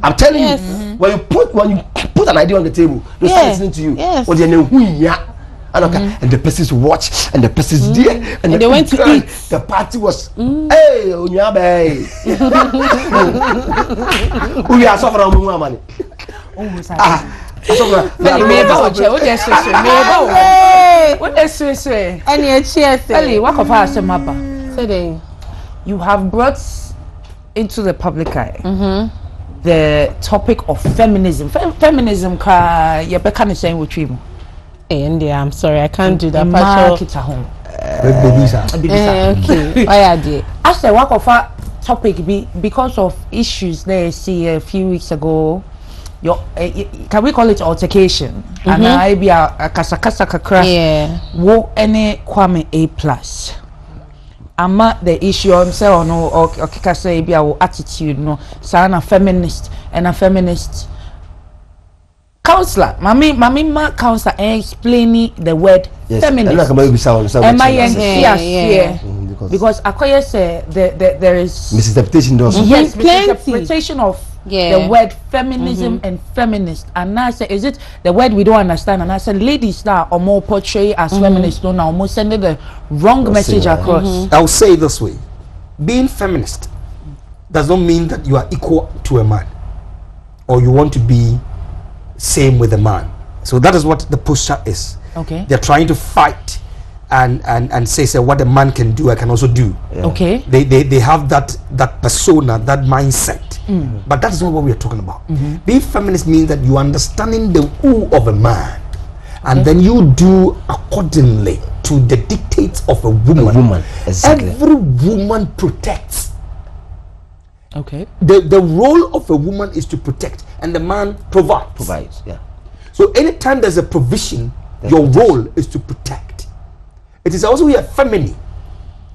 I'm telling you, when you put an idea on the table, they start listening to you. Yes. Or they know who you are. And the person's watch and the person's there and they went to eat. The party was hey Onyabe. We are suffering more money. You have brought into the public eye, the topic of feminism. Feminism, you be saying with you. India, I'm sorry, I can't do that. Market at home. Okay. Why are they? As a work of a topic, because of issues they see a few weeks ago. Can we call it altercation? And I be a kasakasa kakra. Yeah. Wo any Kwame A+. Ama the issue himself no or say be our attitude no. Sana feminist and a feminist counselor. Mami counselor explaining the word feminist. Because Akoya say there is misinterpretation also. Yes, misinterpretation of the word feminism and feminist. And I say, is it the word we don't understand? And I said, ladies now are more portrayed as feminists, no, now almost sending the wrong message across. I'll say it this way: being feminist does not mean that you are equal to a man, or you want to be same with a man. So that is what the posture is. Okay. They're trying to fight and say what a man can do, I can also do. Yeah. Okay. They have that persona, that mindset. But that is not what we are talking about. Being feminist means that you are understanding the who of a man, and then you do accordingly to the dictates of a woman. Exactly. Every woman protects. Okay. The role of a woman is to protect, and the man provides. Yeah. So anytime there's a provision, your role is to protect. It is also a feminine.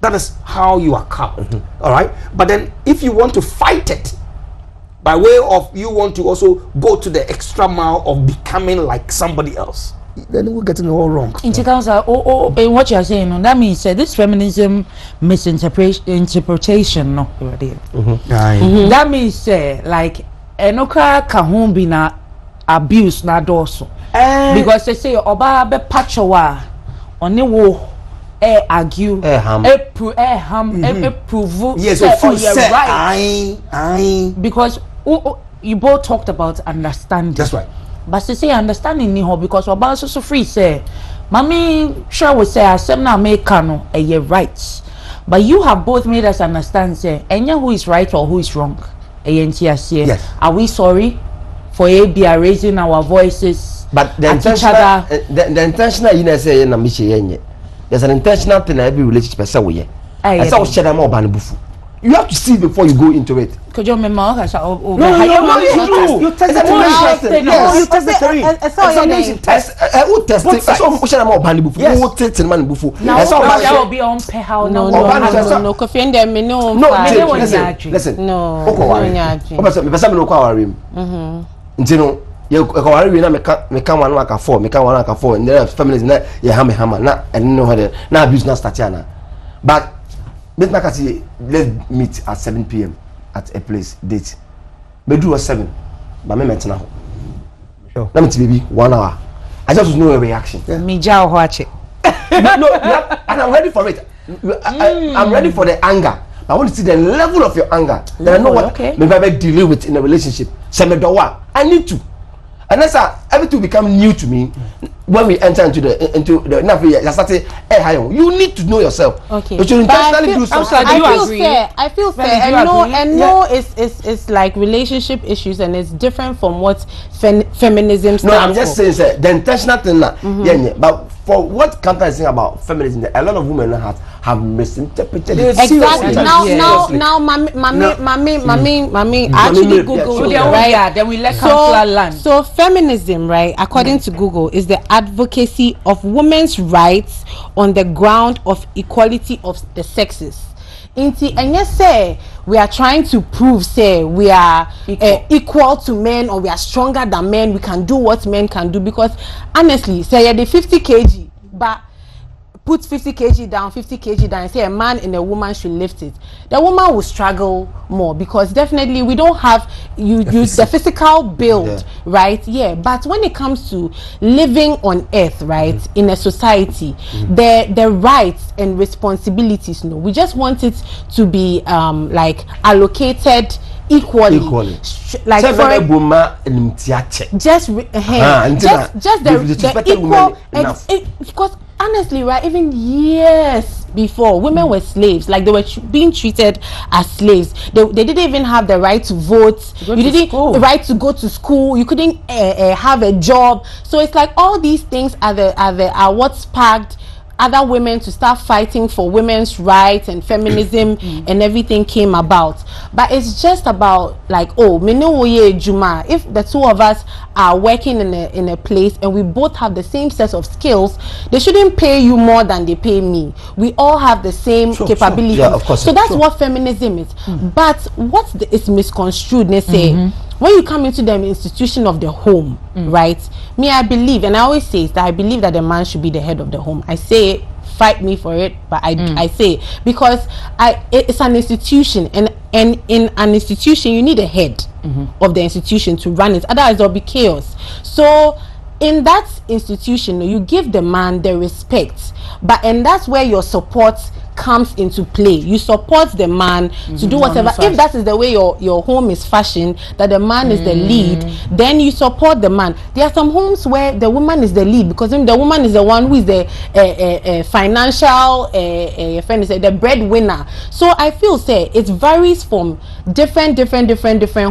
That is how you are carved. All right. But then, if you want to fight it, by way of you want to also go to the extra mile of becoming like somebody else, then we're getting it all wrong. In what you are saying, that means this feminism misinterpretation, no. That means like enoka kahun be na abuse na doso. Because they say oba be pachowa oni wo argue prove yes, right. Because you both talked about understanding. That's right. But they say understanding ni ho because oba so free say mami sure we say asem na make no right. But you have both made us understand say enya who is right or who is wrong. Yes. Are we sorry for ABR raising our voices? But the intentional you know say na miche there's an intentional thing in every relationship I say you have to see before you go into it. Could you remember you test the terrain. You test the terrain. Who test it? So who should more bani before? Who test the man before? That will be on how no. Could find them no. Listen. No. Okay. Person no kwa worry. Ntino you worry we na meka one aka 4 and then families na ye hammer na and no how na abuse na start na. But let's meet at 7 p.m. at a place date. Bedroom was 7, but me met now. Sure. Let me tell you, 1 hour. I just know a reaction. Me jao watch it. And I'm ready for it. I'm ready for the anger. I want to see the level of your anger. Then I know what maybe I deal with in a relationship. I need to. Unless everything become new to me when we enter into the you need to know yourself. Okay. You should intentionally do something. I feel fair. And no, it's like relationship issues and it's different from what feminism stands for. No, I'm just saying the intentional thing but for what Kanta is saying about feminism, a lot of women have misinterpreted it. Exactly. Now, mommy, actually Google, right? Then we let counselor land. So feminism, right, according to Google, is the advocacy of women's rights on the ground of equality of the sexes. And yes, say we are trying to prove, say we are equal to men or we are stronger than men. We can do what men can do because honestly, say you're the 50 kg, but put 50 kg down, 50 kg down, and say a man and a woman should lift it. The woman will struggle more because definitely we don't have the physical build, right? Yeah, but when it comes to living on earth, right, in a society, the rights and responsibilities, no, we just want it to be like allocated equally. Like just the equal, because honestly, right, even years before. Women were slaves, like they were being treated as slaves. They didn't even have the right to vote. You didn't right to go to school. You couldn't have a job. So it's like all these things are what sparked other women to start fighting for women's rights and feminism and everything came about. But it's just about like, oh, Juma, if the two of us are working in a place and we both have the same set of skills, they shouldn't pay you more than they pay me. We all have the same capabilities. Yeah, of course. So that's what feminism is. But what is misconstrued, they say, when you come into the institution of the home, right? Me, I believe, and I always say that I believe that the man should be the head of the home. I say, fight me for it, but I say, because it's an institution, and in an institution you need a head of the institution to run it. Otherwise there'll be chaos. So in that institution, you give the man the respect, and that's where your support comes into play. You support the man to do whatever. If that is the way your home is fashioned, that the man is the lead, then you support the man. There are some homes where the woman is the lead, because the woman is the one who is the financial the breadwinner. So I feel it varies from different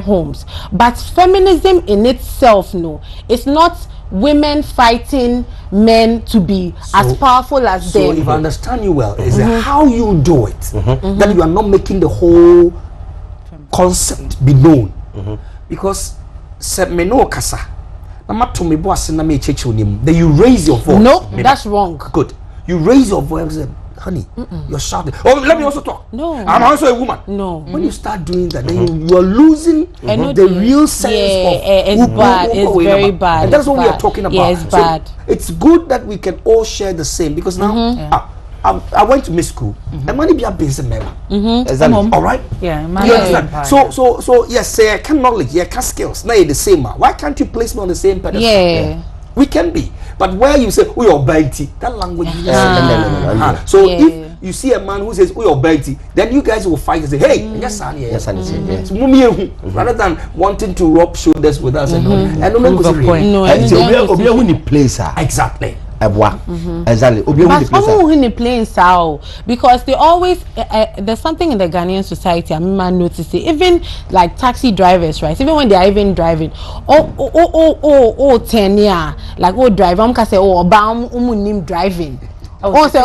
homes. But feminism in itself, no, it's not women fighting men to be as powerful as them. So if I understand you well, is how you do it, that you are not making the whole concept be known. Because me no kasa, then you raise your voice. No, that's wrong. Good. You raise your voice and say, honey, you're shouting. Oh, let me also talk. No. I'm also a woman. No. When you start doing that, then you are losing the real sense of it's bad. It's very bad. And that's what we are talking about. Yeah, it's bad. So it's good that we can all share the same, because now I went to miss school and money be a business member. All right? Yeah, you understand? So yes, say I can knowledge, I can skills. Now you're the same man. Why can't you place me on the same pedestal? Yeah. We can be, but where you say we are Benty, that language. So if you see a man who says we are Benty, then you guys will fight and say, hey, yes, rather than wanting to rub shoulders with us and exactly. Exactly. But playing sao, because they always there's something in the Ghanaian society. I mean, notice it. Even like taxi drivers, right? Even when they are even driving, 10 year, like driver, I'm say name driving. Where do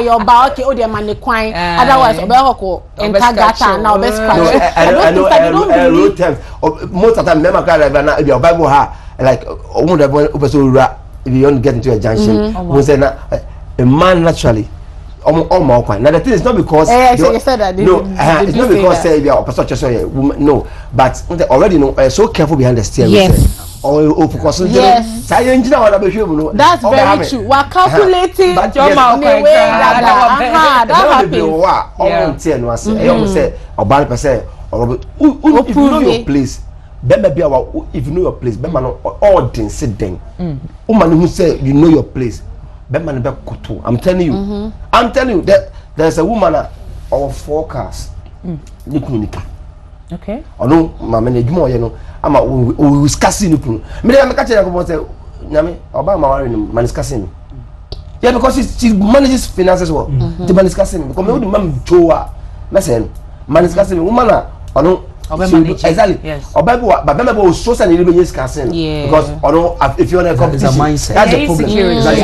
your bar? Okay, the man quine. Otherwise, and Tagata now best crash. I don't believe. Most of the time, remember your Bible like if you want to get into a junction, we say a man naturally. Now the thing is not because it's not because say you are a no, but already so careful behind the steering. Yes. Yes. That's very true. We're calculating if you know your place, if you know your place, who say you know your place. I'm telling you, that there's a woman of forecast. Okay. I know my manager, you know, I'm discussing. Me, I'm catching a say, Yami, Obama, man discussing. Yeah, because she manages finances well. The man discussing because me would man Joa, man discussing woman. I know. Exactly. Yes. Or Bible so and you discussing. Yeah. Because if you're in a competition, mindset. that's the problem. Exactly.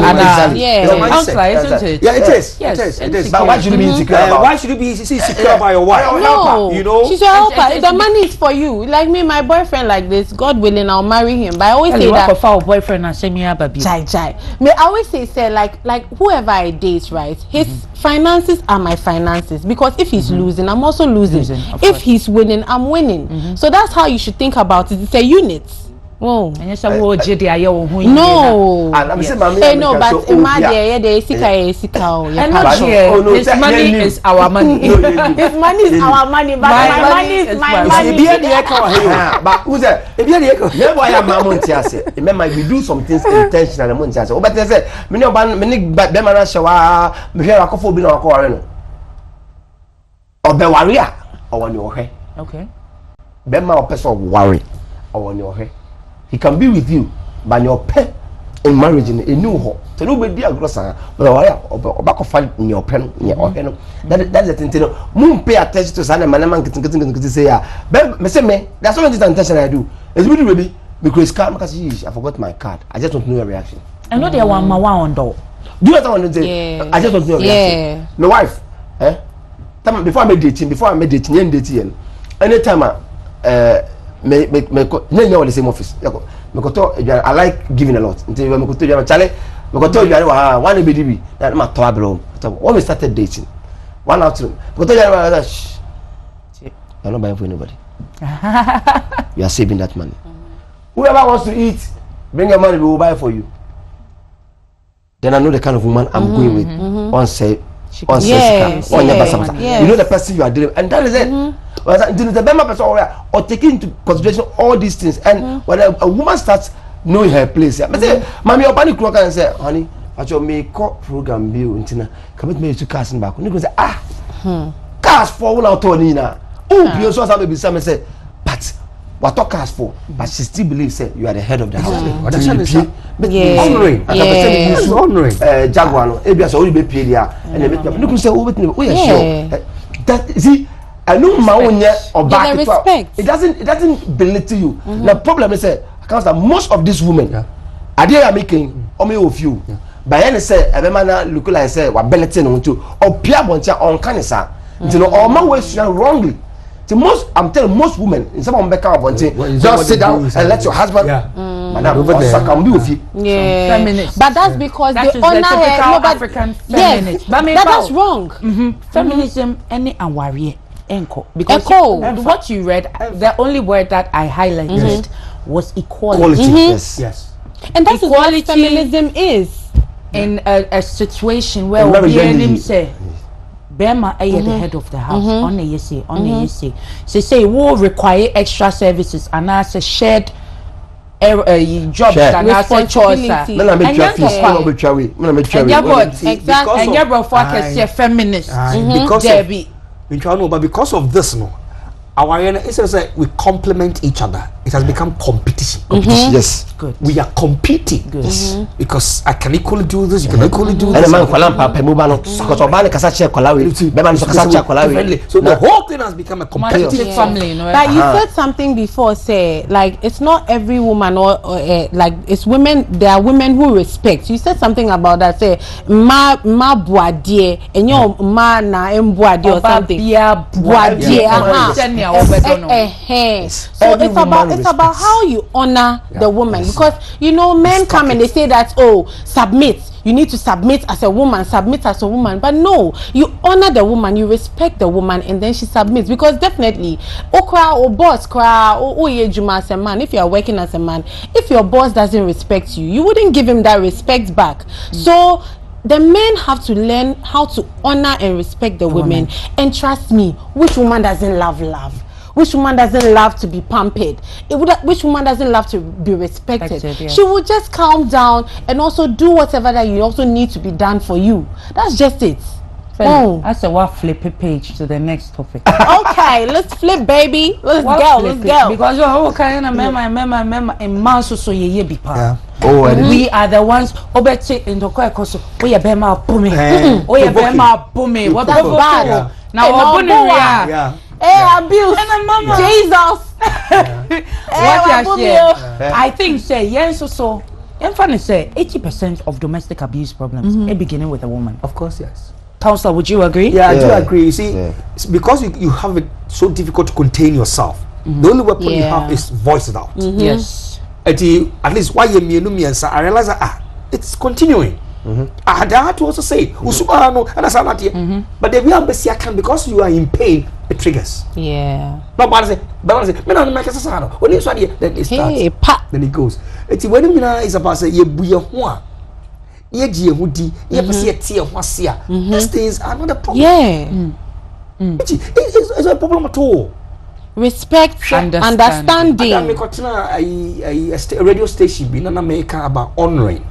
Yeah, it is. It is. But why should you be insecure about? Why should you be insecure about your wife? No, you know, she's your helper. The money is for you. Like me, my boyfriend like this. God willing, I'll marry him. But I always say that. For boyfriend and send me a baby. Chai. Me, I always say like whoever I date, right? His finances are my finances, because if he's losing, I'm also losing. If he's winning, I'm winning. So that's how you should think about it. It's a unit. Whoa. And yes, I will no. I'm saying, no, but in my day, his money is our money. His money is our money, but my money is my money. But who's that? If you're the remember, we do some things intentionally. But they say, many Bemana Shawa, Mihra Kofo Bino Coreno. Or Bewaria, or on your head. Okay. Bema or person worry, or on your head. He can be with you, but your pet in marriage in a new home. So nobody agrees. But back of find in your pen, that's the thing. Moon pay attention to Sana Manaman getting say, me, that's all the intention I do. It's really baby because I forgot my card. I just don't know your reaction. I know they want my one door. Do you know what I want to say? I just don't know your reaction. My wife, before I made dating, anytime me the same office. I like giving a lot. Until me Charlie, one baby that my trouble. When we started dating, 1 afternoon, you're not buying for anybody. You are saving that money. Whoever wants to eat, bring your money, we will buy for you. Then I know the kind of woman I'm going with. You know the person you are dealing with, and that is it. Or taking into consideration all these things, and when a woman starts knowing her place, I say, "Mommy, your panic clock," and say, "Honey, I should make program bill until come me to cast back." You go say, cast for one out on Nina. Oh, you so some say, but what talk cast for? But she still believes that you are the head of the house. Honoring, honoring. Jaguar, Abia, so you be paid here, and they make you say, "Oh, sure." That see. I know my own or back it doesn't belittle you. The problem is that most of these women are making only of you. By any say a man look like say what belittling on to or Pierre Bontia on canisa. You know, all my ways wrongly. Most I'm telling most women in some of them just sit down and let your husband can be with you. But that's because they honor her. African feminist. But that's wrong. Feminism any and warrior. Because what you read, the only word that I highlighted was equality. Yes. And that's what feminism is. In a situation where we say, Bema is the head of the house. Only you say. Say will require extra services and as a shared jobs and as a choice. And feminist. But because of this, it's like we complement each other. It has become competition. Yes, good. We are competing. Because I can equally do this. You can equally do this. So the whole thing has become a competitive family. But you said something before, say like it's not every woman or like it's women. There are women who respect. You said something about that. Say ma boadie and your ma na boadie or something. So it's about how you honor the woman, because you know men come and they say that submit, you need to submit as a woman, but no, you honor the woman, you respect the woman, and then she submits. Because definitely or boss as a man, if you are working as a man, if your boss doesn't respect you, you wouldn't give him that respect back. So the men have to learn how to honor and respect the women. And trust me, which woman doesn't love? Which woman doesn't love to be pampered? Which woman doesn't love to be respected? She will just calm down and also do whatever that you also need to be done for you. That's just it. That's a what flip page to the next topic. Okay, let's flip, baby. Let's go. Because you're kind of remember and man so ye be pa. We are the ones obeti in the koso. We are bema bumi. We are bema bumi. What that's bad. Now abuse. Jesus. I think say yes so. In fact, say 80% of domestic abuse problems are beginning with a woman. Of course, yes. Counselor, would you agree? Yeah, I do agree. You see, it's because you have it so difficult to contain yourself. The only weapon you have is voice it out. Yes. At least why you I realize that it's continuing. I had to also say, but the real best can, because you are in pain, it triggers. Yeah. But say, when you then it starts. Then it goes. It's when is about say these things are not a problem. It's a problem at all. Respect, understanding. A radio station in America about honoring.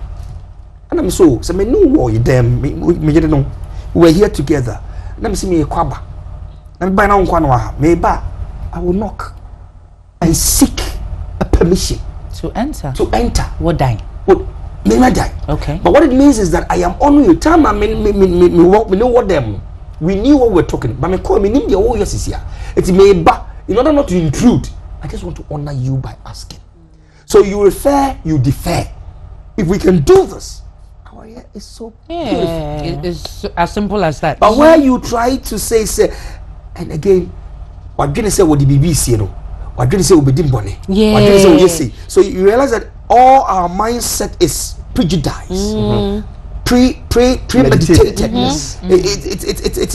And I'm so me know you them me we're here together. Let me see me a kwaba. Let me buy now maybe I will knock and seek a permission to enter. To enter. What dying? may not die. Okay. But what it means is that I am honoring you. Time I mean, we know what them. We knew what we're talking. But me call me name the oh yes is here. It's me ba. In order not to intrude, I just want to honor you by asking. So you refer, you defer. If we can do this, our year is so beautiful. It's as simple as that. But where you try to say, and again, what gonna say what the BBC, you know, what gonna say what the bonnet, what gonna say what you say. So you realize that all our mindset is prejudiced, premeditated.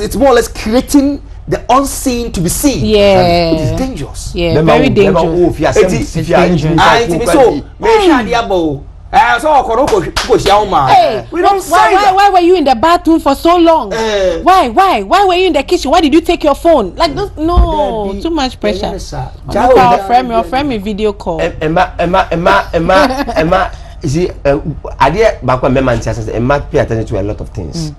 It's more or less creating the unseen to be seen. Yeah, it is dangerous. Yeah, very dangerous. It's dangerous. Hey, why were you in the bathroom for so long? Why were you in the kitchen? Why did you take your phone? Like this? No, too much pressure. Your friend video call. Emma, you see, idea back when Emma pay attention to a lot of things.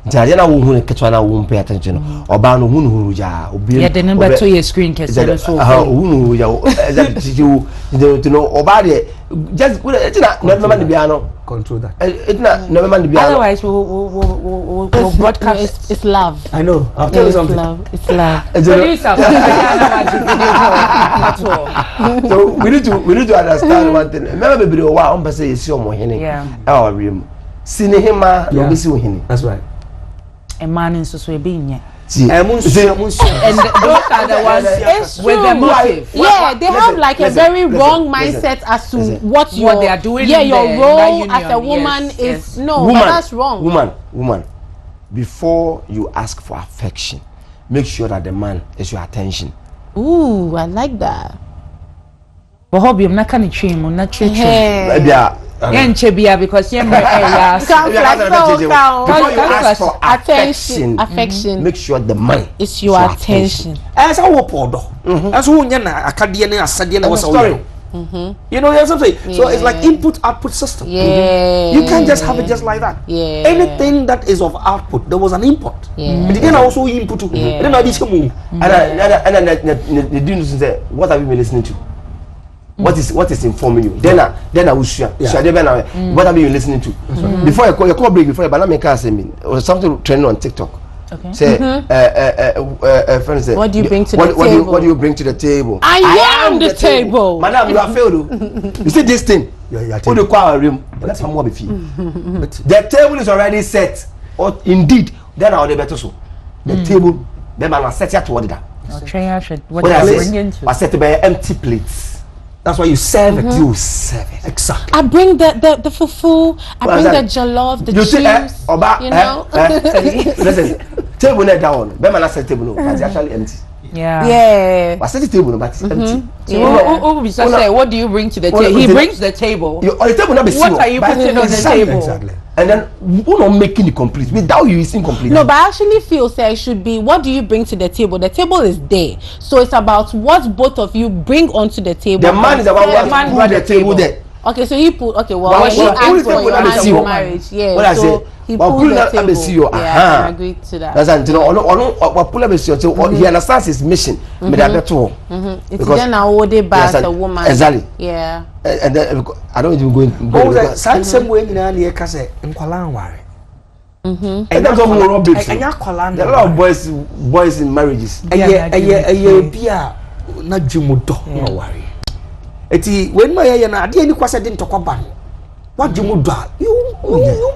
Jana who Katwana won't pay attention. Or ban who ja, yeah, the number 2 your screen can say so. Who you to know about it. Just never mind the piano. Control that. It's not never mind the piano. Otherwise, we'll broadcast. It's love. I know. I'll tell you something. It's love. So we need to understand one thing. Remember, baby, one person is your mohini. Yeah. Our room. Sinehima, no busy mohini. That's right. A man in so being And those are the ones with the motive. Yeah, they have like a very wrong mindset as to what they are doing. Yeah, your role as a woman is no, but that's wrong. Woman, before you ask for affection, make sure that the man is your attention. Ooh, I like that. But hobby, I'm not kind of trim, I'm not trim. Because you're affection. Make sure the man is your attention. As our podo. As who a Cadian was story. You know what I'm saying? So it's like input output system. Yeah. You can't just have it just like that. Yeah. Anything that is of output, there was an input. Yeah. But then also input. Yeah. Then I did some move. And the dude say, what have you been listening to? What is informing you? Then I will share. What have you been listening to? Before you call break, before you but make us or something trending on TikTok. Okay. Say friends say, what do you bring to the table? What do you bring to the table? I am the table. Madam, you are failed. You see this thing? Who do call a room? Let's have more be fee. The table is already set. Or indeed, then I'll better so. The table, then I set it toward that. What are you bringing to? I set to be empty plates. That's why you serve it. You serve it. Exactly. I bring the fufu. I bring the jollof, the juice. You know. Listen, table not down. Bema na set table, but it's actually empty. Yeah. I set the table, but it's empty. So what do you bring to the table? He brings the table. On the table, not be what are you putting on the table? Exactly. And then we're not making it complete. Without you, it's incomplete. No, but I actually feel it should be what do you bring to the table? The table is there, so it's about what both of you bring onto the table. The man is about what brought the table there. Okay, so he put when he asked for your hand in marriage, yeah. So he pulled the table. Yeah, I agree to that. That's you know, pull up so he understands his mission. It's then I would back a woman. Exactly. Yeah. And then I don't even go in. Same way in the case in Kwalan. And that's all more big. There are a lot of boys in marriages. Bia na jumudo no worry. Eti when my na ade ani kwasa de ntokwa ban. What jumudo you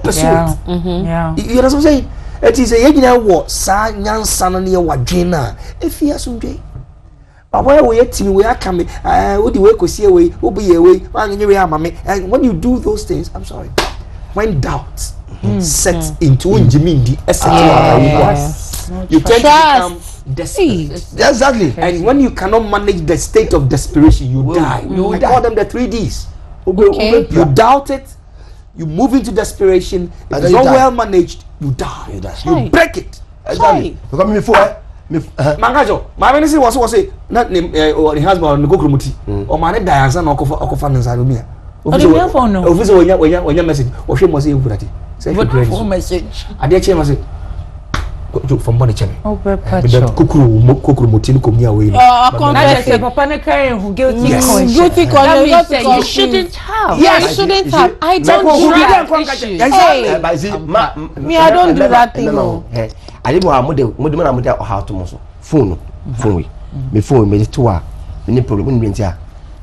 pursue it. Yeah. You know what I'm saying? Eti say yegina wo sa nyansa no ne wadwen na efia sumdwe. But where we team we are coming what the way kosie we obi ye we wanyenye we amame. And when you do those things, I'm sorry. When doubt set into unjimindi you tend to become desperate. Exactly. And when you cannot manage the state of desperation, you die. I call them the 3Ds. Okay. You doubt it, you move into desperation. If it's not well managed, you die. You break it. Exactly. Because before Mangajo, my minister was say not name or the husband no go kromuti or man die answer no okofa nzarumia. Officer when your message or she must say you put it. Say for message. I dare change say from money channel. Oh, kukuru motini komni away. Confess. Papa ne carrying who guilty conscience. Guilty conscience. You shouldn't have. Yeah, you shouldn't have. I don't do that. Me, I don't do that thing. I didn't want to how to phone. Me phone me to me problem it's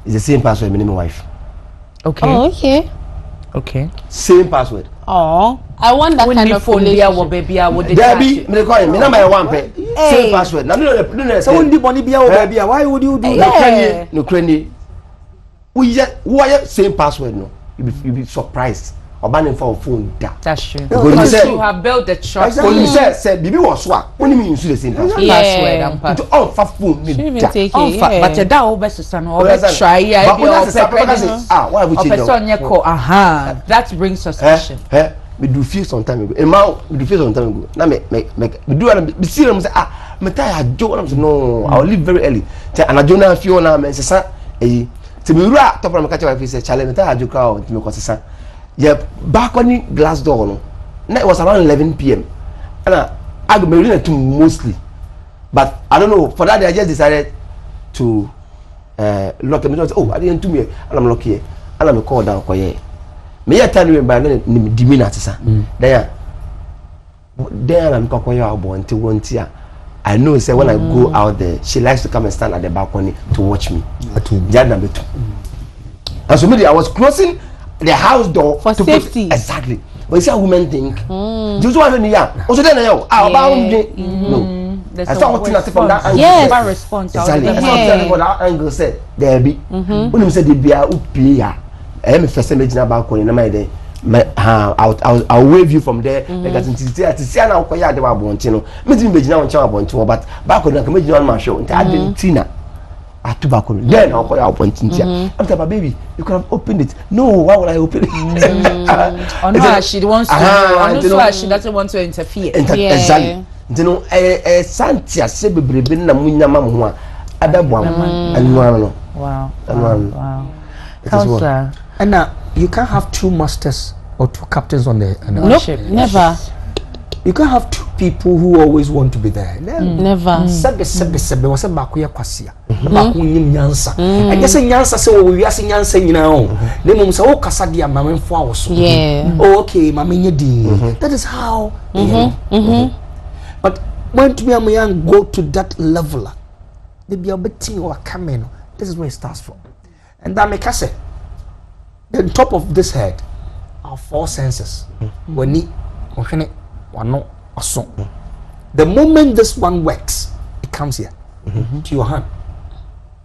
the same password me my wife. Okay. Oh, okay. Okay. Same password. Oh, I want that kind of phone relationship. baby I would Debbie me call me na my one pay. Same password. Na no So when the money be baby, why would you do that? No cranny. We same password no. You be surprised. Obanin for phone da. That's true. Because you have built the trust. When you said bibi was swap, when you mean the same password. Password To on for phone me da. But the da obese son try ya be why would you know? Aha. That brings suspicion. We do feel some time ago. We do feel some time ago. Now me do be see them say me tired Joe am say no, I will leave very early. And I don't feel na me say eh to me ra top of me catch wife say challenge me tired Joe crowd me ko say yeah, balcony glass door no. It was around 11 p.m. And I go me to mostly. But I don't know, for that day I just decided to lock them. Oh, I didn't do me and I'm lucky. And I'm call down quiet. Me ya tell you by then dimina sir. There I'm quiet I know say when I go out there, she likes to come and stand at the balcony to watch me. And so I was closing the house door for to safety. Exactly. But you see how women think. Just one in the also then no. I saw what from that angle. Yes. Response. Exactly. I saw from that angle said there be. When you said the beer upi ya. I am first image na balcony na my day. I'll wave you from there. Because to see na ko ya de ba bonti no. Me ti image na won cha bonti but balcony na image na ma show. Nti Argentina. At tobacco. Then I'll call out pointing here. After my baby, you could have opened it. No, why would I open it? On her, she wants to. She doesn't want to interfere. Exactly. You know, Santia said, "Baby, na munya mamu, adabwa, and no, wow, wow. Counselor, and now you can't have two masters or two captains on the. Nope, never. You can't have two people who always want to be there. Never. Sebe wasa bakuya kwasia. Baku nyim nyansa. I guess nyansa say we ase nyansa nyina o. Na mum say o kasa dia mamemfo awoso. Yeah. Oh okay, mamenye di. That is how. But when to be a young go to that level, they be a betting or coming. This is where it starts from. And that make us say, the top of this head are four senses. When it the moment this one works, it comes here to your hand,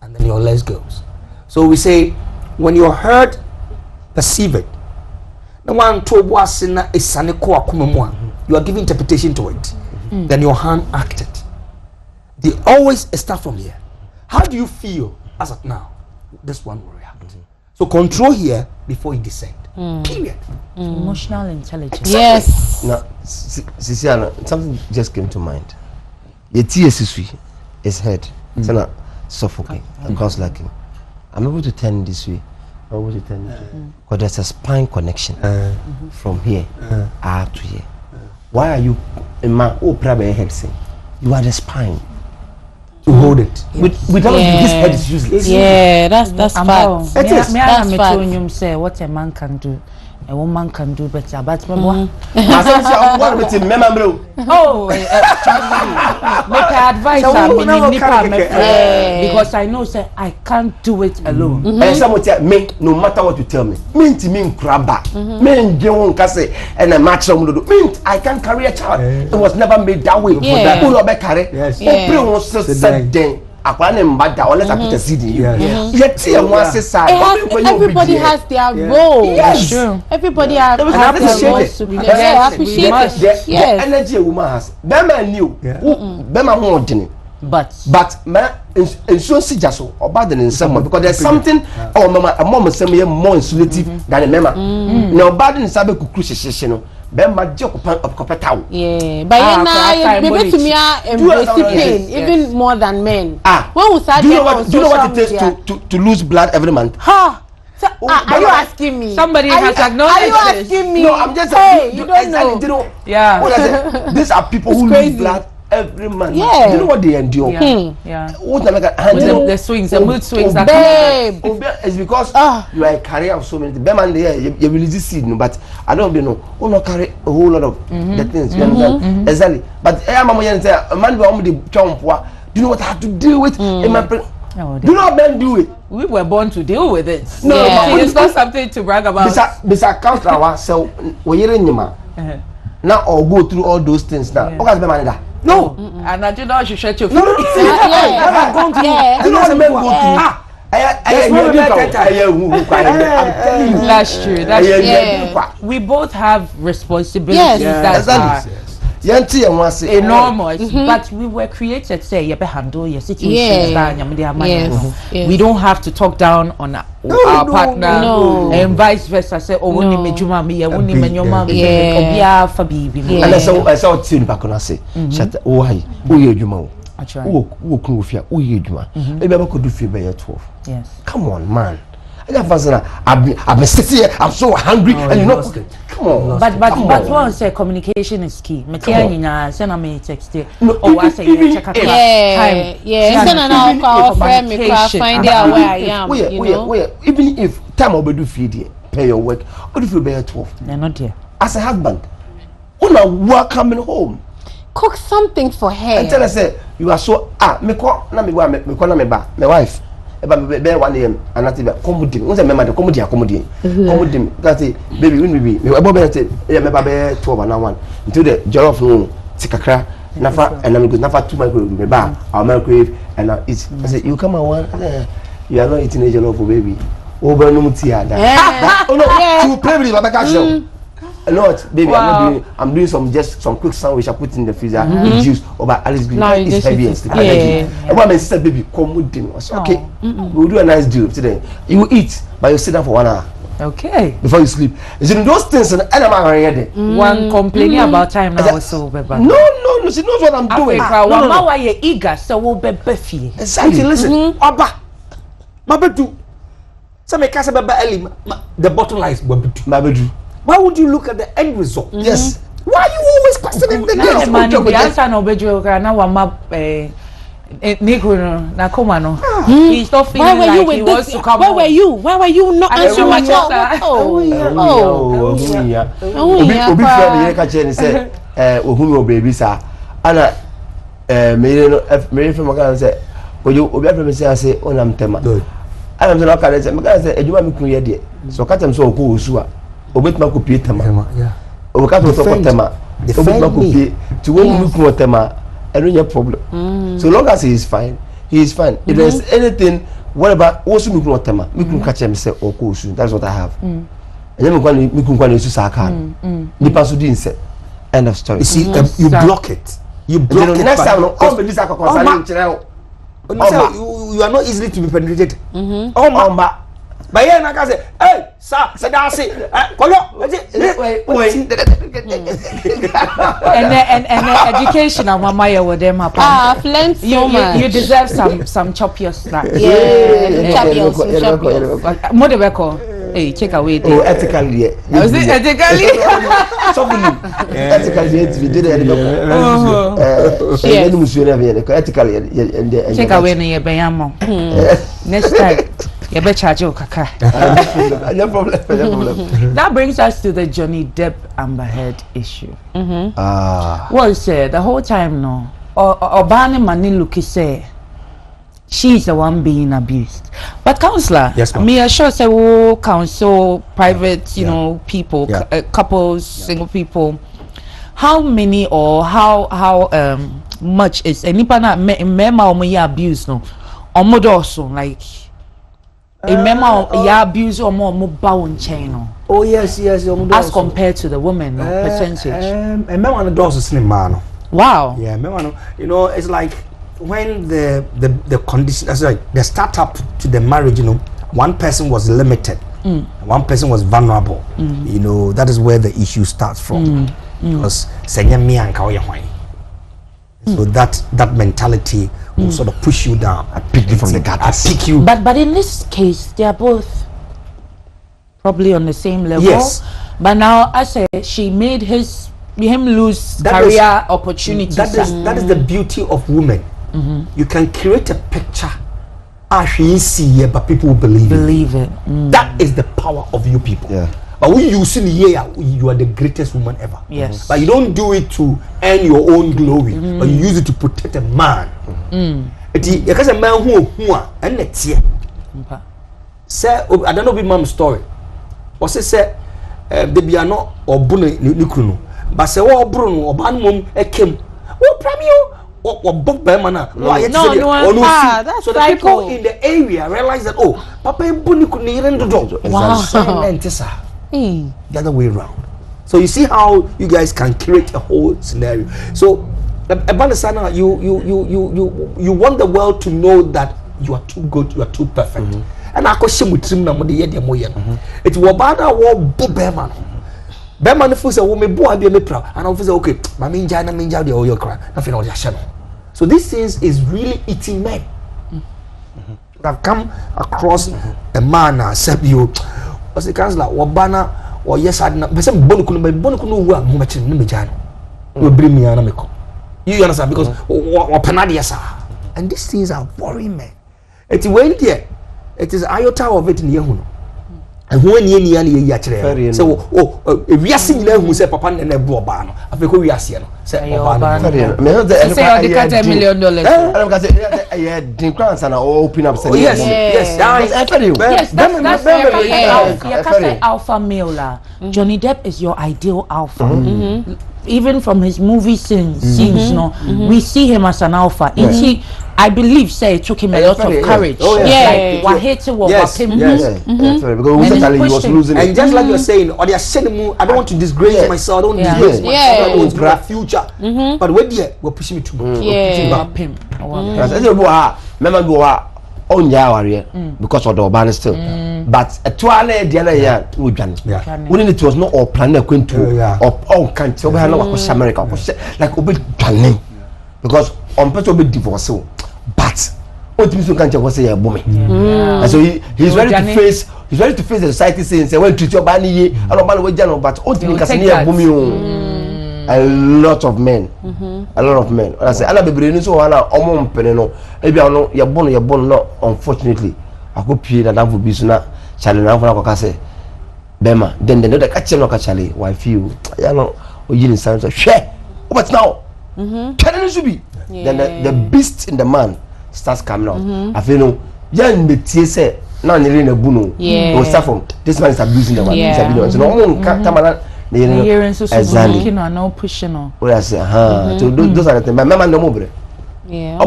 and then your legs goes. So we say, when your heart perceive it, the one to wasina is saneko akumemwa. You are giving interpretation to it. Then your hand acted. They always start from here. How do you feel as of now? This one will react. So control here before it descend. Period. Emotional intelligence. Yes. Now, Cecilia, something just came to mind. Your TSSV is head. It's not suffocating. Cause lacking. I'm able to turn this way. I'm able to turn this way. Because there's a spine connection from here to here. Why are you in my head saying? You are the spine. To hold it. Without this head is useless. Yeah, that's fact. That's fact. Say what a man can do, a woman can do better. But remember, oh, make advice because I know say I can't do it alone. And someone tell me, no matter what you tell me, mean crabba, mean don't say and a match some mean I can't carry a child. It was never made that way. Yes. Everybody has their role. Yes. Everybody has their role. Appreciate it. The energy a woman has. Bema knew. Bema won't. But in so see just about the someone because there's something oh mama a mom say more insulative than a mama. Now bad in sabe kuku Bema joke kopetaw. Yeah, but maybe to me embrace pain even more than men. When we start do you know what it takes to lose blood every month? So, are you asking me? Somebody has acknowledged Are you this. asking me? No, I'm just hey, you don't know. You know. Yeah. What I said, these are people who crazy. lose blood every month. Yeah. Do you know what they endure? Yeah. What I'm like, The swings, the mood swings that Babe. It's because you are a carrier of so many things. Bear man, you release this seed, no, but I don't know. Oh, no, carry a whole lot of the things. You understand? Exactly. But I'm a man who the chomp. Do you know what I have to deal with in my do not men do it. We were born to deal with it. No, Yeah. It's not something to brag about. This account now, so we're hearing you, now or go through all those things now. Yeah. Okay, man, no. And I do not should shut your No. Yeah. I'm going through. Yeah. You know what men go through? I'm telling you. That's true. That's true. We both have responsibilities Yes. that are enormous, but we were created say you handle your situations Yes. We don't have to talk down on our partner and vice versa. Say oh when me juma me ya when me nyoma me obia fa bibi. And I saw tin back on say shut oh hi oh ye juma oh kun ofia oh ye juma e be ko do fi be 12. Yes, come on man. I got fascinated. I've been sitting here. I'm so hungry, and you know. Come on. But one say communication is key. Metia send me text it. Oh, I say check out time. Yeah. Send an hour call friend me find out where I am. Even if time will do feed pay your work, what if you be 12? They're not there. As a husband, when I work coming home, cook something for her. and tell her say you are so me call na me ba my wife. Be 1 a.m. and not even comedy. What's a member comedy? That's it, baby. When we be 12 and 1 until the jollof room, tikakra, nafa, and I'm good. Nafa 2 microwave, me ba, our microwave, and I eat. I say, you come and one, you are not eating a jollof, baby. Over no tia. Oh no, to play with the back. Not, baby. Wow. I'm doing some quick sandwich. I put in the freezer with juice. Or by Alice Green. It's heavy and sticky. And one man said, "Baby, come with him." I said, "Okay, we'll do a nice deal today. You will eat, but you sit down for 1 hour." Okay. Before you sleep. Is it those things? And I'm already one complaining about time now. So beba. No. She knows what I'm doing. No. Why you eager? So we'll be beefy. Exactly. Listen, Abba, Mabedu. So me kasa baba early. The bottom line is Mabedu. Why would you look at the end result? Yes. Why are you always questioning the girls? Man, the answer no bejo na wa ma negro na koma no. He's not feeling like he wants to come. Where were you? Why were you not answering my call? Obi friend me ka che ni say ohun obi baby sa ana me from ka say obi friend me say onam tema. I am not ka say me ka say ejuma me kun ye de. So ka tem so ko osu a obetuma ko pie tema. Yeah. Oka to tema. Obetuma ko pie to when you kun tema. I don't have problem. So long as he is fine, he is fine. If there's anything, whatever, also me kun tema. Me kun catch him say ko osu. That's what I have. And then me kun kwani osu sa ka. Ni pasu din say. End of story. You see, you block it. You block it. Next time, no, all this are concerning you are not easily to be penetrated. But here, I can say, hey, sir, say that, say, and education, mama, you with them, I've learned so much. You deserve some chop your snacks. Chop your Modebeko. Hey, check away. Oh, ethically, yeah. Was it ethically? Ethically, we did it. Ethically, check away near Bayamo. Next time, you better charge your kaka. No problem. That brings us to the Johnny Depp Amber Heard issue. Well, say the whole time, no. Obani Maniluki say she's the one being abused. But counselor, yes, me assure say we counsel private, you know, people, couples, single people. How many or how much is any partner mema or abuse no? Omodoso like a mema ya abuse or more bound chain no? Oh yes, as compared to the women, no, percentage. And mema on the doors is mano. Wow. Yeah, mema, you know, it's like when the condition, that's like the startup to the marriage, you know, one person was limited, one person was vulnerable. You know, that is where the issue starts from. Because so that mentality will sort of push you down. I pick you from the gutters. I pick you. But in this case, they are both probably on the same level. Yes. But now, I say she made him lose career opportunities. That is the beauty of women. You can create a picture. She see here, but people will believe it. That is the power of you people. Yeah. But when you see here, you are the greatest woman ever. Yes. But you don't do it to earn your own glory, but you use it to protect a man. Because a man who and let's see. Say, I don't know the mom's story. Or say, they be not or bunny nikruno. But say, oh, Bruno or Banmum, a Kim. Oh, Premio. Or Bob Bermana. That's so the people in the area realize that, oh, Papa Bunny could need to do. Wow. The other way around. So you see how you guys can create a whole scenario. So Abanasana, you want the world to know that you are too good, you are too perfect. And I question with him now it was bad war Berman. Berman feels a woman boy be me proud. And I feel okay, my minja the oil cry. Nothing on your channel. So these things is really eating men. I've come across a man accept you. As the councillor, Wabana, or yes, I know, but some Bonukunu work, Mumachin, Nimijano. Will bring me an amico. You understand? Because, or Panadiasa. And these things are boring, man. It's went here. It is iota of it in Yahuno. And when you nearly yatre. So, if we are seeing them who say Papa and a Bobano, I think we are seeing. Say, $1 million. I had Dinkrans and I open up. Yes, that's very alpha male. Johnny Depp is your ideal alpha. Even from his movie scenes, we see him as an alpha. I believe, it took him a lot of courage. Because he was losing. And just like you're saying, or they're saying, I don't want to disgrace myself. I don't disgrace myself. I don't want to have a future. But we're pushing me too much. Because of the urban still. But a toilet, the other year, when it was not all planned going to all countries, America, like Obi Planning. Because on person will be divorced. But what you can't say a woman. And so he's ready to face the society saying, say, well, treat your body, I don't know what but ultimately can woman. A lot of men. I say, I'll be bringing so on peneno. Maybe I know you're born, not unfortunately. I could pay that would be sooner. Charlie, now for I say, Bema, then the other catch no catchally, wife you, know, or you in sounds of share. But now, can should be. Then the beast in the man starts coming out. I feel no, young the TSA, now in a bunu. Yeah, from this man is abusing the man. Yeah, so no one exactly. No pushing on. Well, I say, so those are the things. My mama no more. Yeah,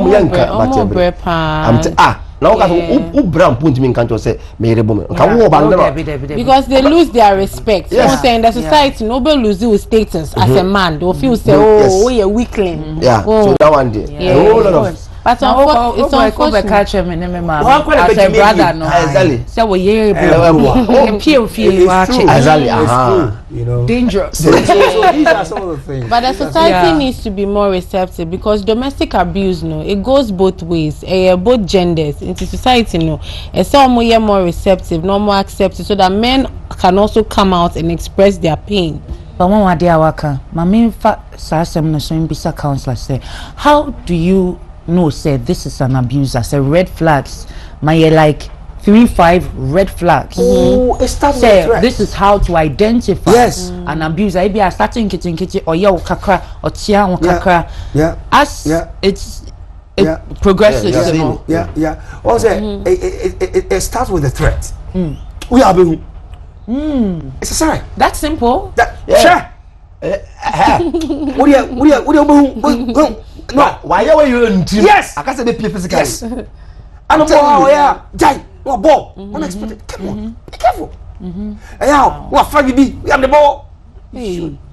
now who brown point me can't say me because they lose their respect. You know saying the society nobody lose your status as a man. They feel say you're a weakling. So that one day. But it's unfortunate. Catch him in as a brother, no. Exactly. So we you know, dangerous. So these are some of the things. But the society needs to be more receptive because domestic abuse, it goes both ways. Both genders into society, it's more receptive, more accepted, so that men can also come out and express their pain. But one day waka, my main bisa counselor say, how do you know say this is an abuser? Say red flags. My like 3-5 red flags. Oh, it starts with threat. This is how to identify an abuser. Maybe I starting kitchen or kakra or tia or kakra. As it progresses. Also, it starts with a threat. We are being. It's a sign. That's simple. Sure. What do you no, why are you in team? Yes, I can't say the physically. Yes, I don't know. Jai, what ball? Unexpected. Come on, be careful. Yeah, what Frankie B? We have the ball.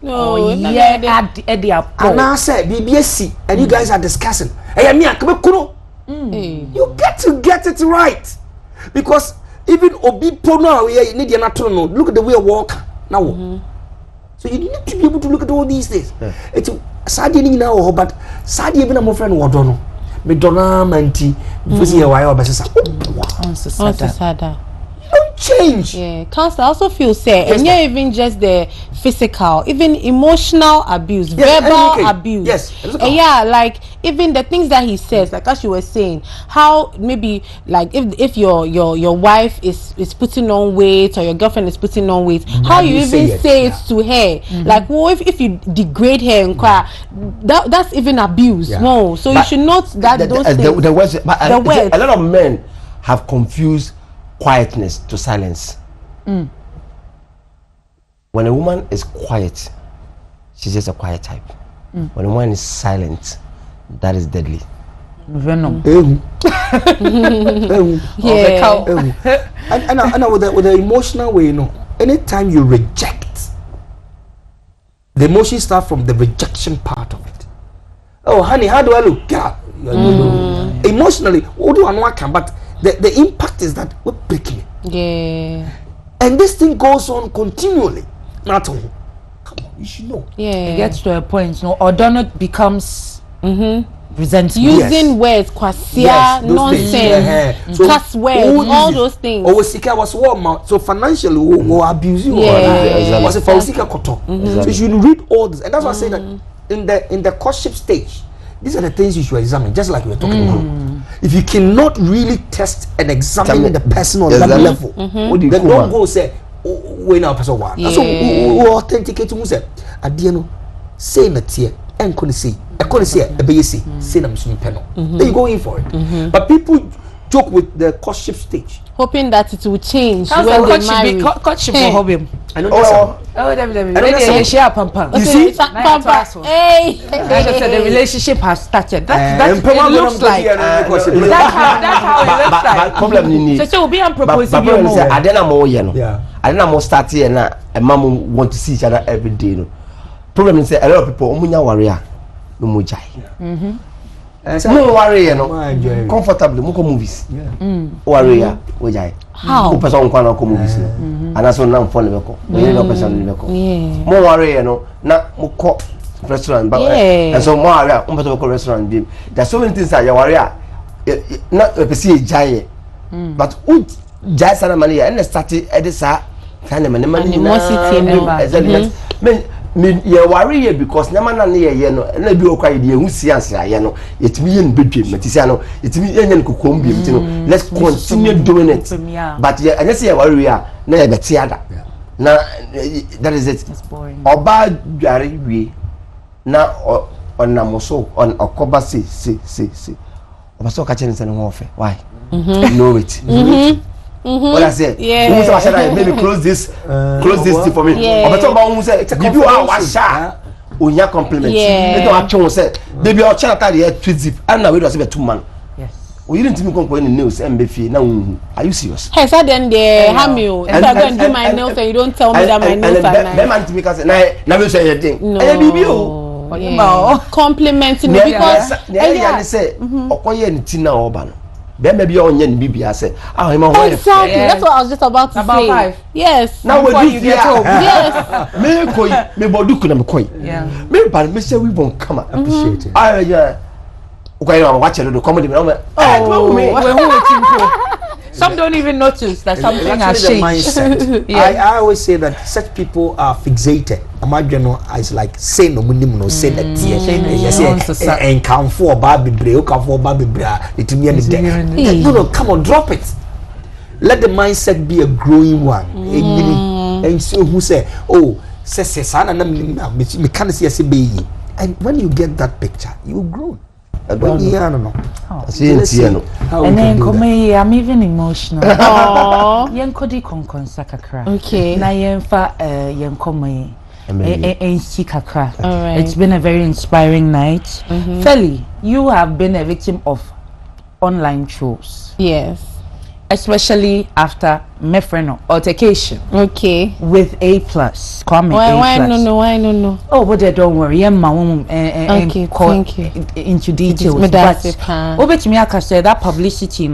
No, and I said BBSC, and you guys are discussing. Hey, me, you get to get it right because even Obi Pono, you need your natural. Look at the way I walk now. So you need to be able to look at all these things. It's Sadi now, but Sadi even my friend Wadono. Medona Manti, Fusi, why or Bessa. Sada. Don't change. Yeah, counselor, I also feel say, and yeah, even just the physical, even emotional abuse, verbal abuse. Yes, and yeah, like even the things that he says, like as you were saying, how maybe like if your wife is putting on weight or your girlfriend is putting on weight, how you even say it to her, like well, if you degrade her and cry, that's even abuse. No, so but you should note that those things. The words, a lot of men have confused quietness to silence. When a woman is quiet, she's just a quiet type. When a woman is silent, that is deadly. Venom. Yeah. And with the emotional way, you know, anytime you reject, the emotions start from the rejection part of it. Oh, honey, how do I look? God, emotionally, what do I know? I can, but the impact is that we're breaking it. Yeah. And this thing goes on continually. Not all. Come on, you should know. Yeah. It gets to a point, no, or donut becomes resentful. Using words, kwasia, nonsense, cuss words, all those things. Or was warm, so financially or abuse you. Was a falsika koto. So you should read all this, and that's why I say that in the courtship stage, these are the things you should examine, just like we were talking about. If you cannot really test and examine the person on that level, then don't go say, we now person one. So we authenticate to say, adiano, say na tie, and couldn't see, I couldn't see a basic, say na machine panel. Then you go in for it. But people joke with the courtship stage, hoping that it will change when they marry. Courtship for hobby. I know You see? Hey, the relationship has started. It looks like that's how it looks like. Problem you need. So be proposing you more. I don't know start here now. And mom want to see each other every day. No problem is a lot of people umunya warrior no mo jai. No worry, you know, comfortably, moko movies. Warrior, we jai. How? Who person kwa na ko movies no. And that's on now phone leko. We no person leko. Mo worry, you know, na mo ko restaurant but and so mo warrior, mo person ko restaurant bi. There's so many things that you warrior. Na person jai. But who jai sana money and start at this kind of money. Exactly. Me worry because na man na ye no na bi okwa ye hu science ya no yetimi ye nbedwe matisia no yetimi ye nyen kokom bi mti no let's continue doing it but ye anya say worry a na ye beti ada na that is it oba dware wie na onamoso on okoba si oba so ka chen se no ho fe why know it what I say? Maybe close this for me. But about say it's a you are washa. Unya compliment. You don't actually say baby our channel tell you tweet zip. I know we do say 2 man. Yes. We didn't even come in the news MBF now. Are you serious? Hey, so then they harm you. If I go and do my nails and you don't tell me that my nails are nice. Them man to me cause na we say thing. No. Complimenting me because I say okoye ntina oba no. Maybe on yen BB say, exactly. That's what I was just about to say. 5. Yes. Now when you get home. Yes. Me bodu kuna me koi. Yeah. Me but me say we won't come appreciate it. Yeah. Okay, I watch it. Comedy. Some don't even notice that something has changed. Mindset. I always say that such people are fixated. Imagine is like say no minimum no say that and count for baby bra, count for baby bra. It me no, come on, drop it. Let the mindset be a growing one. And so who say, oh, say sana na me can't see a baby. And when you get that picture, you grow. And then I'm even emotional. Yenkodi konkonsa kakra. Okay. Na yenfa yenkome kakra. Alright. It's been a very inspiring night. Feli, you have been a victim of online trolls. Yes. Especially after Mefreno altercation. Okay. With A+. Kwame Why A+. No. Oh, but don't worry. Okay, thank you. Into details. But Obetumi say that publicity,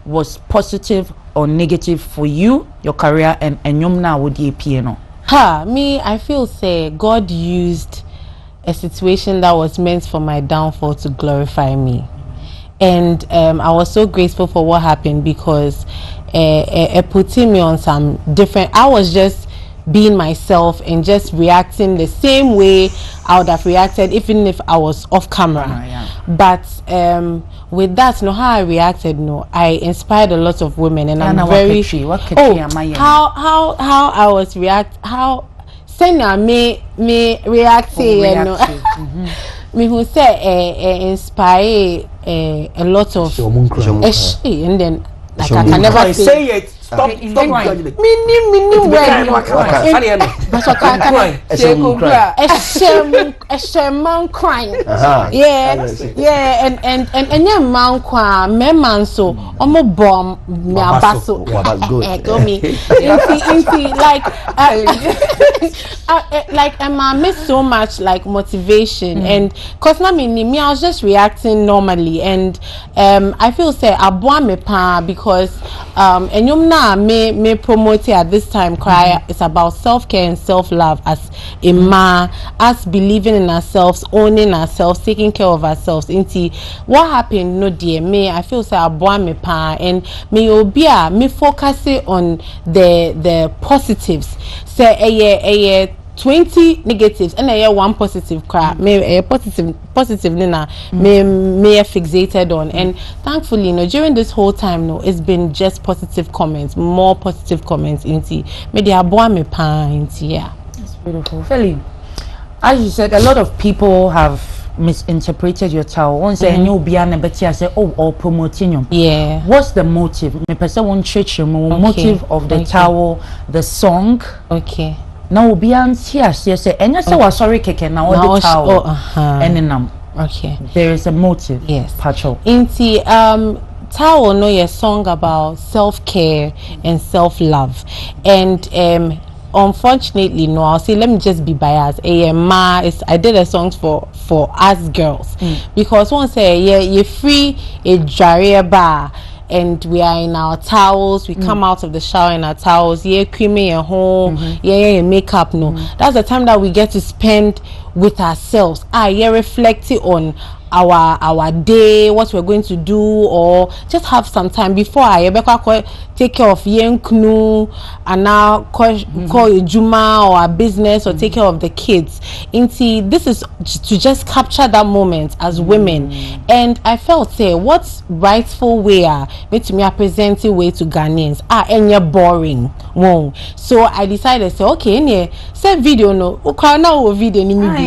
was positive or negative for you, your career, and Yomna would ye piano. Me, I feel say God used a situation that was meant for my downfall to glorify me. And I was so grateful for what happened because putting me on some different. I was just being myself and just reacting the same way I would have reacted even if I was off camera. But with that, how I reacted, I inspired a lot of women, and I'm very how I was how Senya me reacting, me who say inspire a lot of and then like I can never say it. Stop judging it. Mini man crying. Yeah, and your man cry, me man so omo bomb me abaso. Go me. Like I miss so much like motivation and cause na me I was just reacting normally, and I feel say aboa me pa because and you me promote at this time cry it's about self-care and self-love as a ma, us believing in ourselves, owning ourselves, taking care of ourselves. Inti what happened no dear me I feel say aboa me pa and me obia me focus on the positives say 20 negatives and a 1 positive cry me positive nina me fixated on, and thankfully during this whole time it's been just positive comments, more positive comments into media boy me pa into. Yeah, that's beautiful. Feli, as you said, a lot of people have misinterpreted your towel. One say you be an betia say or promoting you. Yeah, what's the motive? Me person one church motive of the towel, the song. Okay. Now be an here say and you say was sorry keke now the towel and okay, there is a motive. Yes, Pacho inti towel no your song about self-care and self-love, and unfortunately I'll say let me just be biased. I did a song for us girls because one say you free a jarrier bar and we are in our towels, we come out of the shower in our towels, creamy at home, makeup that's the time that we get to spend with ourselves. Reflecting on our day, what we're going to do, or just have some time before I take care of Yenknu and now call Juma or our business or take care of the kids. This is to just capture that moment as women, and I felt say what's rightful way to me presenting way to Ghanaians and you're boring. Whoa. So I decided say okay, say video video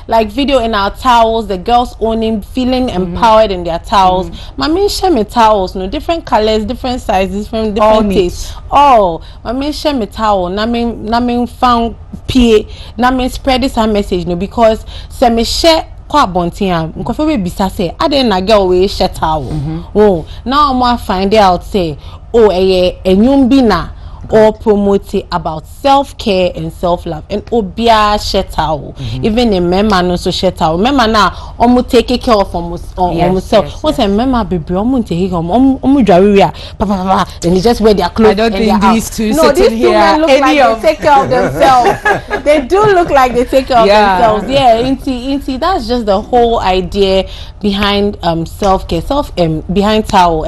like video in our towels, the girls owning, feeling empowered in their towels. Mami share me towels, different colors, different sizes, different tastes. My men share me towel. Namin found PA. Namin spread this message because say me share kwa bontia. Mkofe we bisa say I didn't girl we share towel. Now I'm find out say enyumbina or promote about self-care and self-love and obia shetao even a member no so shetao member na omu take care of omuself what's a member baby omu take omu dwaria papa then they just wear their clothes. I don't think these two these two men look like they take care of themselves. They do look like they take care of themselves. Inti that's just the whole idea behind self-care behind towel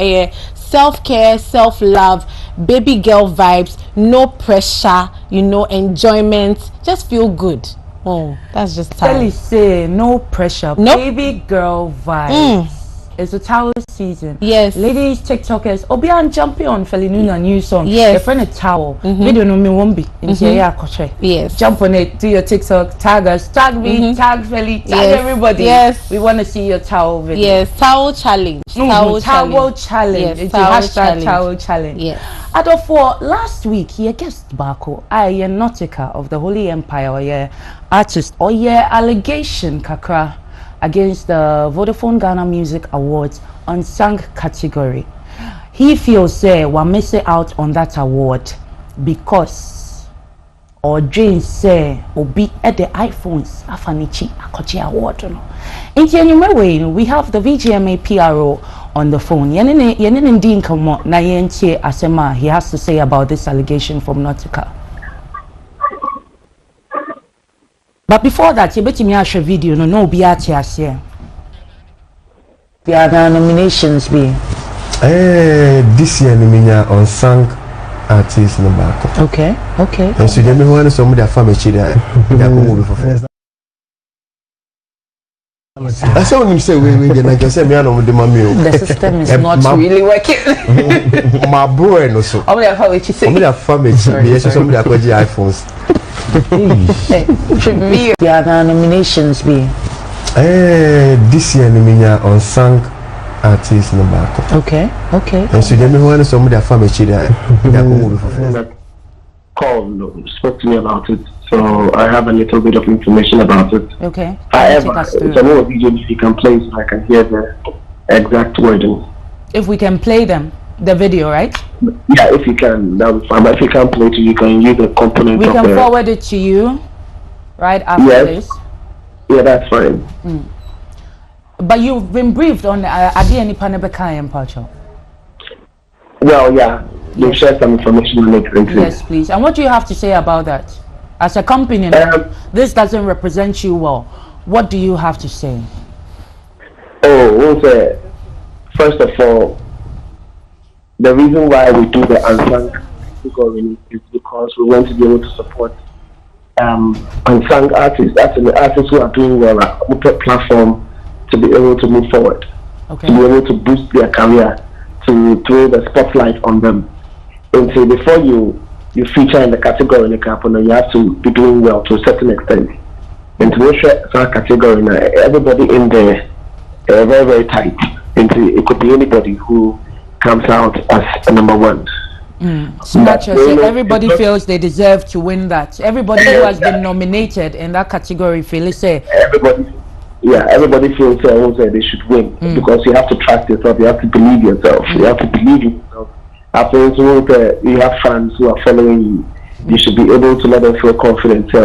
self-care, self-love, baby girl vibes, no pressure, enjoyment, just feel good. That's just Tell say no pressure, baby girl vibes. It's a towel season. Yes. Ladies, TikTokers, Obian jumping on Felinuna new song. Yes. Your friend a towel. Video no me won't be. Yes. Jump on it, do your TikTok, tag us, tag me, tag Feli, tag everybody. Yes. We want to see your towel video. Yes, towel challenge. Towel challenge. Yes, it's towel hashtag towel challenge. Yes. At for last week, your guest Bako, I Nautica of the Holy Empire, or your artist, or your allegation kakra against the Vodafone Ghana Music Awards unsung category. He feels say we're missing out on that award because or Jane say obi at the iPhones afanichi akochi award no. In we have the VGMA PRO on the phone. Yenin din kamo na yenche asema he has to say about this allegation from Nautica. But before that, you bet me a video no be at here. There are nominations be. This year Niminya on sang artist no back. Okay. And so them who want some of their family children that move for first. I saw him say we like I said me and the mommy. The system is not really working. My boy no so. How many family say? How many family? Yes, some of their iPhones. Should be the nominations be. This year Niminya on sang artist no back. Okay. And so them who want some of their family children that move for first. Called, spoke to me about it, so I have a little bit of information about it. Okay. However, some more videos you can play so I can hear the exact wording. If we can play them, the video, right? Yeah, if you can, that would be fine. But if you can't play it, you can use the component. We can forward it to you, right after this. Yeah, that's fine. But you've been briefed on Adi Panabeka and Pacho. Well, yeah. You've shared some information on it. Yes, please. And what do you have to say about that? As a company, this doesn't represent you well. What do you have to say? First of all, the reason why we do the unsung category is because we want to be able to support unsung artists. That's the artists who are doing well at a platform to be able to move forward, to be able to boost their career, to throw the spotlight on them. And so before you feature in the category in the company, you have to be doing well to a certain extent. And to make sure that category, everybody in there very, very tight. And it could be anybody who comes out as a number one. So everybody feels they deserve to win that. Everybody who has been nominated in that category feels everybody feels they should win because you have to trust yourself, you have to believe yourself, you have to believe in yourself. After you have fans who are following you, you should be able to let them feel confident. Say,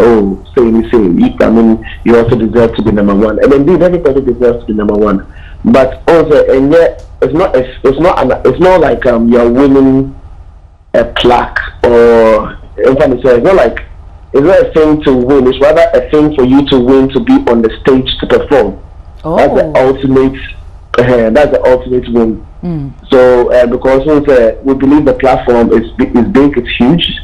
you also deserve to be number one. And indeed, everybody deserves to be number one. But also, and yet, it's not like you're winning a plaque or it's not a thing to win. It's rather a thing for you to win to be on the stage to perform. That's the ultimate. That's the ultimate win. So because we believe the platform is big, it's huge,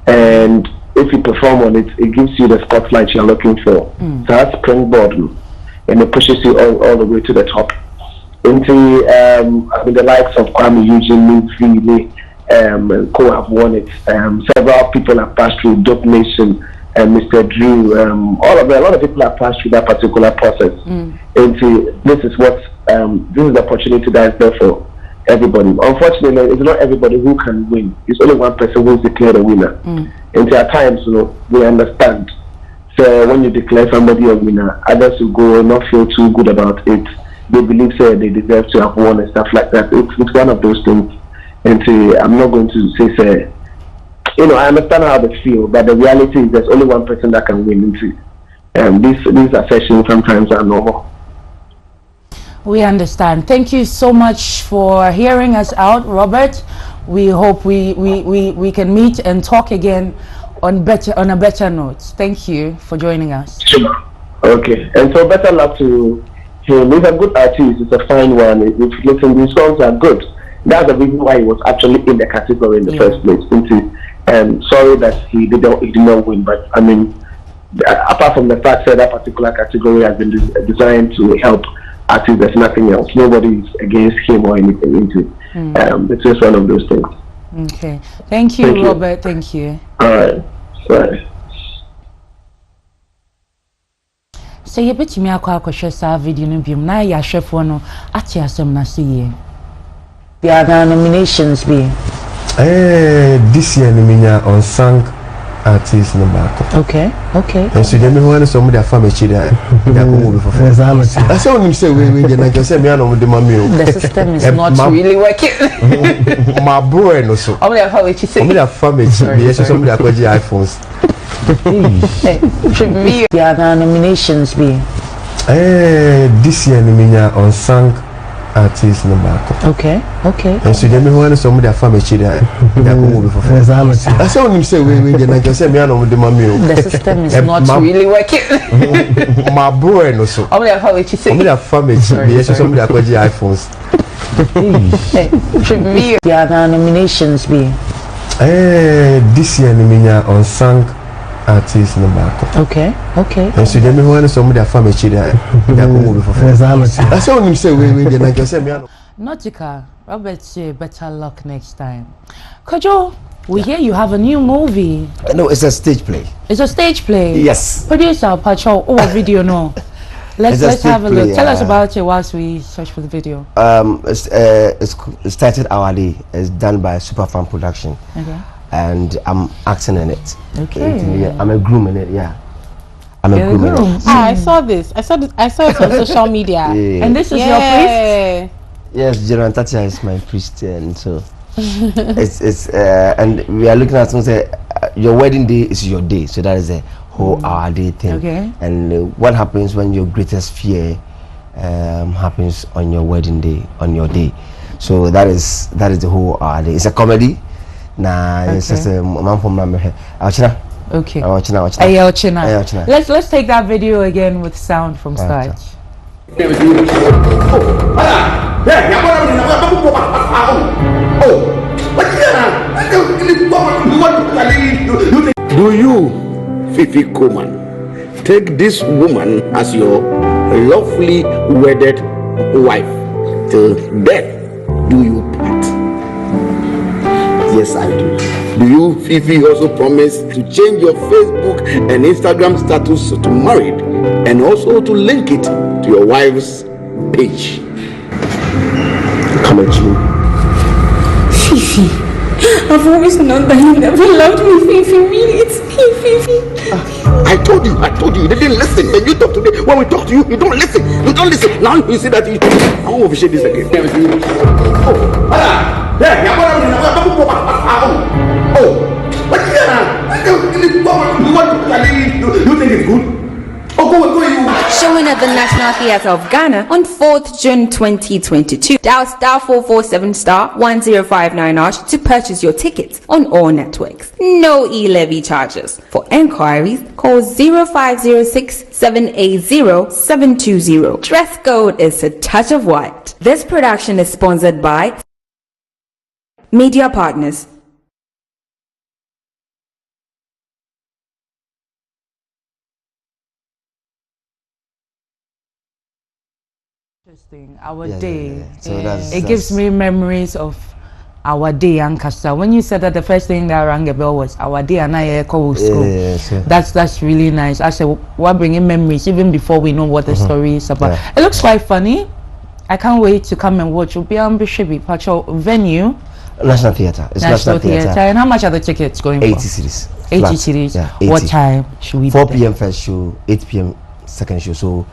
and if you perform on it, it gives you the spotlight you're looking for. So that's springboard, and it pushes you all the way to the top. Into the likes of Kwame Eugene, Lee, Co have won it. Several people have passed through Dope Nation and Mr. Drew. A lot of people have passed through that particular process. Into this is the opportunity that is there for everybody. Unfortunately, it's not everybody who can win. It's only one person who is declared a winner. And at times, we understand. So when you declare somebody a winner, others will go and not feel too good about it. They believe they deserve to have won and stuff like that. It's one of those things. And I'm not going to say, I understand how they feel, but the reality is there's only one person that can win into it. These assertions sometimes are normal. We understand. Thank you so much for hearing us out, Robert. We hope we can meet and talk again on a better note. Thank you for joining us. Sure. Okay. And so better luck to him. He's a good artist. It's a fine one. If you listen, these songs are good. That's the reason why he was actually in the category in the first place. Sorry that he did not win, but apart from the fact that particular category has been designed to help artists, there's nothing else. Nobody is against him or anything into it. It's just one of those things. Okay. Thank you, Robert. Thank you. All right. Sorry. So you bet me akwa sa video no biom na ya hwefo no ati asem na se ye. The other nominations be this year Niminya on sang artist no back. Okay. And so them who want some of their family children that move for first. I saw him say we like I said me and the mommy. The system is not really working. My boy no so. How many family say? How many family? Yes, some of their iPhones. Should be the other nominations be this year Niminya on sang artist no back. Okay. And so them who want some of their family children that move for first. I saw him say we like I said me and the mommy. The system is not really working. My boy no so. How many family say? How many family? Yes, some of their iPhones. Yeah, the nominations be. This year Niminya unsung artist number. Okay. And so then we want somebody that family children. I saw him say we can say me. Nautica, Robert say better luck next time. Kojo, we hear you have a new movie. No, it's a stage play. It's a stage play. Yes. Producer Pacho, video no. Let's have a look. Play, Tell us about it whilst we search for the video. It's started our day. It's done by Superfan Production. Okay. And I'm acting in it. Okay. I'm a groom in it. Yeah. I'm a groom in it. I saw this. I saw it on social media. Yeah. And this is your priest? Yes, General Tatia is my priest, and so it's and we are looking at something. Your wedding day is your day, so that is a whole our day thing. Okay. And what happens when your greatest fear happens on your wedding day, on your day? So that is the whole our day. It's a comedy. Nah, it's just a man from my Okay. Ochina. Let's take that video again with sound from start. Do you, Fifi Koman, take this woman as your lawfully wedded wife till death do you part? Yes, I do. Do you, Fifi, also promise to change your Facebook and Instagram status to married and also to link it to your wife's page? Come on, Jimmy. Fifi, I've always known that you never loved me, Fifi. Really, it's me, Fifi. I told you, you didn't listen. When you talk today, when we talk to you, you don't listen. You don't listen. Now you see that you... I won't share this again. You think it's good? Showing at the National Theatre of Ghana on 4th June 2022. Dial *447*1059# to purchase your tickets on all networks. No e-levy charges. For enquiries, call 0506 780 720. Dress code is a touch of white. This production is sponsored by Media Partners. Interesting. Our day. So it gives me memories of our day and Ankasa. When you said that, the first thing that rang a bell was our day and I call school. Sure. That's really nice. I said we're bringing memories even before we know what the story is about. Yeah. It looks quite funny. I can't wait to come and watch. It'll be Pacho venue. National Theatre. It's National Theatre. And how much are the tickets going 80 for? cities. 80 cities. Yeah, 80. What time should we 4 be p.m. first show, 8 p.m. second show. So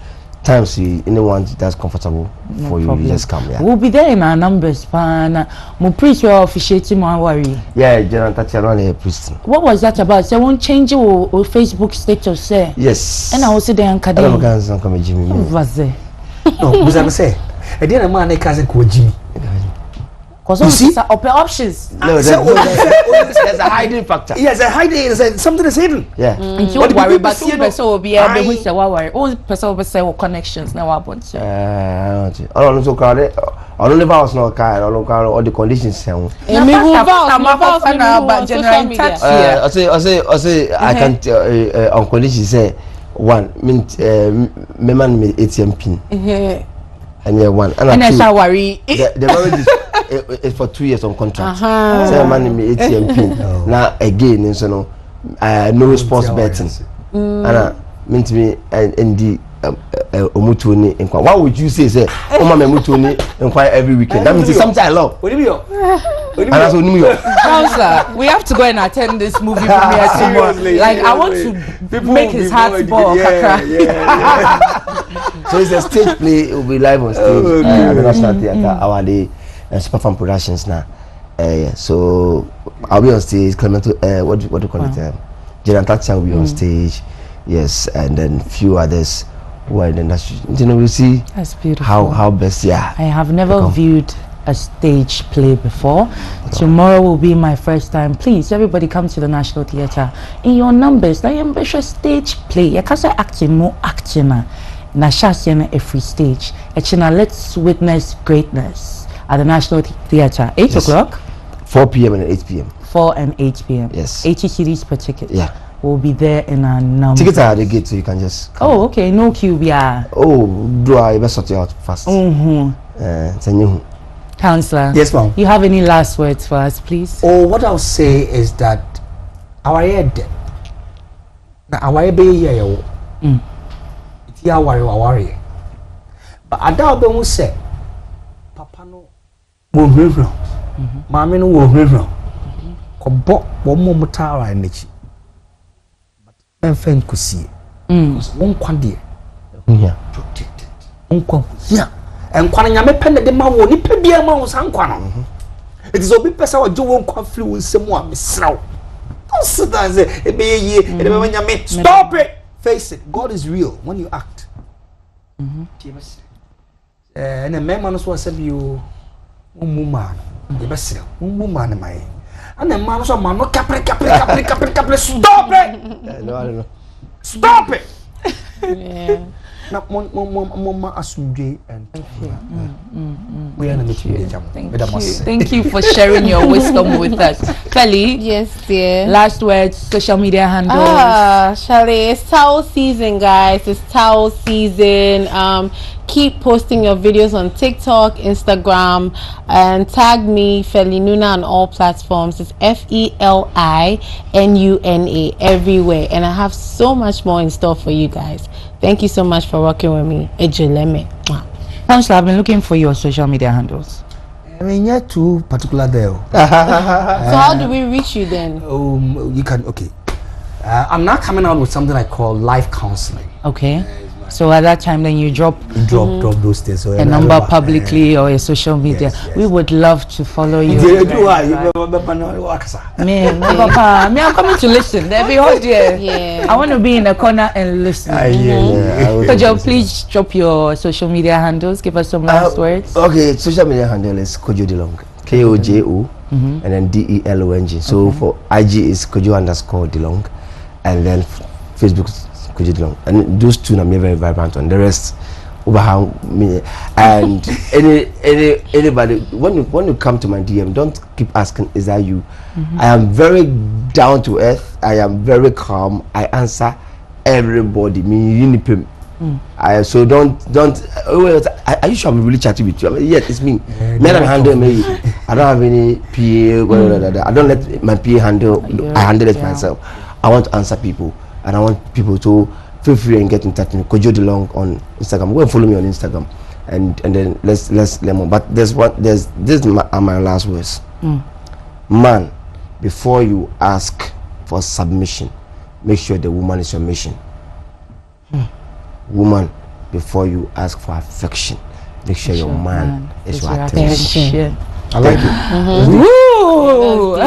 times anyone that's comfortable for you, you just come. Yeah. We'll be there in our numbers, man. Mo priest will officiating my worry. Yeah, General Tatiana priest. What was that about? Say won't change your Facebook status, say. Yes. And I was there and I don't know come Jimmy. Was there? No, was I say? I didn't man I can't go Jimmy. Because those are open options. No, there's a hiding factor. Yes, a hiding. Something is hidden. Yeah. And you worry, but see, person will be able to say what worry. All person will say what connections now about. I don't know so crowded. I don't know if I was not kind. I don't know all the conditions. I say I can't. On conditions say one. Me man me ATM pin. And yeah, one. And that's how worry. The marriage is for 2 years on contract. Say man me ATM pin. Now again, so no response betting. And mean to me and the omutuni inquire. What would you say? Oh, my mutuni inquire every weekend. That means it's something I love. What do you mean? And that's what New York. Counselor, we have to go and attend this movie premiere tomorrow. Like I want to make his heart ball. So it's a stage play. It will be live on stage at the National Theatre, our day, and Superfan Productions now. So I'll be on stage. Clemento, what do you call it? General Tatia will be on stage. Yes, and then few others who are in the industry. You know, we'll see. That's beautiful. How best. Yeah. I have never viewed a stage play before. Tomorrow will be my first time. Please, everybody come to the National Theatre. In your numbers, I ambitious stage play. You can't say acting, more acting. Na shasiana every stage. Echina, let's witness greatness. at the National Theatre. 8 o'clock? 4 p.m. and 8 p.m. 4 and 8 p.m. Yes. 80 cities per ticket. Yeah. We'll be there in a number. Tickets are at the gate, so you can just come. Oh, okay. No queue, yeah. Oh, do I better sort you out fast? Councillor. Yes, ma'am. You have any last words for us, please? Oh, what I'll say is that our head. Now, our baby, it's your worry. But I doubt they will say, Papa no, will river. Mammy no will river. Kobo, one more mutara in the chi. But then friend could see. One quandy. Yeah. Protected. Yeah. And when I am pen the man will nip be a mouse and quanum. It is a big person or Joe won't confuse someone, Miss Snow. Don't sit there and say, stop it! Face it. God is real when you act. And a man was said you woman, the best woman, my. And the man was a man, no capri, stop it! No, I don't know. Stop it! Yeah. Not Mama Asumje and we are Thank you for sharing your wisdom with us. Kelly? Yes, dear. Last words, social media handles. Shirley, it's towel season, guys. It's towel season. Keep posting your videos on TikTok, Instagram, and tag me, Felinuna, on all platforms. It's FELINUNA everywhere. And I have so much more in store for you guys. Thank you so much for working with me. Ejuleme. Councillor, I've been looking for your social media handles. I mean, you're too particular there. So how do we reach you then? You can, okay. I'm now coming out with something I call life counseling. Okay. So at that time, then you drop those things. So a number publicly or a social media. Yes. We would love to follow you. Me, I'm coming to listen. There be hot there. Yeah. I want to be in the corner and listen. Could you please drop your social media handles? Give us some last words. Okay, social media handle is Kojo Delong, KOJO, and then DELONG. So for IG is Kojo_Delong, and then Facebook is Kojo Delong. And those two I'm very vibrant on. The rest overhang me. And anybody when you come to my DM, don't keep asking, is that you? I am very down to earth. I am very calm. I answer everybody. So don't. Are you sure I'm really chatting with you? I mean, yes, it's me. Men handle me. I don't have any PA. I don't let my PA handle. I handle it myself. I want to answer people, and I want people to feel free and get in touch with me. Kojo Delong on Instagram. Go and follow me on Instagram, and then let's learn more. But these are my last words. Man, before you ask for submission, make sure the woman is your mission. Woman, before you ask for affection, make sure your man is your attention. I like it. Woo!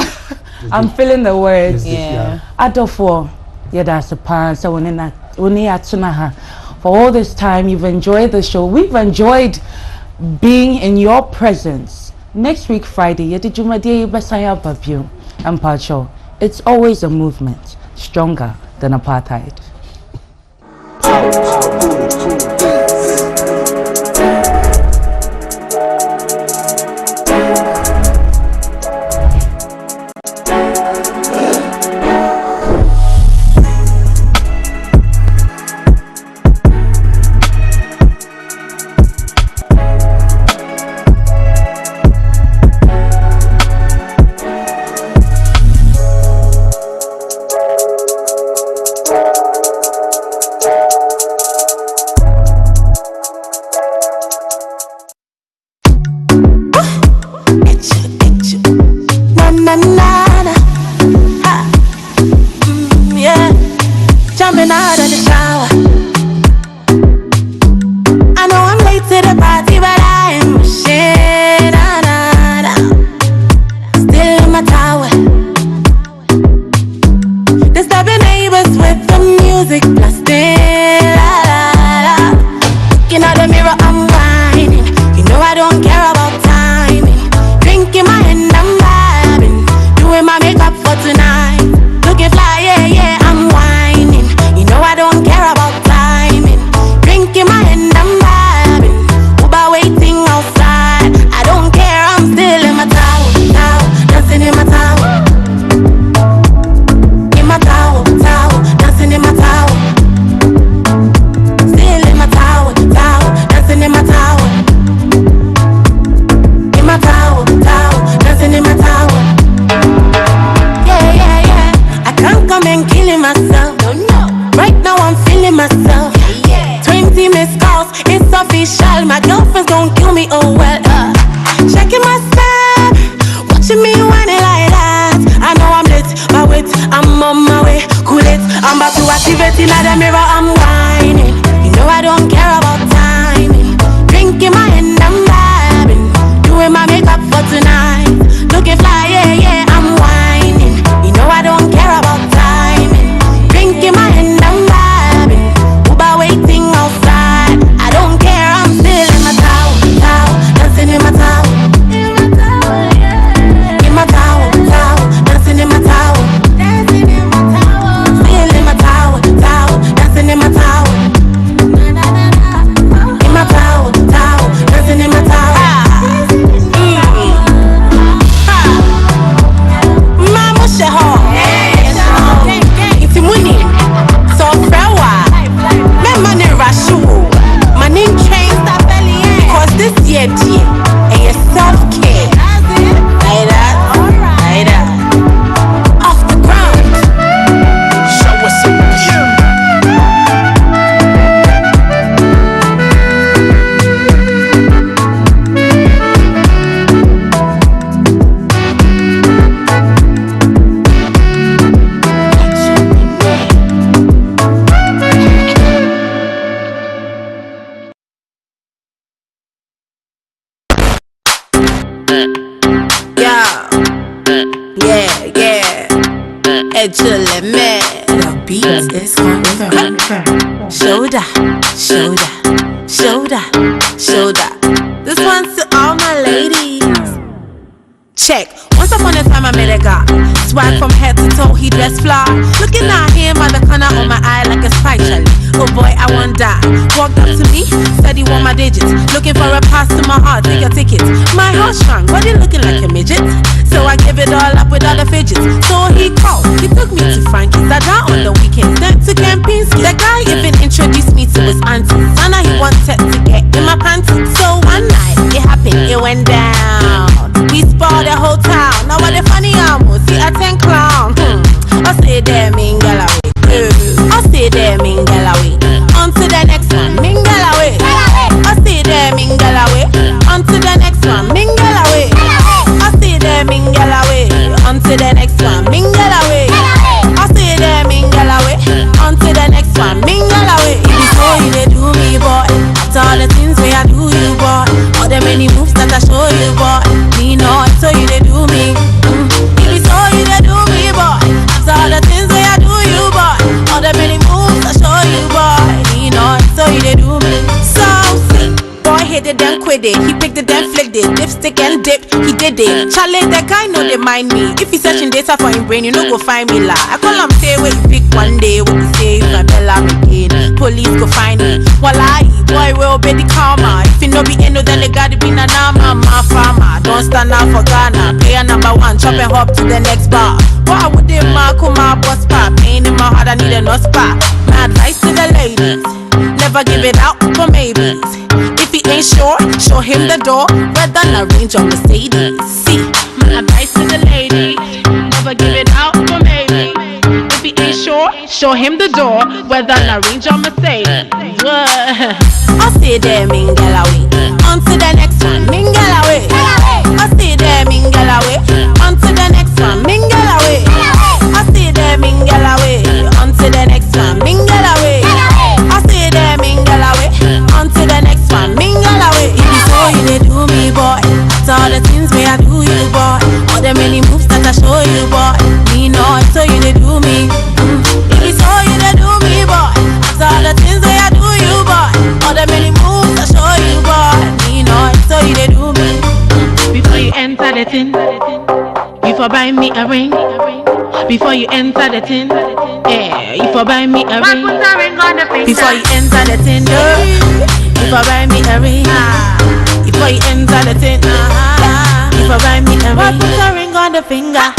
I'm feeling the words. Yeah. Adolfo, that's a pan. So for all this time, you've enjoyed the show. We've enjoyed being in your presence. Next week, Friday, it's always a movement stronger than apartheid. checking myself, watching me whine it like that. I know I'm lit, but wait, I'm on my way. Cool it, I'm about to activate in the mirror. I'm whining. You know I don't care about timing. Drinking my hand, I'm vibing. Doing my makeup for tonight. Looking fly, yeah, yeah. I'm whining. You know I don't care about timing. Drinking my hand, I'm vibing. Uber waiting outside. I don't care. I'm still in my towel, dancing in my towel. In my towel, dancing in my towel. Still in my towel, dancing in my towel. In my towel, dancing in my towel. Mama Shahar, it's money, so frewa. Me money rashu, money trains that belly. Cause this year, dear, and your self-care, like that, off the ground. Show us some view. Yeah. Actually, man, the beat is confirmed. Shoulder. This one's to all my ladies. Check. Once upon a time I met a guy. Swag from head to toe, he dressed fly. Looking at him at the corner of my eye like a spy chally. Oh boy, I won't die. Walked up to me, said he want my digits. Looking for a pass to my heart, take a ticket. My heart shrunk, body looking like a midget. So I gave it all up with all the fidgets. So he called, he took me to Frankie's. I down on the weekends, then to Kempinski. The guy even introduced me to his auntie. Sana he wanted to get in my panties. So one night, it happened, it went down. We spoiled the whole town. Now what the funny almost see a 10 clown. I say there, mingle away. I say there, mingle away. On to the next one, mingle away. I say there, mingle away. On to the next one, mingle away. I say there, mingle away. On to the next one, mingle away. I say there, mingle away. On to the next one, mingle away. If you so you they do me, boy. After all the things we I do you, boy. All the many moves that I show you, boy. Me know so you they do me. If you so you they do me, boy. After all the things we I do you, boy. All the many moves I show you, boy. Me know so you they do me. So sick. Boy hit it then quit it. He picked it then flicked it. Dipstick and dip, he did it. Challenge that guy know they mind me. If he searching data for him brain, you know go find me la. I call him say where you pick one day. What you say if I bell him again. Police go find me. Wallahi, boy will be the karma. If you know be eno then they gotta be na nama. My farmer, don't stand out for Ghana. Player number one, chop and hop to the next bar. Why would they mark on my boss pop? Pain in my heart, I need a no spot. My advice to the ladies, never give it out for maybes. If he ain't sure, show him the door. Rather than arrange your Mercedes. See, my advice to the ladies, never give it out for maybes. If he ain't sure, show him the door. Whether than arrange your Mercedes. I say there, mingle away. On to the next one, mingle away. I say there, mingle away. On to the next one, mingle away. I say there, mingle away. On to the next one, mingle away. I say there, mingle away. On to the next one, mingle away. If you so you they do me, boy. After all the things we I do you, boy. All the many moves that I show you, boy. Me know so you they do me. If you so you they do me, boy. After all the things we I do you, boy. All the many moves I show you, boy. Me know so you they do me. Before you enter the tin, you for buy me a ring. Before you enter the tin, yeah, you for buy me a ring. Before you enter the tin, you for buy me a ring. Before you enter the tin, you for buy me a ring. Put a ring on the finger.